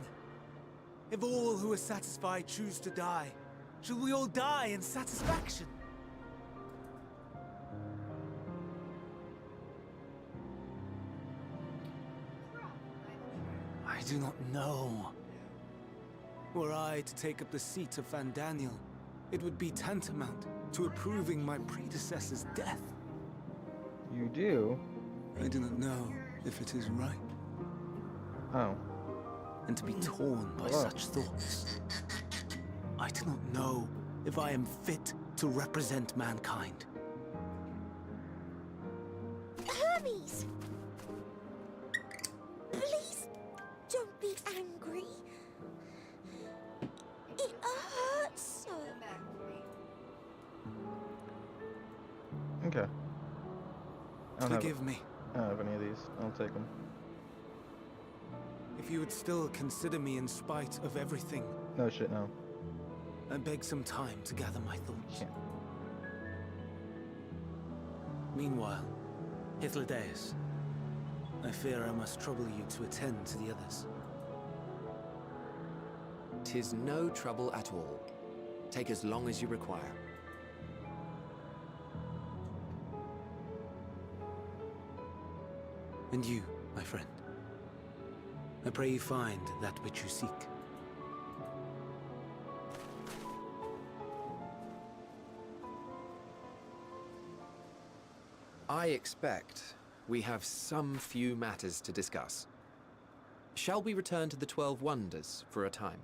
If all who are satisfied choose to die, shall we all die in satisfaction? I do not know. Were I to take up the seat of Fandaniel, it would be tantamount to approving my predecessor's death. You do? I do not know if it is right. Oh. And to be torn by Hello. such thoughts. I do not know if I am fit to represent mankind. Hermes! Please don't be angry. It hurts so. Okay. I don't Forgive me. I don't have any of these. I'll take them. If you would still consider me in spite of everything, No shit, no. I beg some time to gather my thoughts. Can't. Meanwhile, Hythlodaeus, I fear I must trouble you to attend to the others. 'Tis no trouble at all. Take as long as you require. And you, my friend, I pray you find that which you seek. I expect we have some few matters to discuss. Shall we return to the 12 Wonders for a time?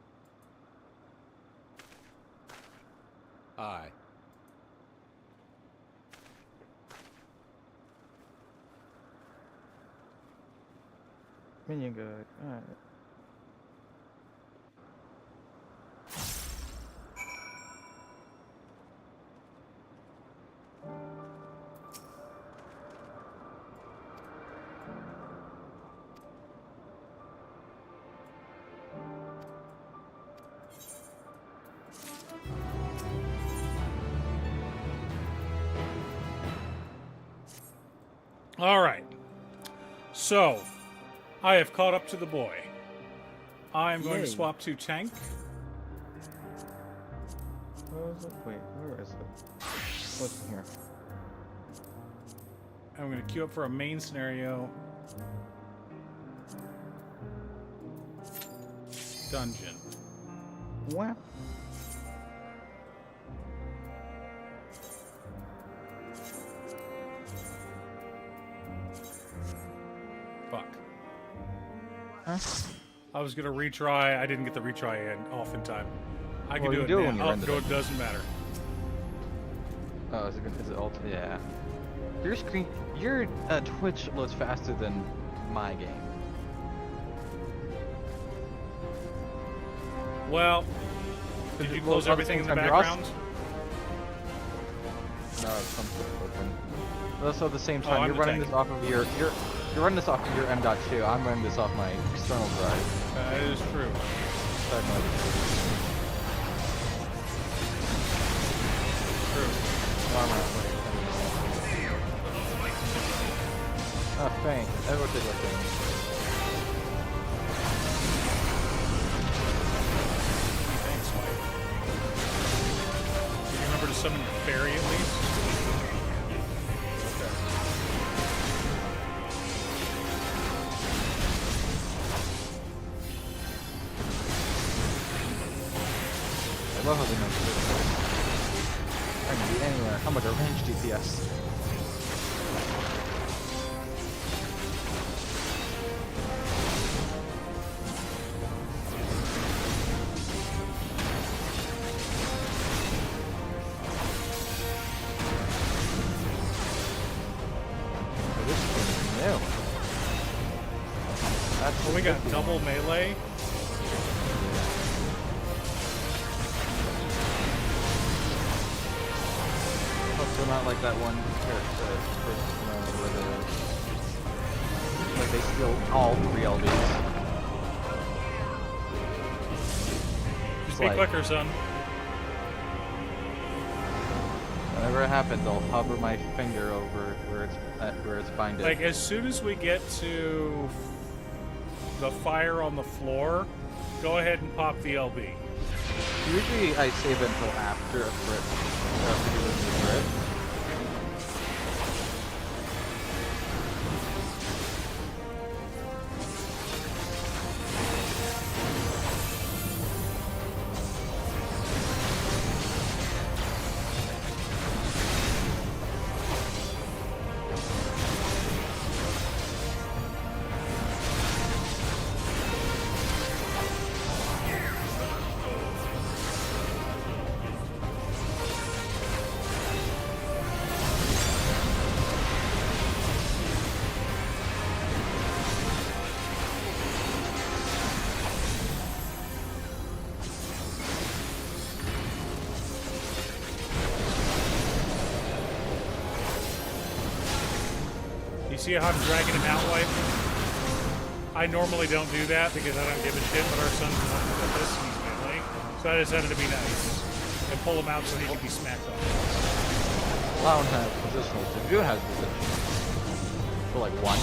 Aye. Minion guide. Alright. All right. So, I have caught up to the boy. I am going to Yay. swap to tank. Where is it? Wait, where is it? What's in here? I'm going to queue up for a main scenario. Dungeon. Wow. Fuck. Huh? I was gonna retry. I didn't get the retry in off in time. I can Well, do you it do it now. when you Oh, render no, it. it doesn't matter. Oh, is it alt? Yeah. Your screen, your Twitch loads faster than my game. Well, did you close everything in the background? No, it's something open. Also, at the same Oh, time, I'm you're the running tank. this off of you're running this off of your M.2. I'm running this off my external drive. That is true. So I have no idea. True. No, I'm not playing. Oh, thanks. Everyone did that thing. Thanks, Mike. Did you remember to summon the fairy at least? Okay. I love how they mention it. I can be anywhere. I'm like a range DPS. Oh, this thing is new. That's Well, we got double melee. Also not like that one character where like they steal all 3 LBs. Just be like- quicker, son. Whenever it happens, I'll hover my finger over where it's binded. Like, as soon as we get to the fire on the floor, go ahead and pop the LB. Usually I save it until after a crit. After you lose the crit. You see how I'm dragging him out, wife? I normally don't do that because I don't give a shit, but our son's not good at this, he's melee. So I decided to be nice and pull him out so he can be smacked off. Clown has positional. Dragoon has position. for like one.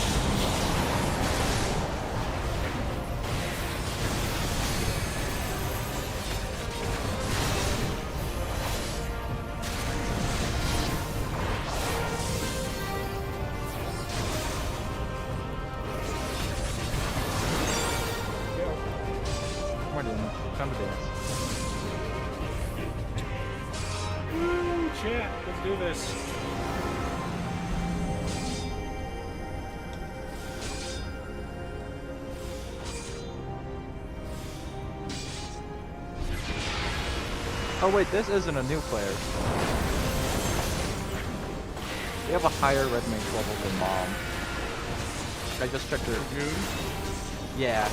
Come on, Dylan. Time to dance. Woo, chat, let's do this. Oh wait, this isn't a new player. They have a higher red mage level than Mom. I just checked her. June? Yeah.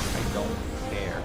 I don't care.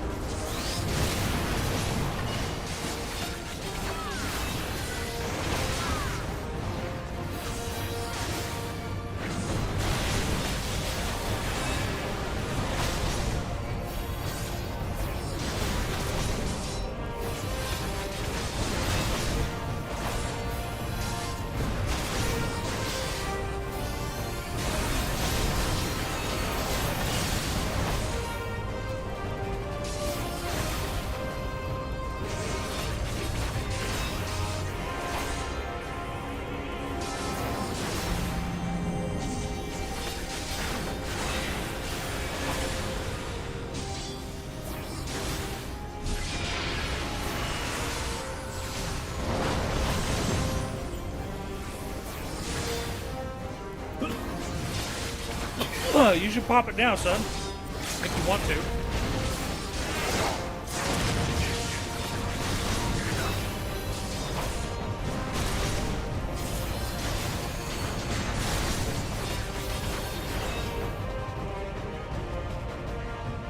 You should pop it now, son. If you want to.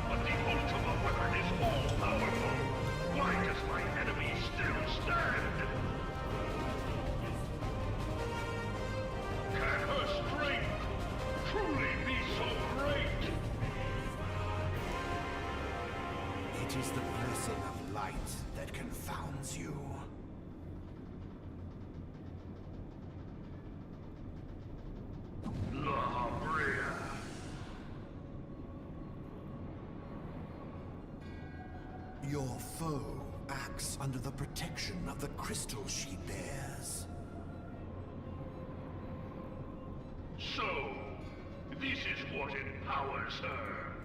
But the ultimate weapon is all-powerful. Why does my enemy still stand? Can her strength truly be so great? It is the blessing of light that confounds you. La Brea. Your foe acts under the protection of the crystal she bears. So, this is what empowers her.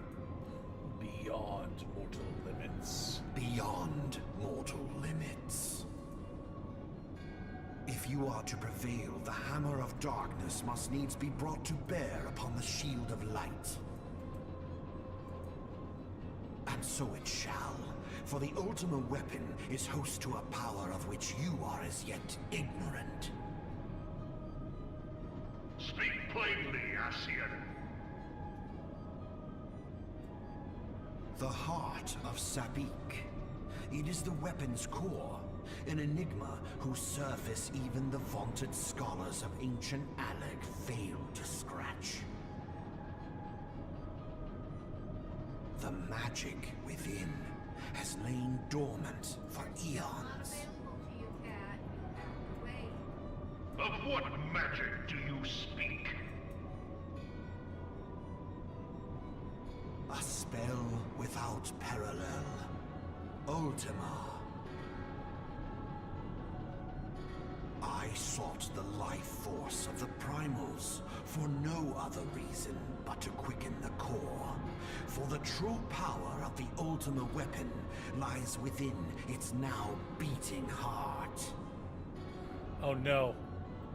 Beyond mortal limits. Beyond mortal limits. If you are to prevail, the hammer of darkness must needs be brought to bear upon the shield of light. And so it shall, for the ultimate weapon is host to a power of which you are as yet ignorant. Speak plainly, Ascian. The heart of Sabik. It is the weapon's core, an enigma whose surface even the vaunted scholars of ancient Alec failed to scratch. The magic within has lain dormant for eons. Of what magic do you speak? A spell without parallel. Ultima. I sought the life force of the primals for no other reason but to quicken the core. For the true power of the Ultima weapon lies within its now beating heart. Oh no.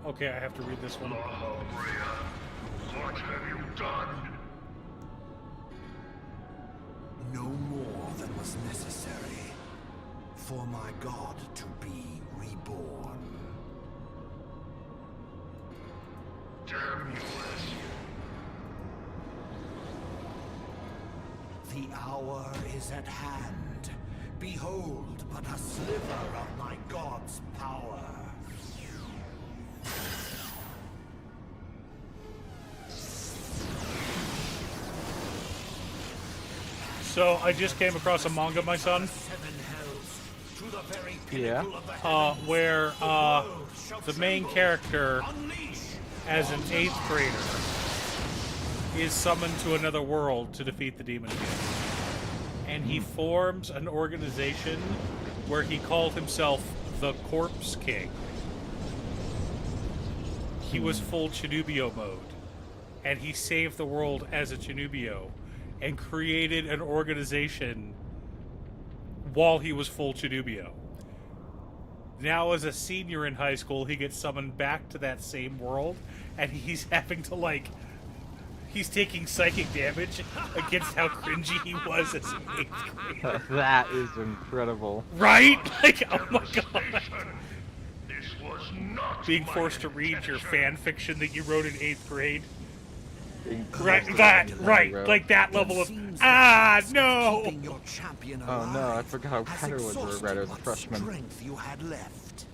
Okay, I have to read this one. What have you done? No more than was necessary for my god to be reborn. Damn you, The hour is at hand. Behold but a sliver of my god's power. So I just came across a manga, my son. Yeah. Where the main character, as an 8th grader, is summoned to another world to defeat the Demon King. And he forms an organization where he called himself the Corpse King. He was full Chinubio mode. And he saved the world as a Chinubio and created an organization while he was full Chinubio. Now, as a senior in high school, he gets summoned back to that same world, and he's having to, like, he's taking psychic damage against how cringy he was as an 8th grader. That is incredible. Right? Like, oh my god. This was not Being forced to read your fan fiction that you wrote in 8th grade. Right, like that level of, no! Oh no, I forgot how bad it was to read as a freshman. You had left.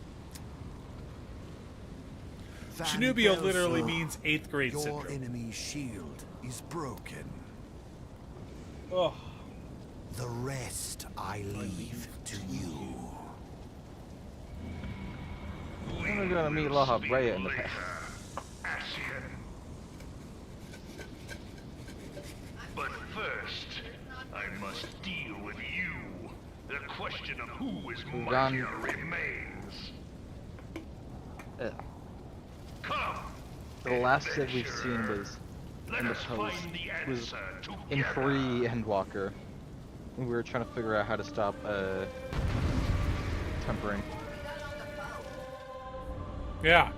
Chinubio literally means 8th grade your syndrome. enemy's shield is broken. Oh. The rest I leave to you. I'm gonna meet Laha Breya in the past. But first, I must deal with you. The question of who is mightier remains. Come! The last Civ we've seen was in the post. Was in free Endwalker. We were trying to figure out how to stop tempering. Yeah.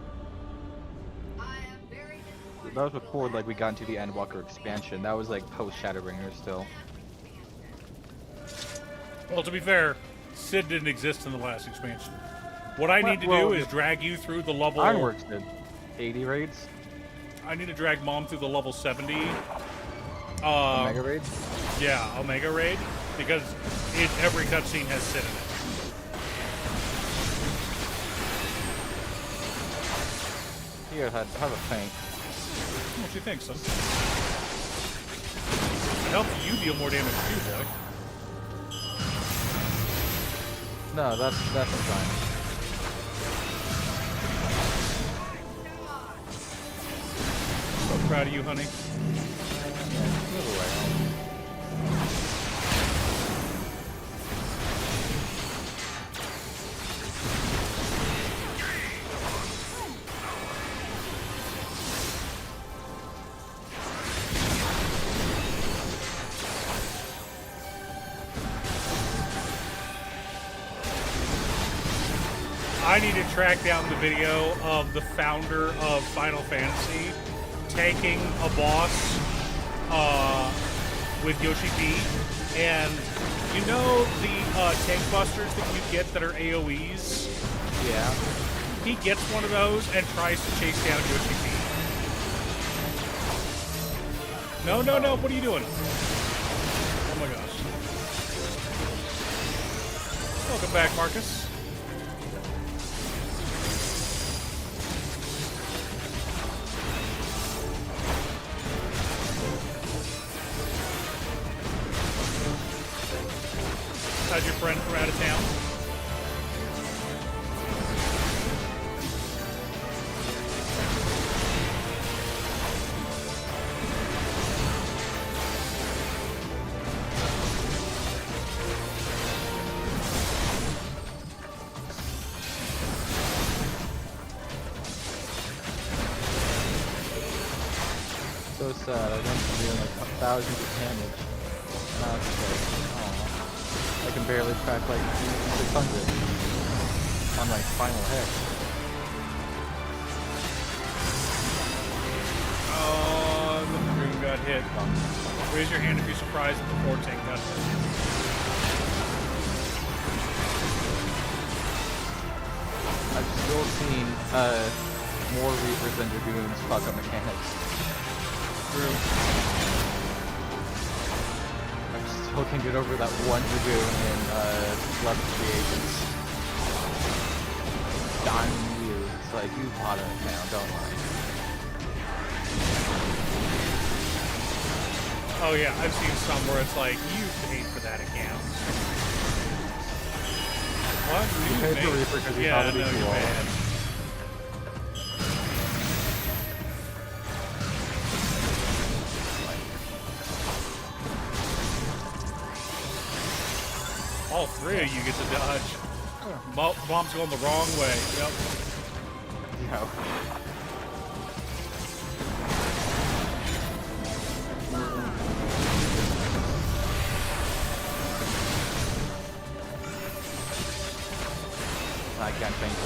That was before like we got into the Endwalker expansion. That was like post Shadowbringer still. Well, to be fair, Sid didn't exist in the last expansion. What I need to do is drag you through the level... Ironworks did. 80 raids? I need to drag Mom through the level 70. Omega raid? Yeah, Omega raid. Because every cutscene has Sid in it. Here, have a think. What you think, son? It helps you deal more damage too, boy. No, that's fine. So proud of you, honey. Move away. I need to track down the video of the founder of Final Fantasy tanking a boss with Yoshi P. And you know the tank busters that you get that are AoEs? Yeah. He gets one of those and tries to chase down Yoshi P. No, what are you doing? Oh my gosh. Welcome back, Marcus. How's your friend from out of town? So sad, I went from doing like 1,000 damage. Now it's just like, aw. I can barely crack like 600 on my final hit. hit. Raise your hand if you're surprised that the 4 tank got hit. I've still seen more Reapers than Dragoons fuck up mechanics. True. I still can get over that one Dragoon in 11 Agents. Dying you. It's like, you bought it now, don't worry. Oh yeah, I've seen some where it's like, you paid for that account. What? You paid for Reaper because you thought it'd be cool. You're bad. All 3 of you get to dodge. Bomb's going the wrong way. Yep. No. I can't change it.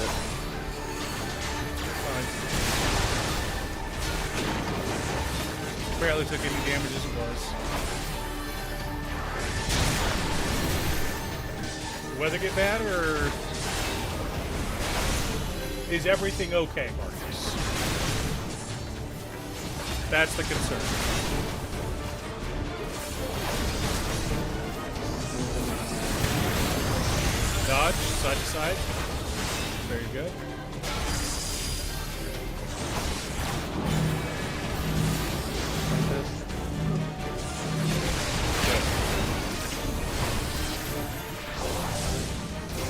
Fine. Barely took any damage as it was. Did the weather get bad, or is everything okay, Marcus? That's the concern. Dodge, side to side. Very good.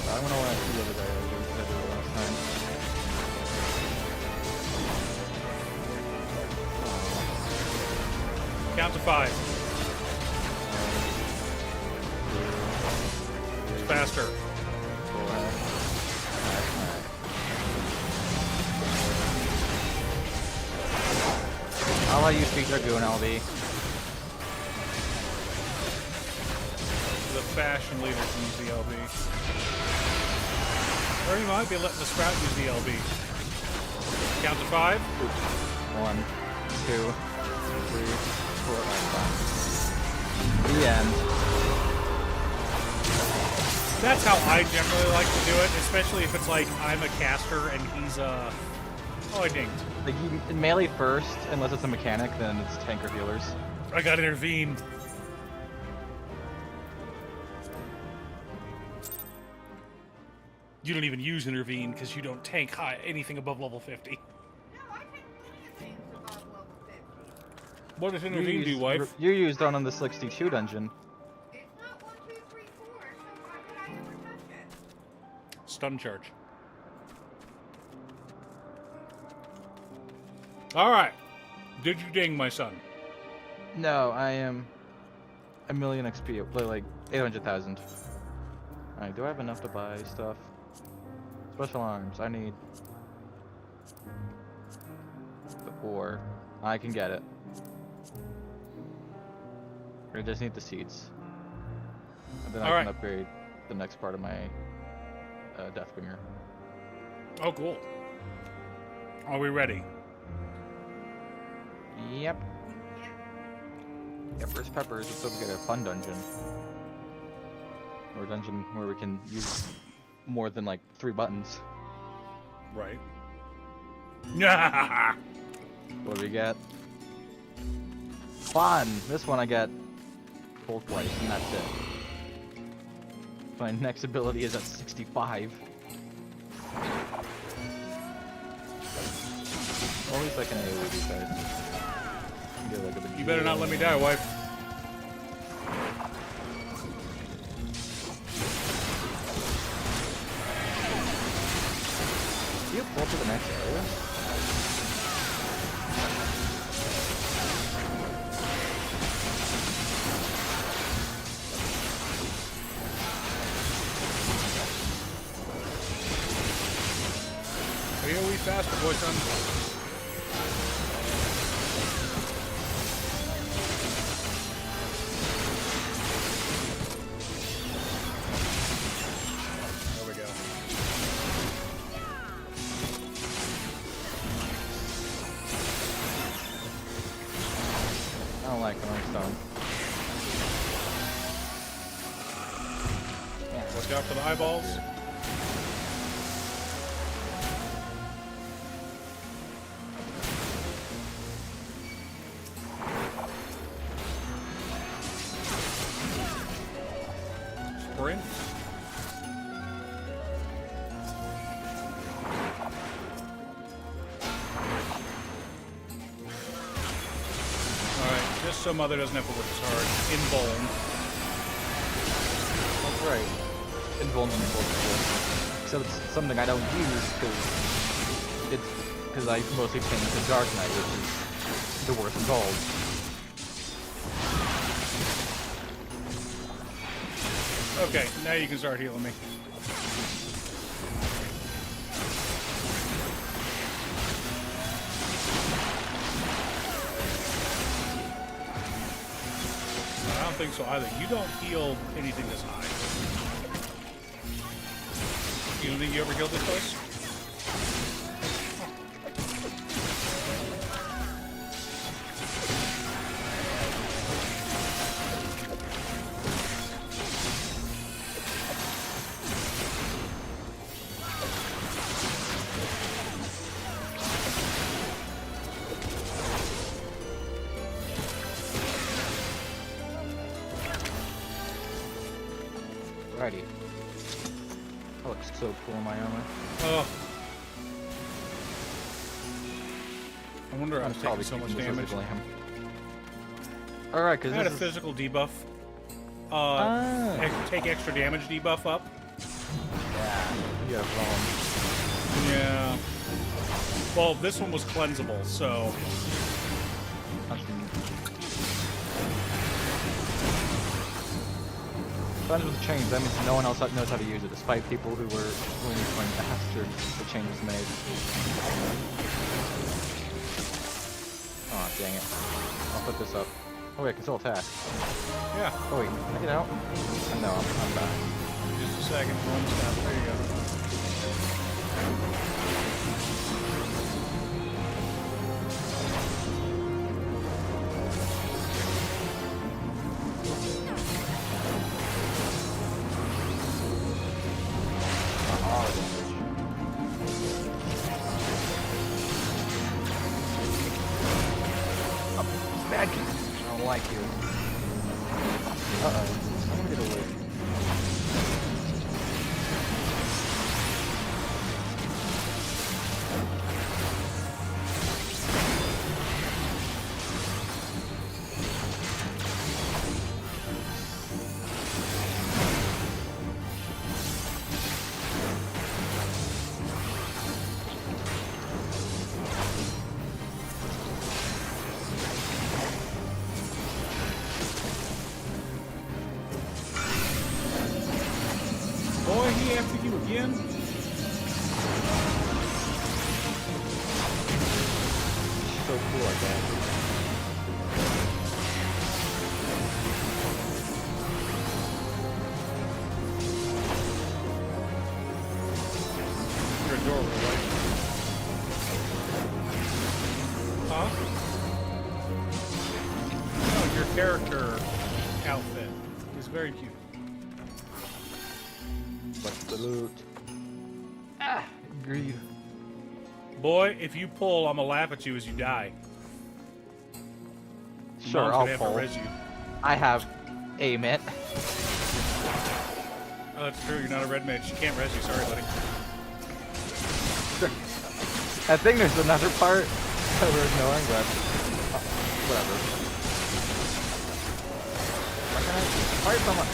I don't know what I see over there. I did it last time. Count to 5. It's faster. I'll let you speak Dragoon, LB. The fashion leader can use the LB. Or you might be letting the Sprout use the LB. Count to 5. 1, 2, 3, 4, 5. The end. That's how I generally like to do it, especially if it's like I'm a caster and he's a... Oh, I dinged. Like, you melee first, unless it's a mechanic, then it's tank or healers. I got intervened. You don't even use intervene because you don't tank high anything above level 50. No, I take plenty of things above level 50. What does intervene do, wife? You used on the 62 dungeon. It's not 1, 2, 3, 4, so why would I ever touch it? Stun charge. Alright. Did you ding, my son? No, I am a million XP, like 800,000. Alright, do I have enough to buy stuff? Special arms, I need the ore. I can get it. I just need the seeds. And then I can upgrade the next part of my Deathbringer. Oh, cool. Are we ready? Yep. Yeah, first peppers, let's hope we get a fun dungeon. Or a dungeon where we can use more than like 3 buttons. Right. What do we get? Fun! This one I get full twice, and that's it. My next ability is at 65. Well, at least I can AoE these guys. Get like a You better not let me die, wife. Do you pull to the next area? AoE faster, boy, son. own. Watch out for the eyeballs. Sprint. Alright, just so Mother doesn't have to work as hard. Invuln. That's right. Invulnerable. Except it's something I don't use because I mostly play the Dark Knight, which is the worst of all. Okay, now you can start healing me. I don't think so either. You don't heal anything this high. You don't think you ever healed this place? Alrighty. That looks so cool in my armor. Oh. I wonder I'm I'm taking probably so much keeping this damage. as a glam. Alright, because I had a this is... physical debuff. Take extra damage debuff up. Yeah, you have wrong. Yeah. Well, this one was cleansable, so... Friends with the change, that means no one else knows how to use it, despite people who were willing to join after the change was made. Aw, dang it. I'll put this up. Oh wait, I can still attack. Yeah. Oh wait, can I get out? Oh, no, I'm back. Just a second. One step. There you go. Bad kid. I don't like you. Uh-oh. I'm gonna get away. Boy, he after you again? So cool like that. You're adorable, right? Huh? Oh, your character outfit is very cute. What's the loot? Ah, greed. Boy, if you pull, I'm gonna laugh at you as you die. Sure, Mom's I'll gonna have to pull. res you. I have aim it. Oh, that's true. You're not a red mage. You can't res you. Sorry, buddy. I think there's another part that we're ignoring, but whatever. Why can't I fire someone?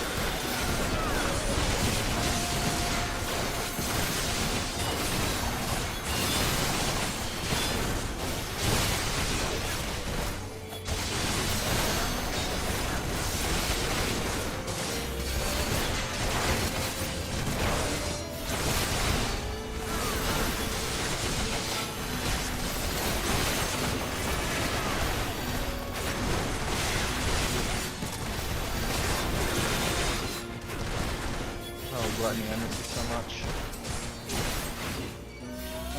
Oh, gluttony, I miss it so much.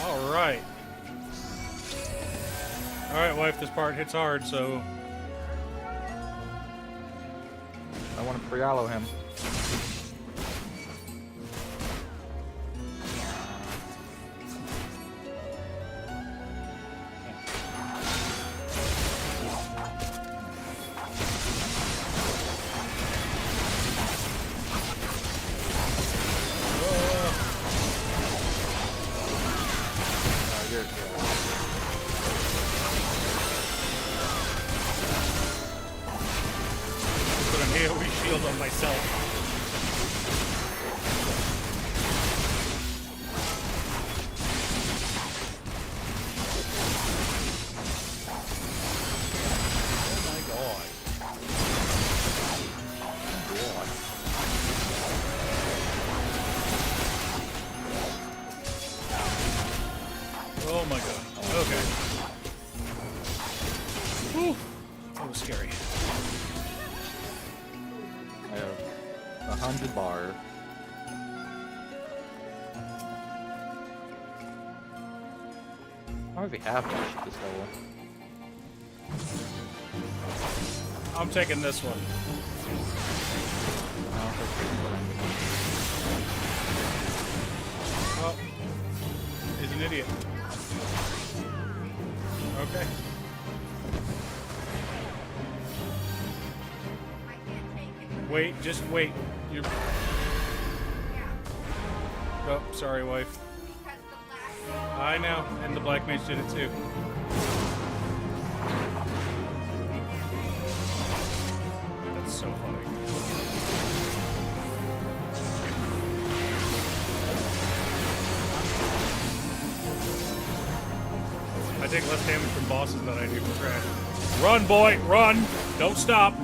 Alright. Alright, wife, this part hits hard, so... want to pre-allo him. Put an AoE shield on myself. Oh my god. Okay. Whew. That was scary. I have 100 bar. I already have that shit this level. I'm taking this one. Oh. He's an idiot. Okay. Wait, just wait. You're... Oh, sorry, wife. I know, and the black mage did it too. That's so funny. I take less damage from bosses than I do from trash. Run, boy, run! Don't stop.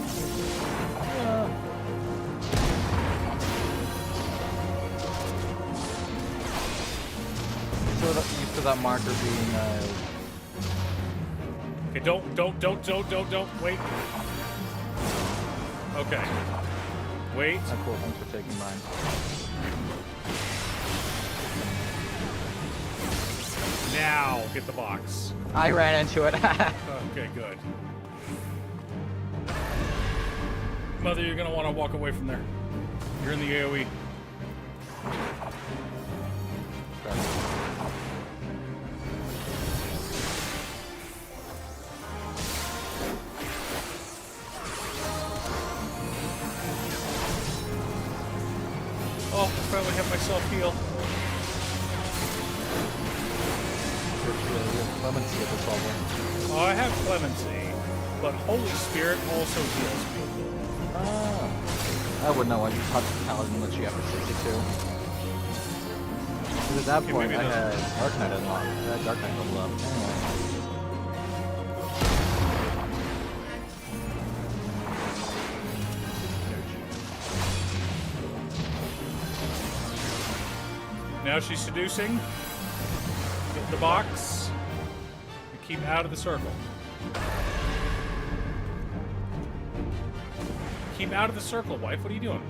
Used to that marker being Okay, don't, wait. Okay. Wait. Oh, cool, thanks for taking mine. Now, get the box. I ran into it. Okay, good. Mother, you're gonna want to walk away from there. You're in the AoE. Oh, I finally have myself heal. Clemency at this level. Oh, I have clemency, but Holy Spirit also heals me. Ah. I wouldn't know why you touched the paladin unless you have a 62. Because at that point, I had Dark Knight unlocked. I had Dark Knight level up. Anyway. Now she's seducing. Get the box. And keep out of the circle. Keep out of the circle, wife. What are you doing?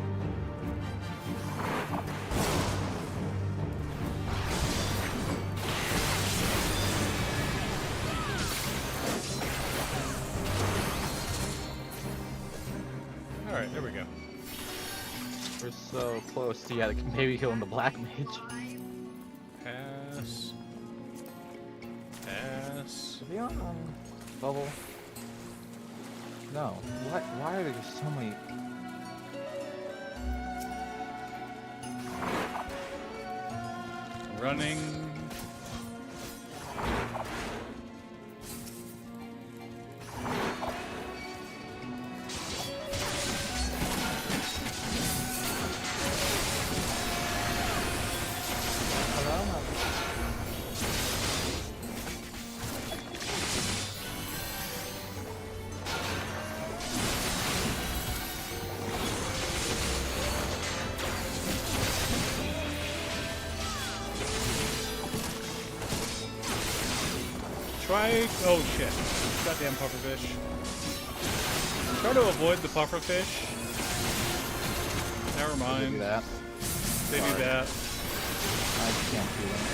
Alright, there we go. We're so close to maybe healing the black mage. Pass. Pass. Is he on bubble? No. What? Why are there just so many? Running. Try. Oh shit. Goddamn pufferfish. Try to avoid the pufferfish. Never mind. They do that. They do that. I can't do them.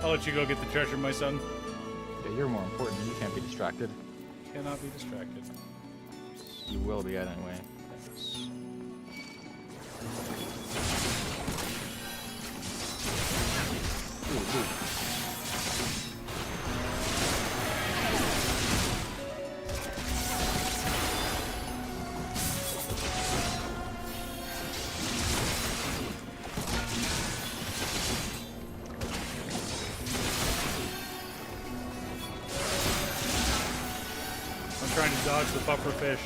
I'll let you go get the treasure, my son. Yeah, you're more important. You can't be distracted. Cannot be distracted. You will be anyway. Ooh. I'm trying to dodge the puffer fish.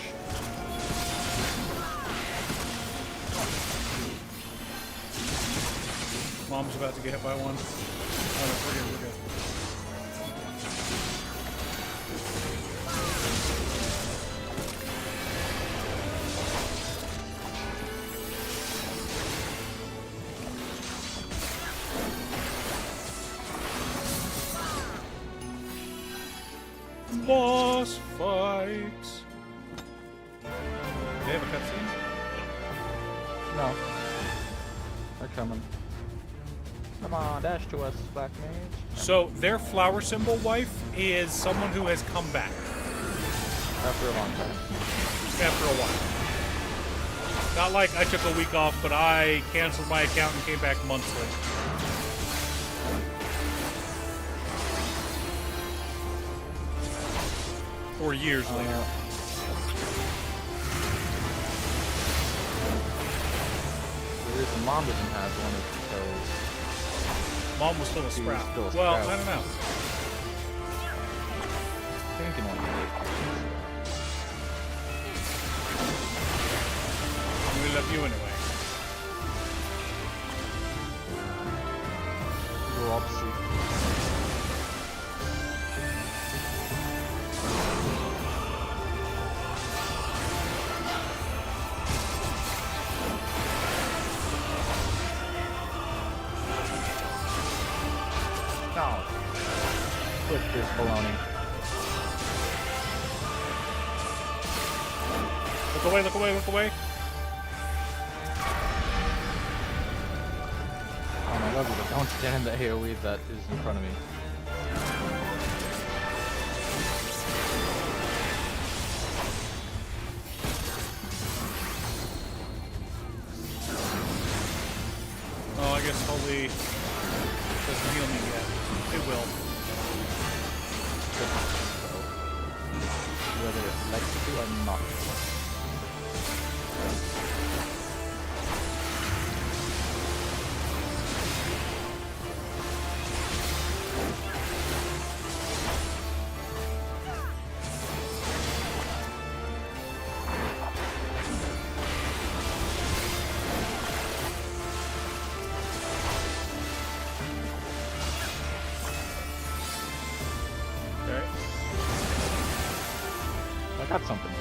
Mom's about to get hit by one. Oh, no, we're good, we're good. Boss fights. They have a cutscene? No. They're coming. Come on, dash to us, Black Mage. So, their flower symbol wife is someone who has come back. After a long time. After a while. Not like I took a week off, but I canceled my account and came back months later. Or years later. The reason Mom doesn't have one is because Mom was still a she's sprout. still a Well, sprout. I don't know. Thinking one We love you anyway. We'll all see. No. Look, this baloney. Look away, look away, look away. Oh my love you, but don't stand in the AoE that is in front of me. Oh, I guess Holy doesn't heal me yet. It will. Whether it likes to or not. Okay. I got something.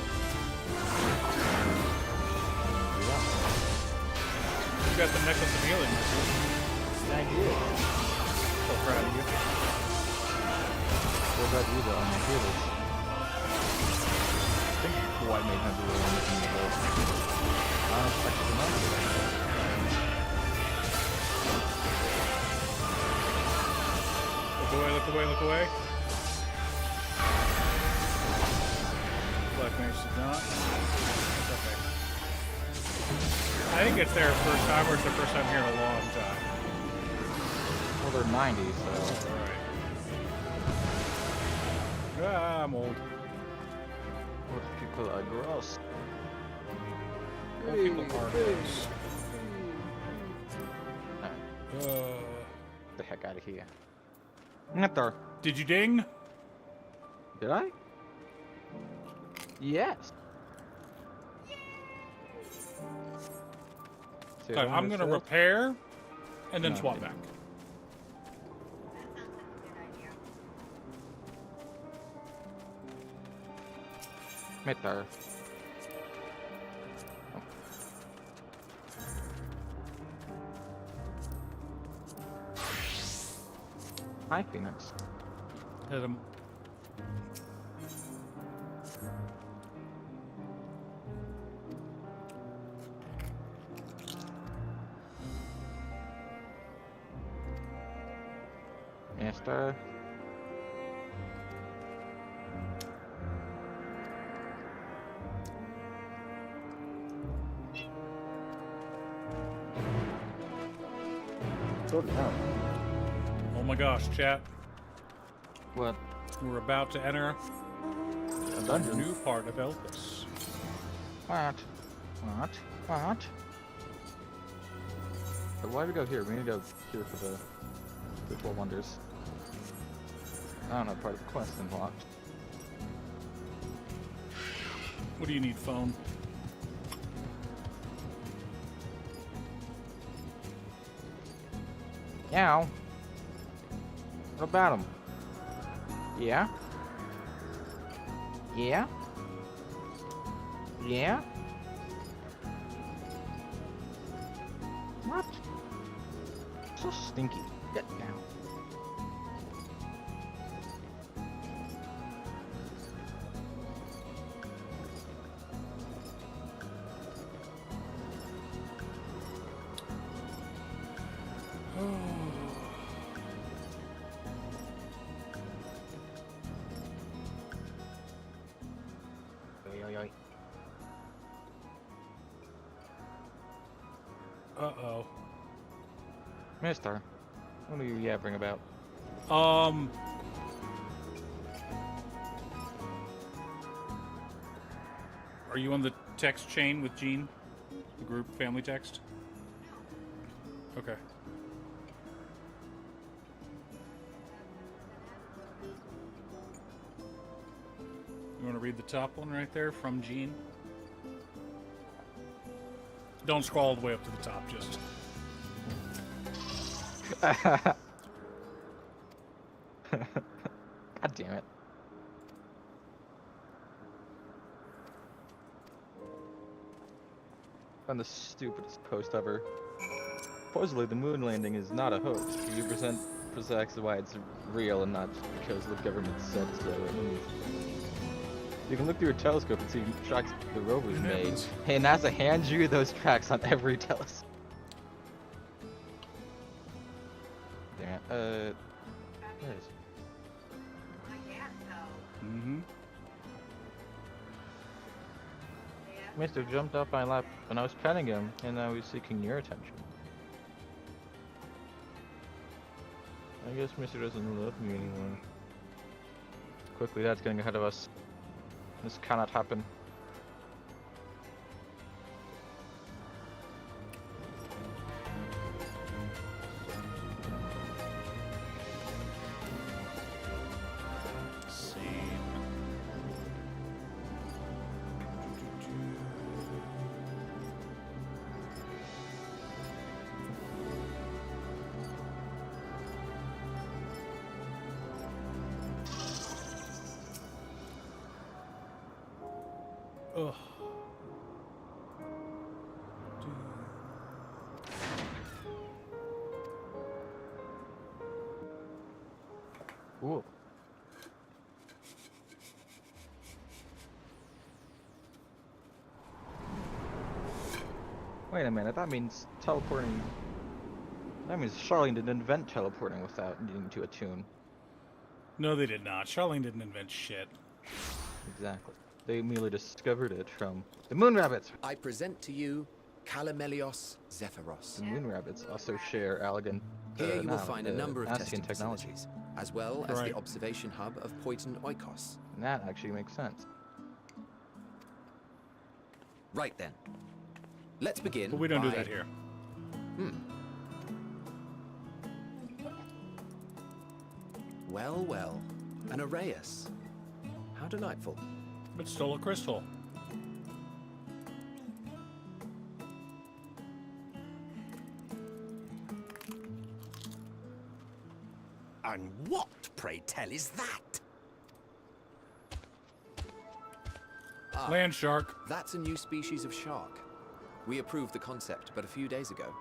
You got the necklace of healing. I did. So proud of you. What about you though? I'm gonna hear this. I think White Mage might be really making me go. I don't expect to know. Look away, look away, look away. Black Mage did not. It's okay. I think it's their first time, or it's their first time here in a long time. Well, they're 90, so. Alright. Ah, I'm old. What people are gross. Old people are gross. Alright. The heck out of here. Not there. Did you ding? Did I? Yes. See, Okay, I'm gonna repair and then swap back. Meter. Oh. Hi, Phoenix. Hit him. Yes. Mister. Totally out. Oh my gosh, chat. What? We're about to enter A a dungeon? new part of Elpis. What? What? What? But why do we go here? We need to go here for the Ritual Wonders. I don't know, part of the quest unlocked. What do you need, phone? Meow. What about him? Yeah? Yeah? Yeah? What? So stinky. Get down. Uh-oh. Mister, what are you yabbering about? Are you on the text chain with Jean? The group family text? Okay. You want to read the top one right there from Jean? Don't scroll all the way up to the top, just... God damn it. On the stupidest post ever. Supposedly the moon landing is not a hoax. You present why it's real and not because the government said so. You can look through your telescope and see tracks the rovers made. Hey, NASA hands you those tracks on every telescope. Damn it. Where is it? Mm-hmm. Mister jumped off my lap when I was petting him, and now he's seeking your attention. I guess Mister doesn't love me anymore. Quickly, that's getting ahead of us. This cannot happen. Ugh. Ooh. Wait a minute, that means teleporting... That means Charlene didn't invent teleporting without needing to attune. No, they did not. Charlene didn't invent shit. Exactly. They merely discovered it from the moon rabbits. I present to you Calamelios Zephyros. The moon rabbits also share elegant. Here you will find a number of testing technology, facilities, as well as the observation hub of Poiton Oikos. And that actually makes sense. Right then. Let's begin. But we don't do that here. Well, well. An Arrayus. How delightful. But stole a crystal. And what, pray tell, is that? Land shark. That's a new species of shark. We approved the concept but a few days ago.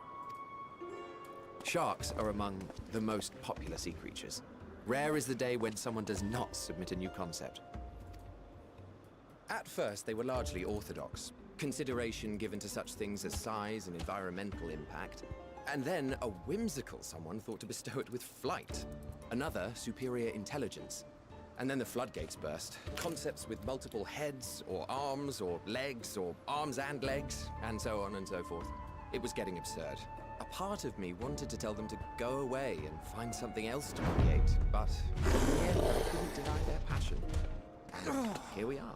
Sharks are among the most popular sea creatures. Rare is the day when someone does not submit a new concept. At first, they were largely orthodox. Consideration given to such things as size and environmental impact. And then a whimsical someone thought to bestow it with flight. Another, superior intelligence. And then the floodgates burst. Concepts with multiple heads, or arms and legs, and so on and so forth. It was getting absurd. A part of me wanted to tell them to go away and find something else to create, but in the end, I couldn't deny their passion. And here we are.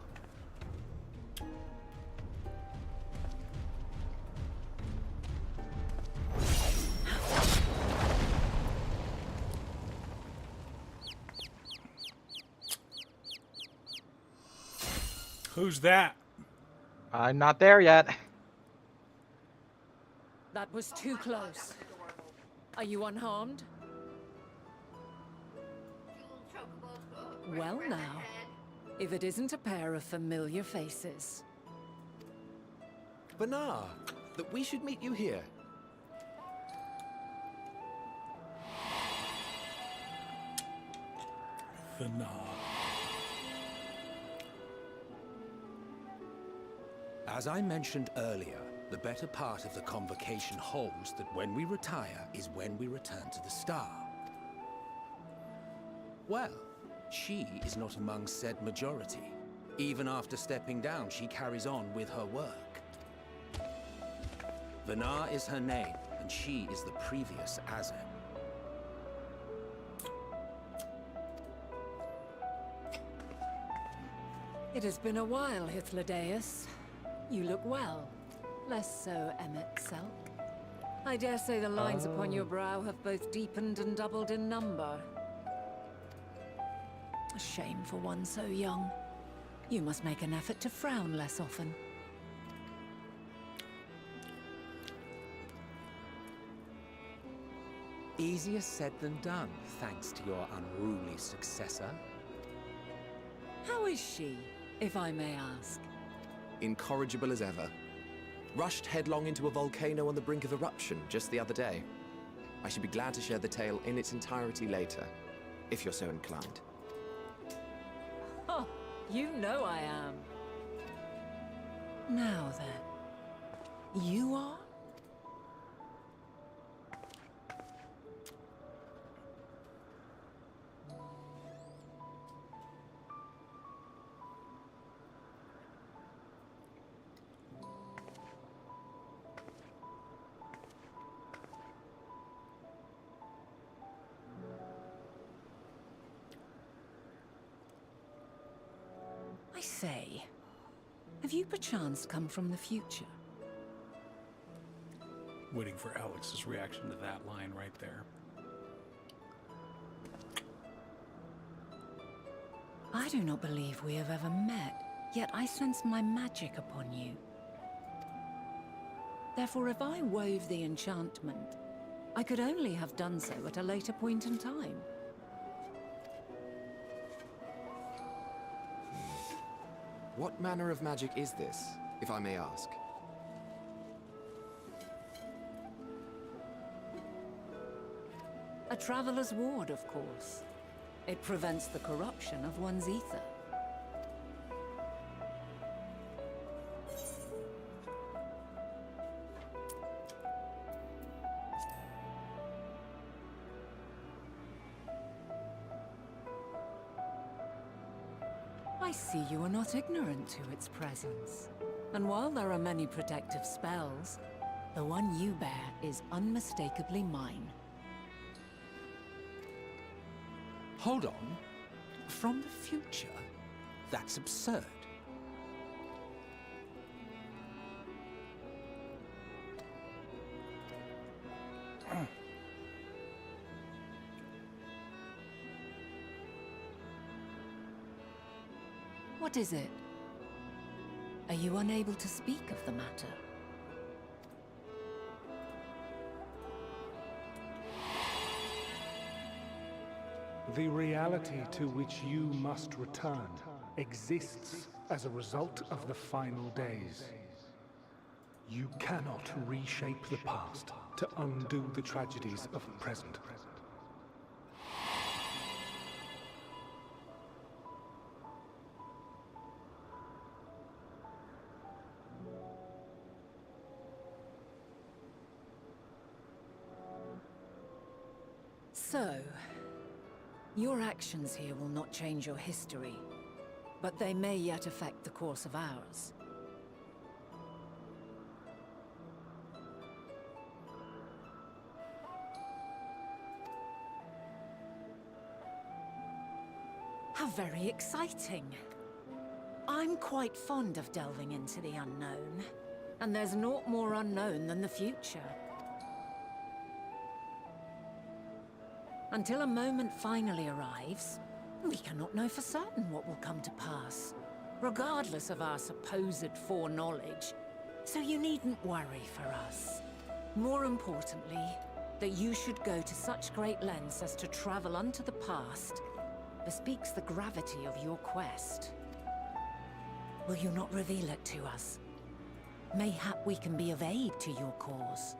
Who's that? I'm not there yet. That was too close. Are you unharmed? Well now, if it isn't a pair of familiar faces. Bernard, that we should meet you here. Bernard. As I mentioned earlier, the better part of the convocation holds that when we retire is when we return to the star. Well, she is not among said majority. Even after stepping down, she carries on with her work. Venar is her name, and she is the previous Azem. It has been a while, Hythlodaeus. You look well. Less so, Emmett Selk. I dare say the lines upon your brow have both deepened and doubled in number. A shame for one so young. You must make an effort to frown less often. Easier said than done, thanks to your unruly successor. How is she, if I may ask? Incorrigible as ever. Rushed headlong into a volcano on the brink of eruption just the other day. I should be glad to share the tale in its entirety later, if you're so inclined. Oh, you know I am. Now then, you are? I say, have you perchance come from the future? Waiting for Alex's reaction to that line right there. I do not believe we have ever met, yet I sense my magic upon you. Therefore, if I wove the enchantment, I could only have done so at a later point in time. What manner of magic is this, if I may ask? A traveler's ward, of course. It prevents the corruption of one's ether. I see you are not ignorant to its presence. And while there are many protective spells, the one you bear is unmistakably mine. Hold on. From the future? That's absurd. What is it? Are you unable to speak of the matter? The reality to which you must return exists as a result of the final days. You cannot reshape the past to undo the tragedies of the present. So, your actions here will not change your history, but they may yet affect the course of ours. How very exciting. I'm quite fond of delving into the unknown, and there's naught more unknown than the future. Until a moment finally arrives, we cannot know for certain what will come to pass, regardless of our supposed foreknowledge. So you needn't worry for us. More importantly, that you should go to such great lengths as to travel unto the past bespeaks the gravity of your quest. Will you not reveal it to us? Mayhap we can be of aid to your cause.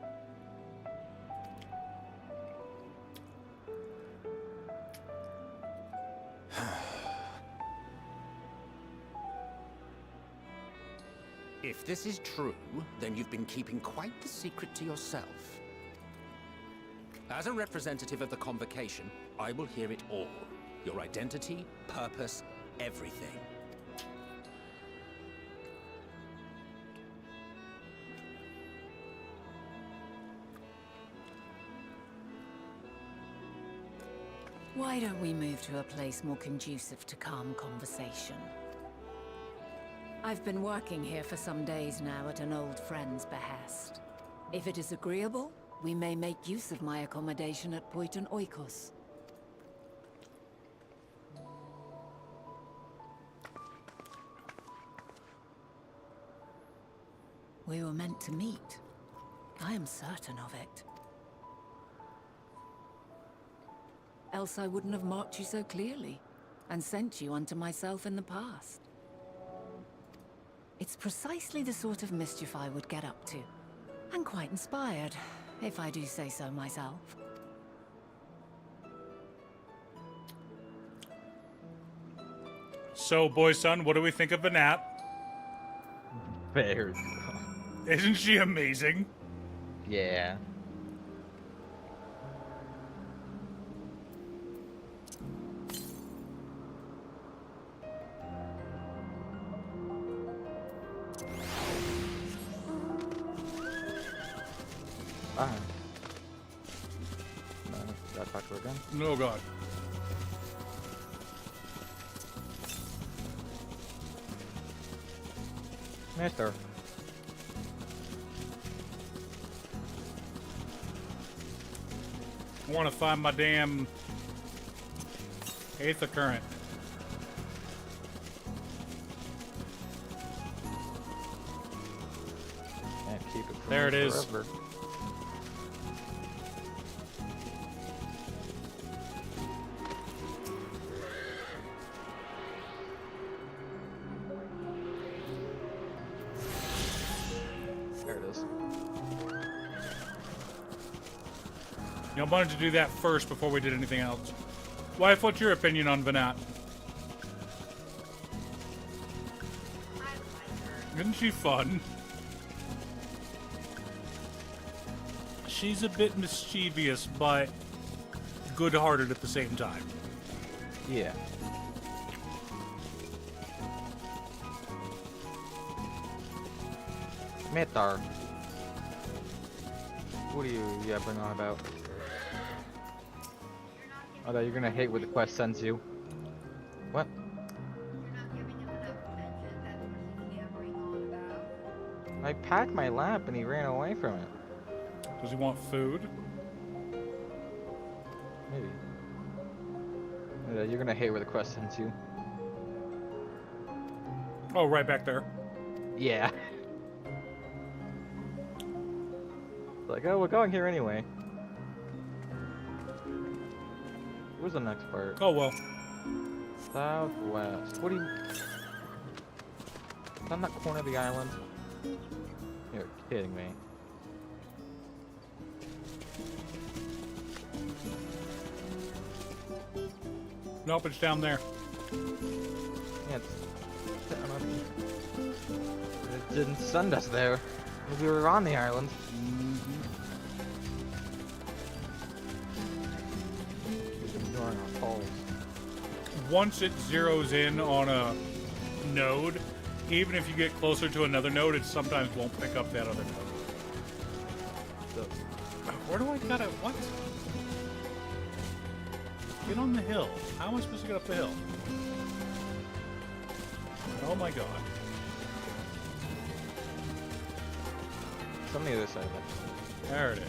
If this is true, then you've been keeping quite the secret to yourself. As a representative of the Convocation, I will hear it all. Your identity, purpose, everything. Why don't we move to a place more conducive to calm conversation? I've been working here for some days now at an old friend's behest. If it is agreeable, we may make use of my accommodation at Poiton Oikos. We were meant to meet. I am certain of it. Else I wouldn't have marked you so clearly, and sent you unto myself in the past. It's precisely the sort of mischief I would get up to, and quite inspired, if I do say so myself. So, boy son, what do we think of Vanat? Very. Isn't she amazing? Yeah. Ah. No, gotta talk to her again. No, God. Mister. I want to find my damn Aether Current. Can't keep it from There it me is. forever. There it is. I wanted to do that first before we did anything else. Wife, what's your opinion on Vanat? Isn't she fun? She's a bit mischievous, but good-hearted at the same time. Yeah. Metar. What are you yapping on about? Oh, that you're gonna hate what the quest sends you. What? I packed my lap and he ran away from it. Does he want food? Maybe. You're gonna hate where the quest sends you. Oh, right back there. Yeah. Like, oh, we're going here anyway. Where's the next part? Oh, well. Southwest. What do you... It's on that corner of the island? You're kidding me. Nope, it's down there. Yeah, it didn't send us there. We were on the island. ignoring our calls. Once it zeroes in on a node, even if you get closer to another node, it sometimes won't pick up that other node. So, where do I gotta... what? Get on the hill. How am I supposed to get up the hill? Oh my god. it's on the other side of that. There it is.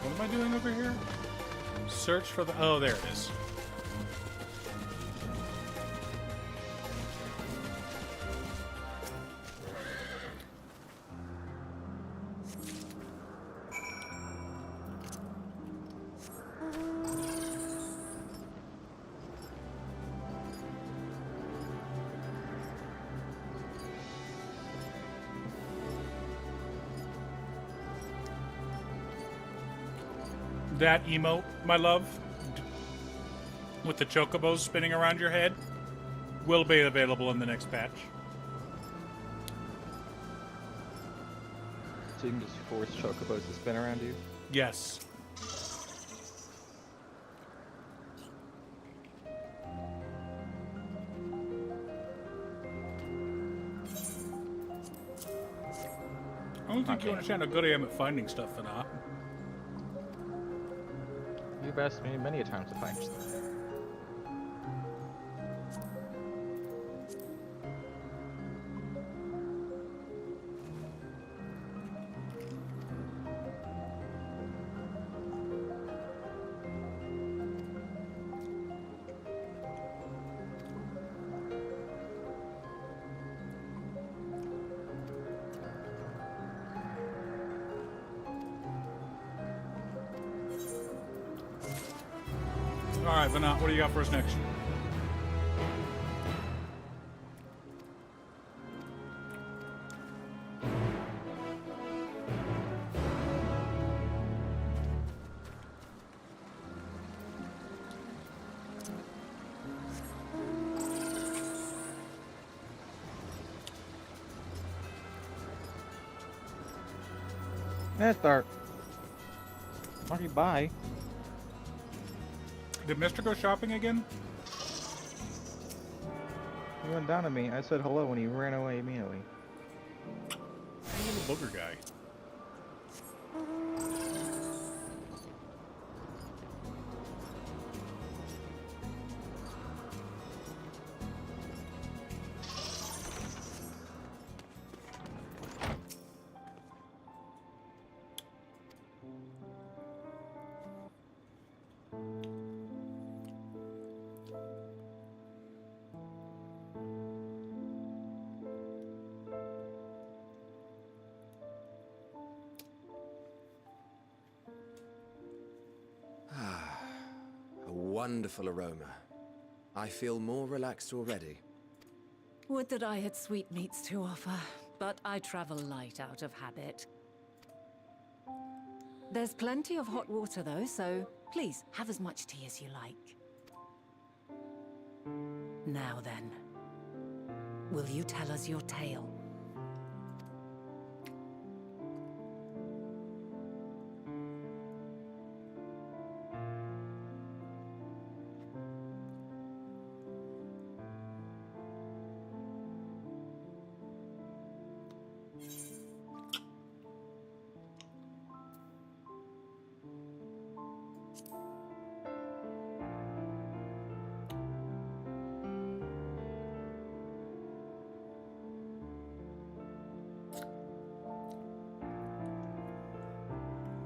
What am I doing over here? Search for the... oh, there it is. That emote, my love, with the chocobos spinning around your head, will be available in the next patch. So you can just force chocobos to spin around you? Yes. I don't think you understand how good I am at finding stuff, Fana. You've asked me many a time to find stuff. Alright, Vanat, what do you got for us next? It's dark. Okay, bye. Did Mister go shopping again? He went down to me. I said hello when he ran away immediately. Little booger guy. A wonderful aroma. I feel more relaxed already. Would that I had sweetmeats to offer, but I travel light out of habit. There's plenty of hot water though, so please have as much tea as you like. Now then, will you tell us your tale?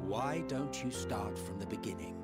Why don't you start from the beginning?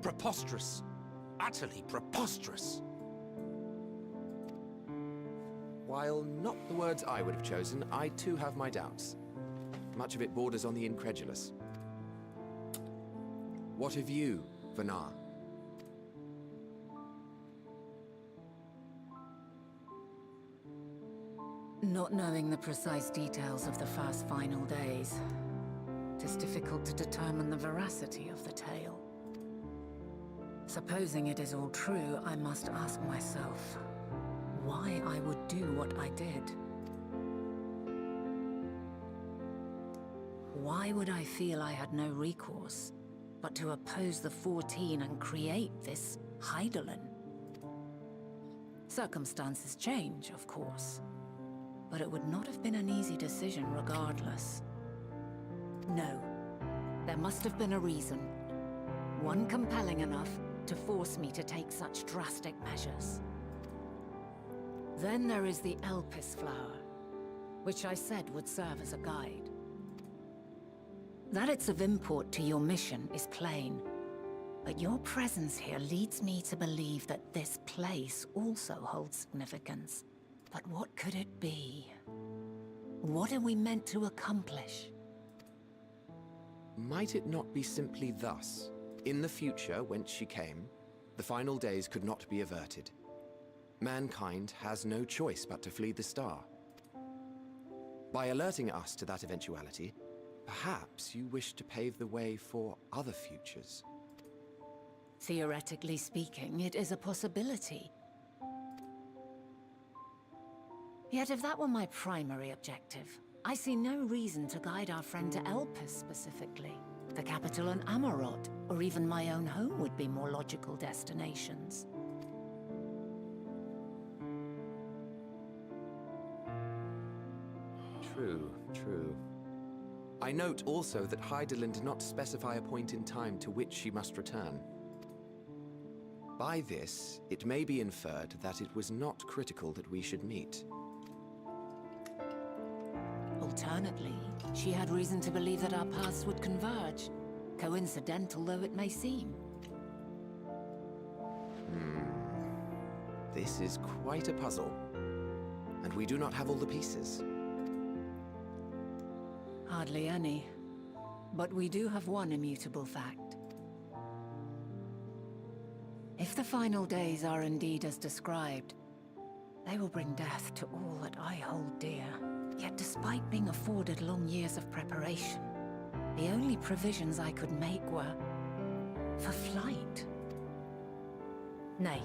Preposterous. Utterly preposterous. While not the words I would have chosen, I too have my doubts. Much of it borders on the incredulous. What of you, Vanar? Not knowing the precise details of the first final days, it is difficult to determine the veracity of the tale. Supposing it is all true, I must ask myself why I would do what I did. Why would I feel I had no recourse but to oppose the 14 and create this Hydaelyn? Circumstances change, of course, but it would not have been an easy decision regardless. No, there must have been a reason. One compelling enough to force me to take such drastic measures. Then there is the Elpis flower, which I said would serve as a guide. That it's of import to your mission is plain, but your presence here leads me to believe that this place also holds significance. But what could it be? What are we meant to accomplish? Might it not be simply thus? In the future, whence she came, the final days could not be averted. Mankind has no choice but to flee the star. By alerting us to that eventuality, perhaps you wish to pave the way for other futures. Theoretically speaking, it is a possibility. Yet if that were my primary objective, I see no reason to guide our friend to Elpis specifically. The capital and Amarot, or even my own home would be more logical destinations. True, true. I note also that Hydaelyn did not specify a point in time to which she must return. By this, it may be inferred that it was not critical that we should meet. Alternately, she had reason to believe that our paths would converge, coincidental though it may seem. This is quite a puzzle, and we do not have all the pieces. Hardly any. But we do have one immutable fact. If the final days are indeed as described, they will bring death to all that I hold dear. Yet despite being afforded long years of preparation, the only provisions I could make were for flight. Nay,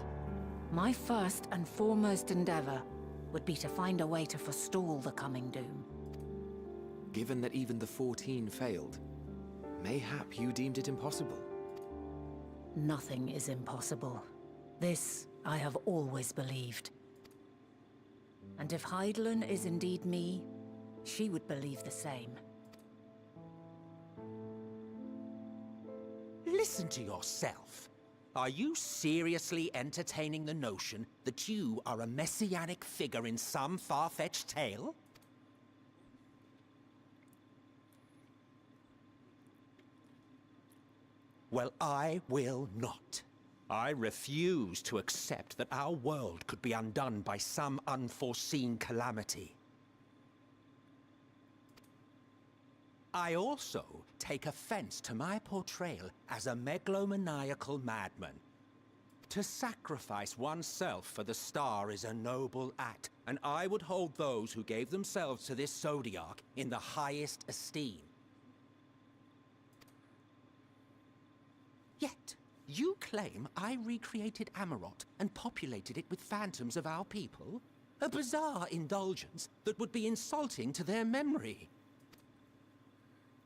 my first and foremost endeavor would be to find a way to forestall the coming doom. Given that even the 14 failed, mayhap you deemed it impossible. Nothing is impossible. This I have always believed. And if Hydaelyn is indeed me, she would believe the same. Listen to yourself. Are you seriously entertaining the notion that you are a messianic figure in some far-fetched tale? Well, I will not. I refuse to accept that our world could be undone by some unforeseen calamity. I also take offense to my portrayal as a megalomaniacal madman. To sacrifice oneself for the star is a noble act, and I would hold those who gave themselves to this zodiac in the highest esteem. Yet, you claim I recreated Amarot and populated it with phantoms of our people? A bizarre indulgence that would be insulting to their memory.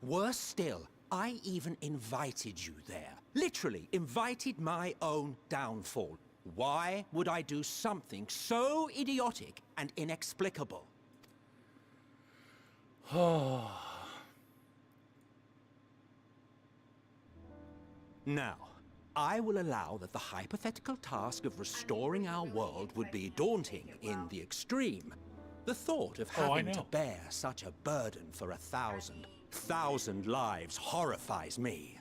Worse still, I even invited you there. Literally invited my own downfall. Why would I do something so idiotic and inexplicable? Now, I will allow that the hypothetical task of restoring our world would be daunting in the extreme. The thought of having to bear such a burden for 1,000 lives horrifies me.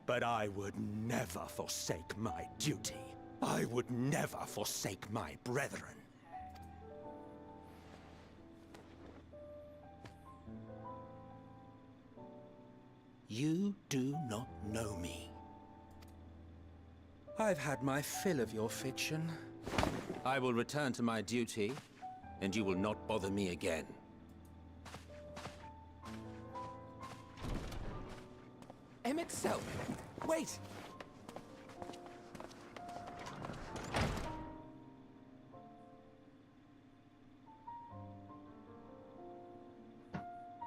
But I would never forsake my duty. I would never forsake my brethren. You do not know me. I've had my fill of your fiction. I will return to my duty, and you will not bother me again. Emmett Selk! Wait!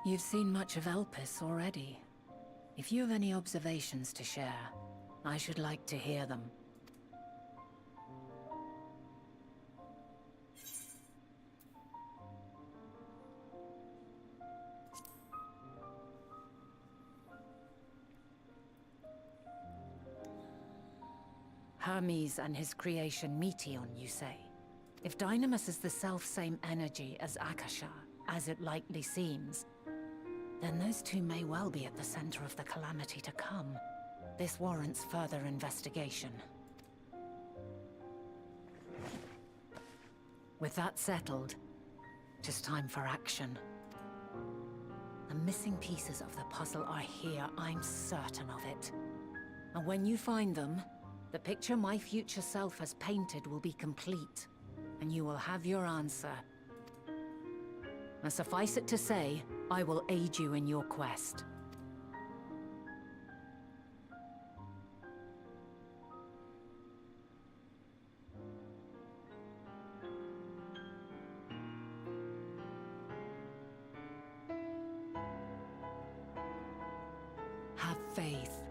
You've seen much of Elpis already. If you have any observations to share, I should like to hear them. Hermes and his creation Meteon, you say? If Dynamis is the self-same energy as Akasha, as it likely seems, then those two may well be at the center of the calamity to come. This warrants further investigation. With that settled, it is time for action. The missing pieces of the puzzle are here, I'm certain of it. And when you find them, the picture my future self has painted will be complete, and you will have your answer. And suffice it to say, I will aid you in your quest. Have faith.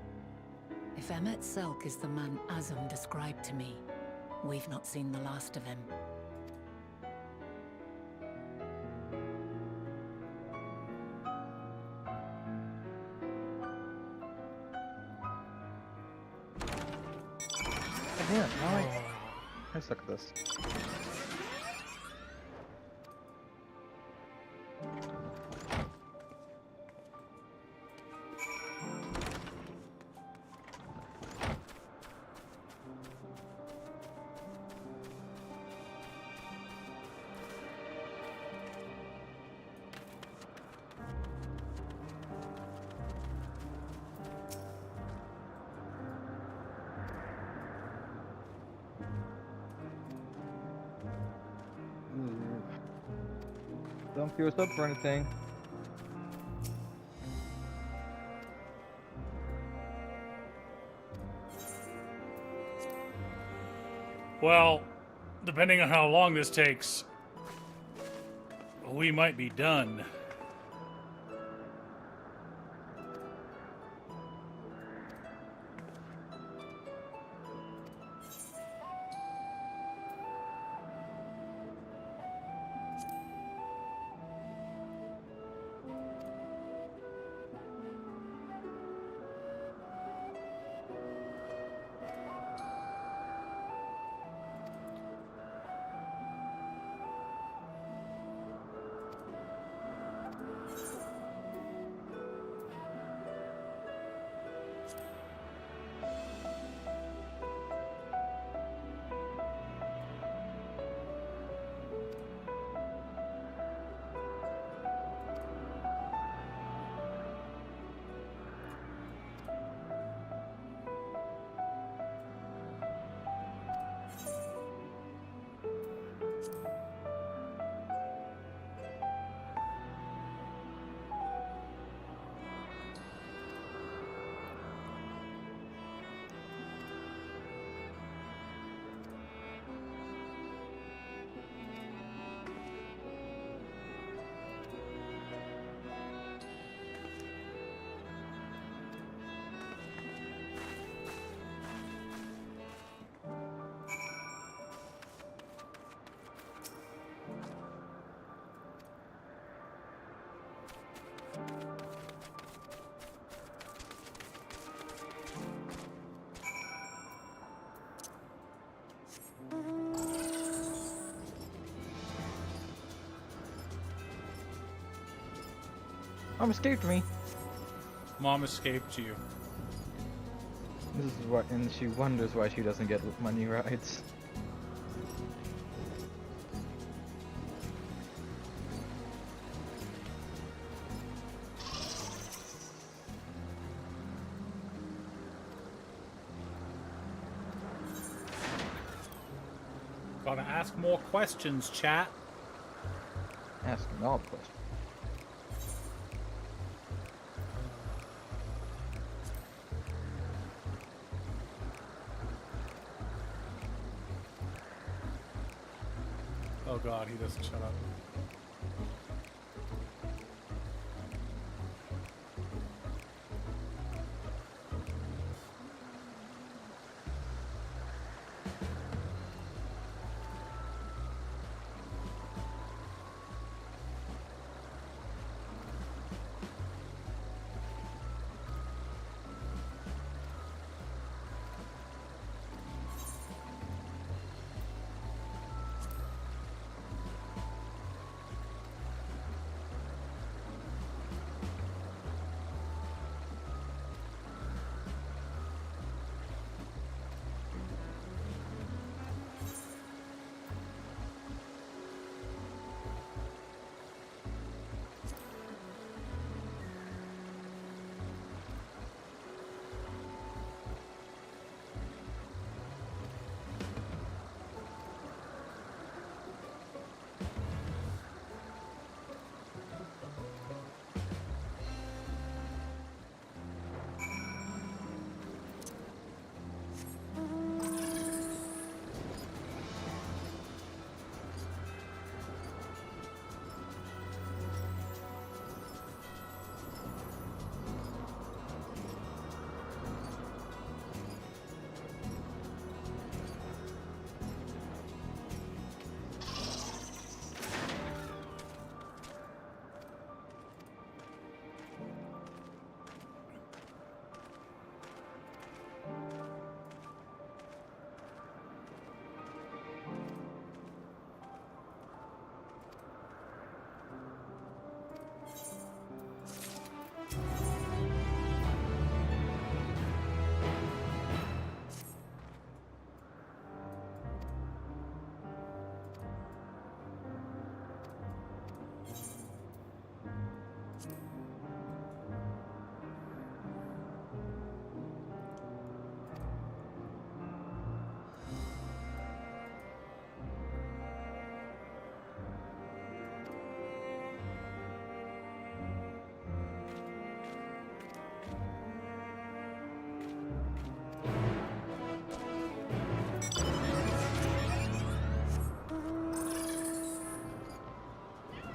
If Emmett Selk is the man Azum described to me, we've not seen the last of him. Damn, I suck at this. Don't queue us up for anything. Well, depending on how long this takes, we might be done. Mom escaped me. Mom escaped you. This is what, and she wonders why she doesn't get money rides. Gotta ask more questions, chat. Asking all the questions. Oh god, he doesn't shut up.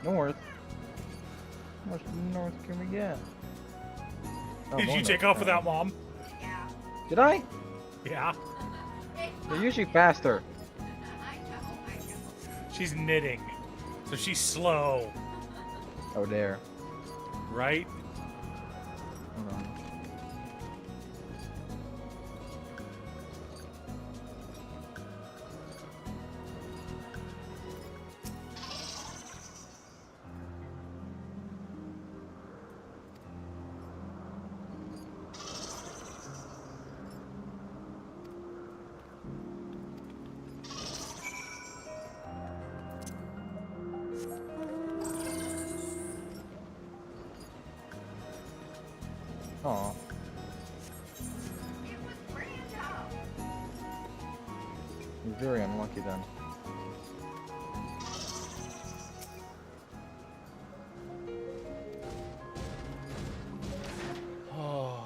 North? How much north can we get? Oh, Did more you take north. off without mom? Yeah. Did I? Yeah. They're usually faster. I know. She's knitting, so she's slow. Oh, there. Right? Hold on. Aw. It was Brando. You're very unlucky then. Oh.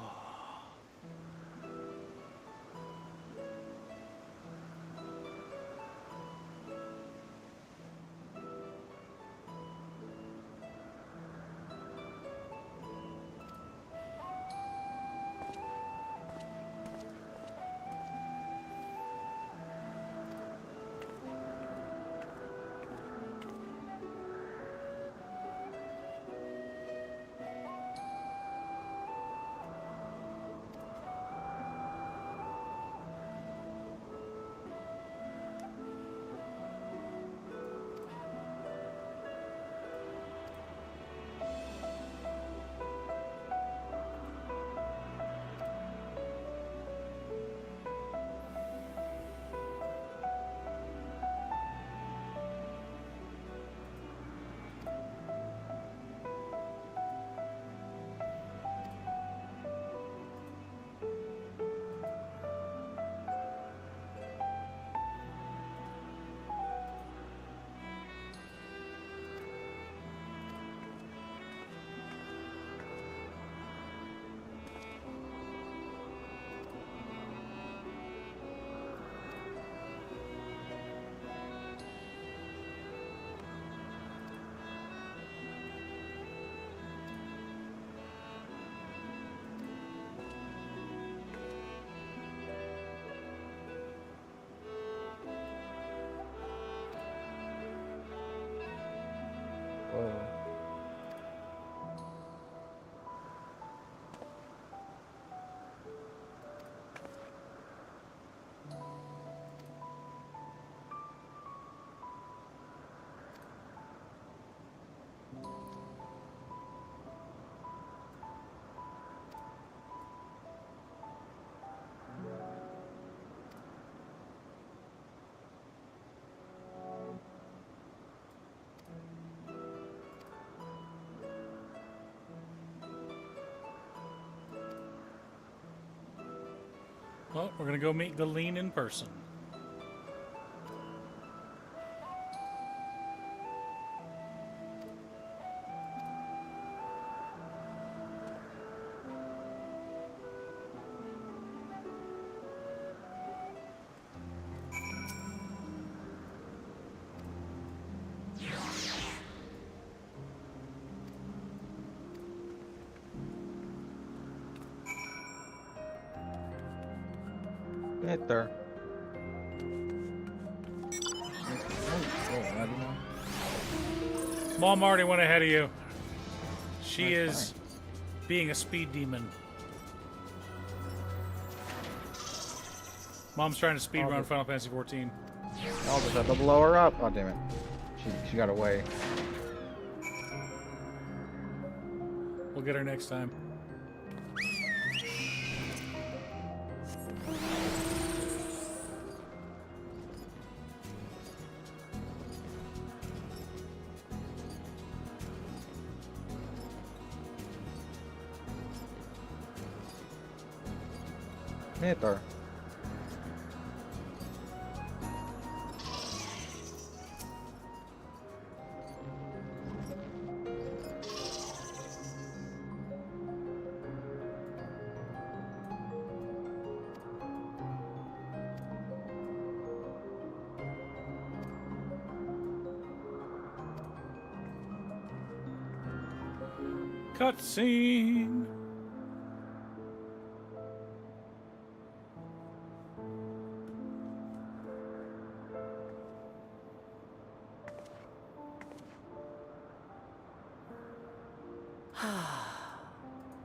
Well, we're gonna go meet Galeen in person. Right there. Mom already went ahead of you. She That's is being a speed demon. Mom's trying to speed run Final Fantasy 14. I'll just have to blow her up. Oh, damn it. She got away. We'll get her next time. Meter. Cutscene.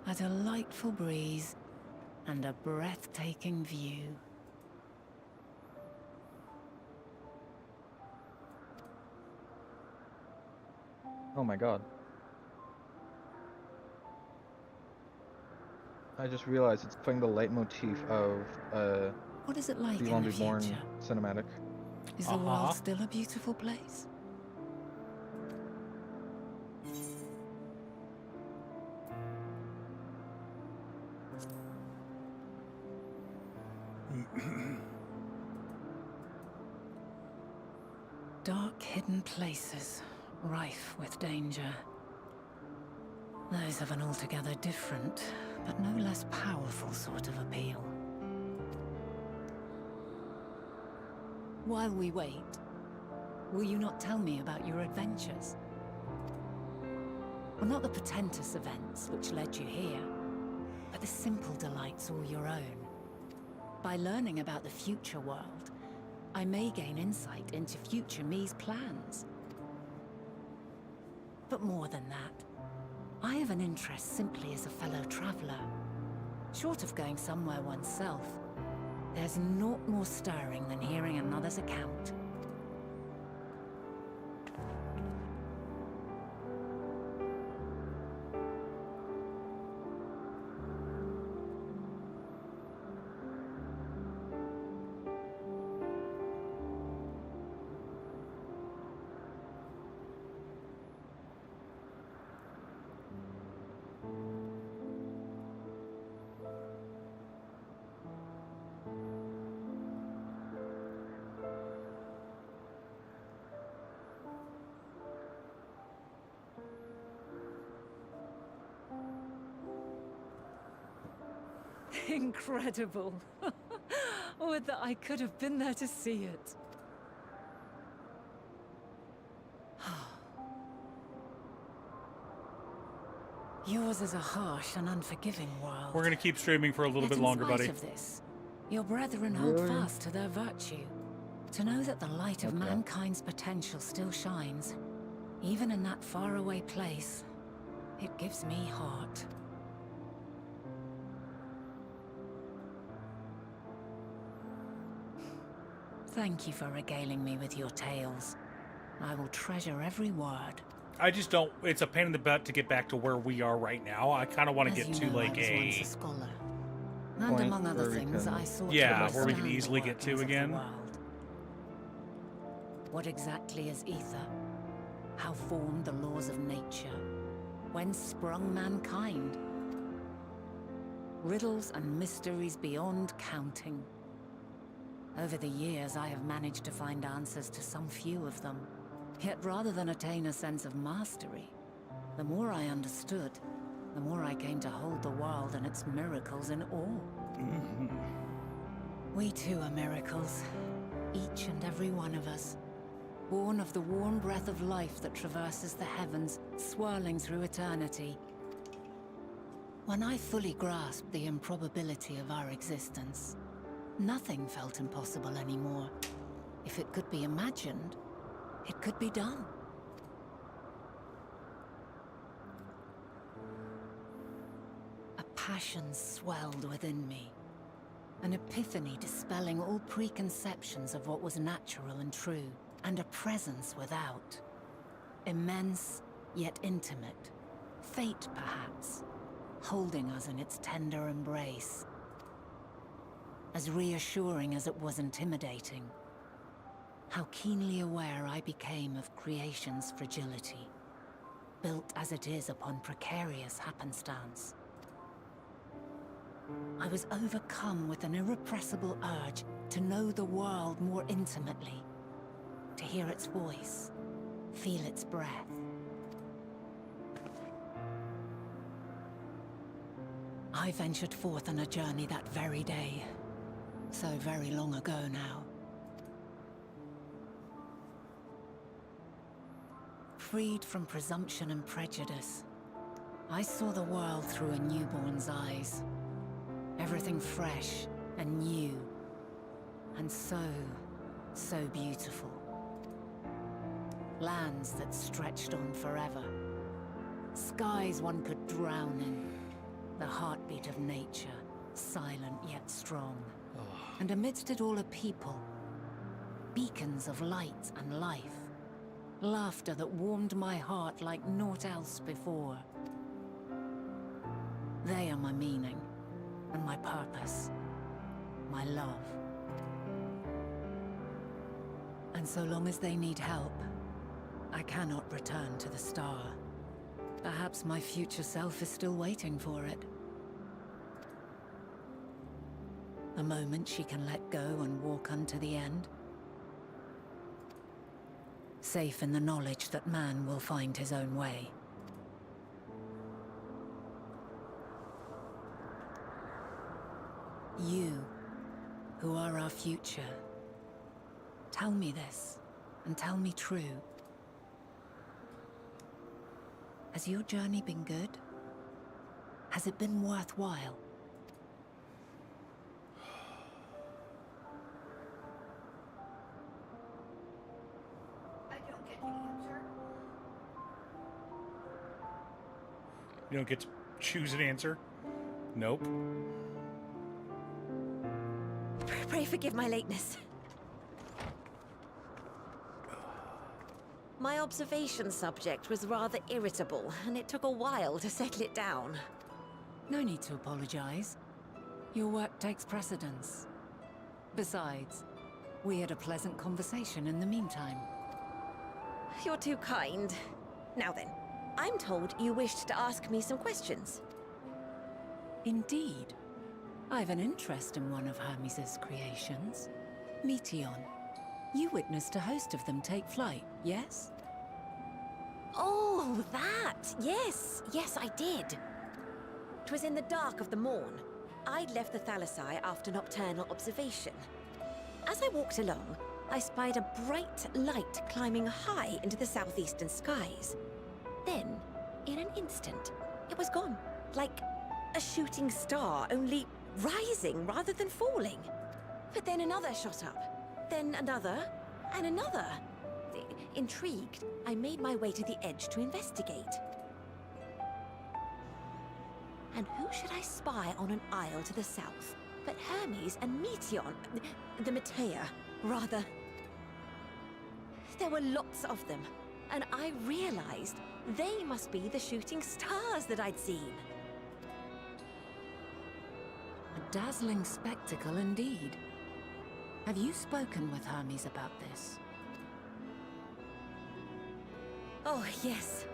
A delightful breeze and a breathtaking view. Oh my god. I just realized it's playing the leitmotif of What is it like in Beyond the Reborn future? cinematic. Is the world still a beautiful place? Dark, hidden places, rife with danger. Those have an altogether different, but no less powerful sort of appeal. While we wait, will you not tell me about your adventures? Well, not the portentous events which led you here, but the simple delights all your own. By learning about the future world, I may gain insight into future me's plans. But more than that, I have an interest simply as a fellow traveler. Short of going somewhere oneself, there's naught more stirring than hearing another's account. Incredible. Would that I could have been there to see it. Yours is a harsh and unforgiving world. We're gonna keep streaming for a little Yet bit in longer, spite buddy. of this, your brethren hold Really? fast to their virtue. To know that the light of Okay. mankind's potential still shines, even in that faraway place, it gives me heart. Thank you for regaling me with your tales. I will treasure every word. I just don't. It's a pain in the butt to get back to where we are right now. I kind of want to As get you to know, like I was once a a scholar. And Point among other where we things, can- I sought to Yeah, where we can understand the easily get to workings of the again. world. What exactly is ether? How formed the laws of nature? When sprung mankind? Riddles and mysteries beyond counting. Over the years, I have managed to find answers to some few of them. Yet rather than attain a sense of mastery, the more I understood, the more I came to hold the world and its miracles in awe. We too are miracles, each and every one of us. Born of the warm breath of life that traverses the heavens, swirling through eternity. When I fully grasped the improbability of our existence, nothing felt impossible anymore. If it could be imagined, it could be done. A passion swelled within me. An epiphany dispelling all preconceptions of what was natural and true, and a presence without. Immense, yet intimate. Fate, perhaps, holding us in its tender embrace. As reassuring as it was intimidating. How keenly aware I became of creation's fragility, built as it is upon precarious happenstance. I was overcome with an irrepressible urge to know the world more intimately, to hear its voice, feel its breath. I ventured forth on a journey that very day, so very long ago now. Freed from presumption and prejudice, I saw the world through a newborn's eyes. Everything fresh and new, and so beautiful. Lands that stretched on forever. Skies one could drown in. The heartbeat of nature, silent yet strong. And amidst it all a people. Beacons of light and life. Laughter that warmed my heart like naught else before. They are my meaning, and my purpose, my love. And so long as they need help, I cannot return to the star. Perhaps my future self is still waiting for it. A moment she can let go and walk unto the end. Safe in the knowledge that man will find his own way. You, who are our future, tell me this, and tell me true. Has your journey been good? Has it been worthwhile? I don't get to answer. You don't get to choose an answer? Nope. Pray forgive my lateness. My observation subject was rather irritable, and it took a while to settle it down. No need to apologize. Your work takes precedence. Besides, we had a pleasant conversation in the meantime. You're too kind. Now then, I'm told you wished to ask me some questions. Indeed. I've an interest in one of Hermes' creations. Meteon. You witnessed a host of them take flight, yes? Oh, that! Yes, I did. 'Twas in the dark of the morn. I'd left the Thalassai after nocturnal observation. As I walked along, I spied a bright light climbing high into the southeastern skies. Then, in an instant, it was gone. Like a shooting star, only rising rather than falling. But then another shot up. Then another, and another. Intrigued, I made my way to the edge to investigate. And who should I spy on an isle to the south but Hermes and Meteon, the Metea, rather. There were lots of them, and I realized they must be the shooting stars that I'd seen. A dazzling spectacle indeed. Have you spoken with Hermes about this? Oh, yes.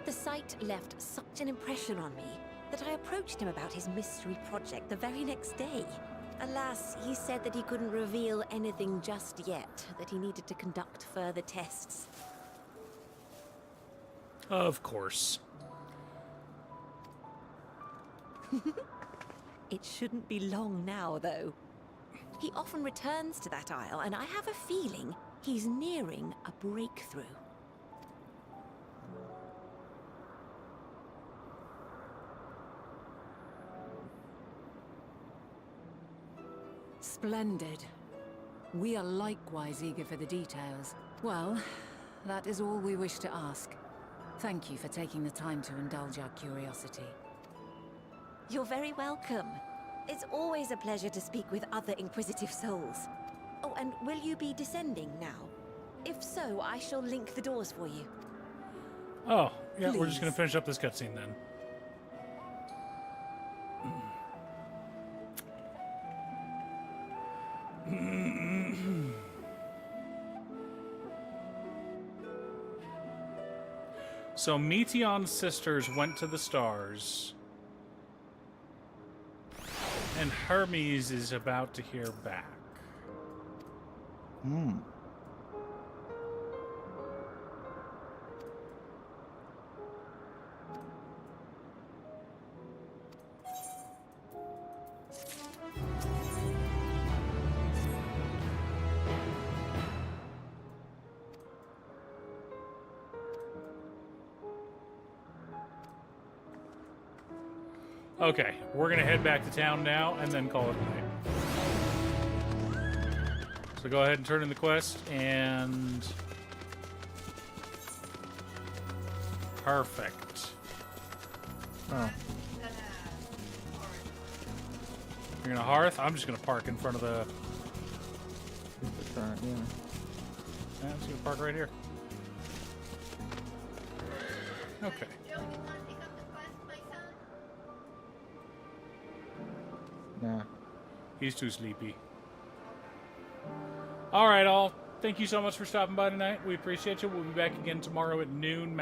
The sight left such an impression on me that I approached him about his mystery project the very next day. Alas, he said that he couldn't reveal anything just yet, that he needed to conduct further tests. Of course. It shouldn't be long now, though. He often returns to that isle, and I have a feeling he's nearing a breakthrough. Splendid. We are likewise eager for the details. Well, that is all we wish to ask. Thank you for taking the time to indulge our curiosity. You're very welcome. It's always a pleasure to speak with other inquisitive souls. Oh, and will you be descending now? If so, I shall link the doors for you. Oh, yeah, we're just going to finish up this cutscene then. So Meteon's sisters went to the stars, and Hermes is about to hear back. Hmm. Okay, we're gonna head back to town now and then call it a night. So go ahead and turn in the quest and... Perfect. Oh. You're gonna hearth? I'm just gonna park in front of the... Yeah. I'm just gonna park right here. Okay. Nah. He's too sleepy. Alright, all. Thank you so much for stopping by tonight. We appreciate you. We'll be back again tomorrow at noon.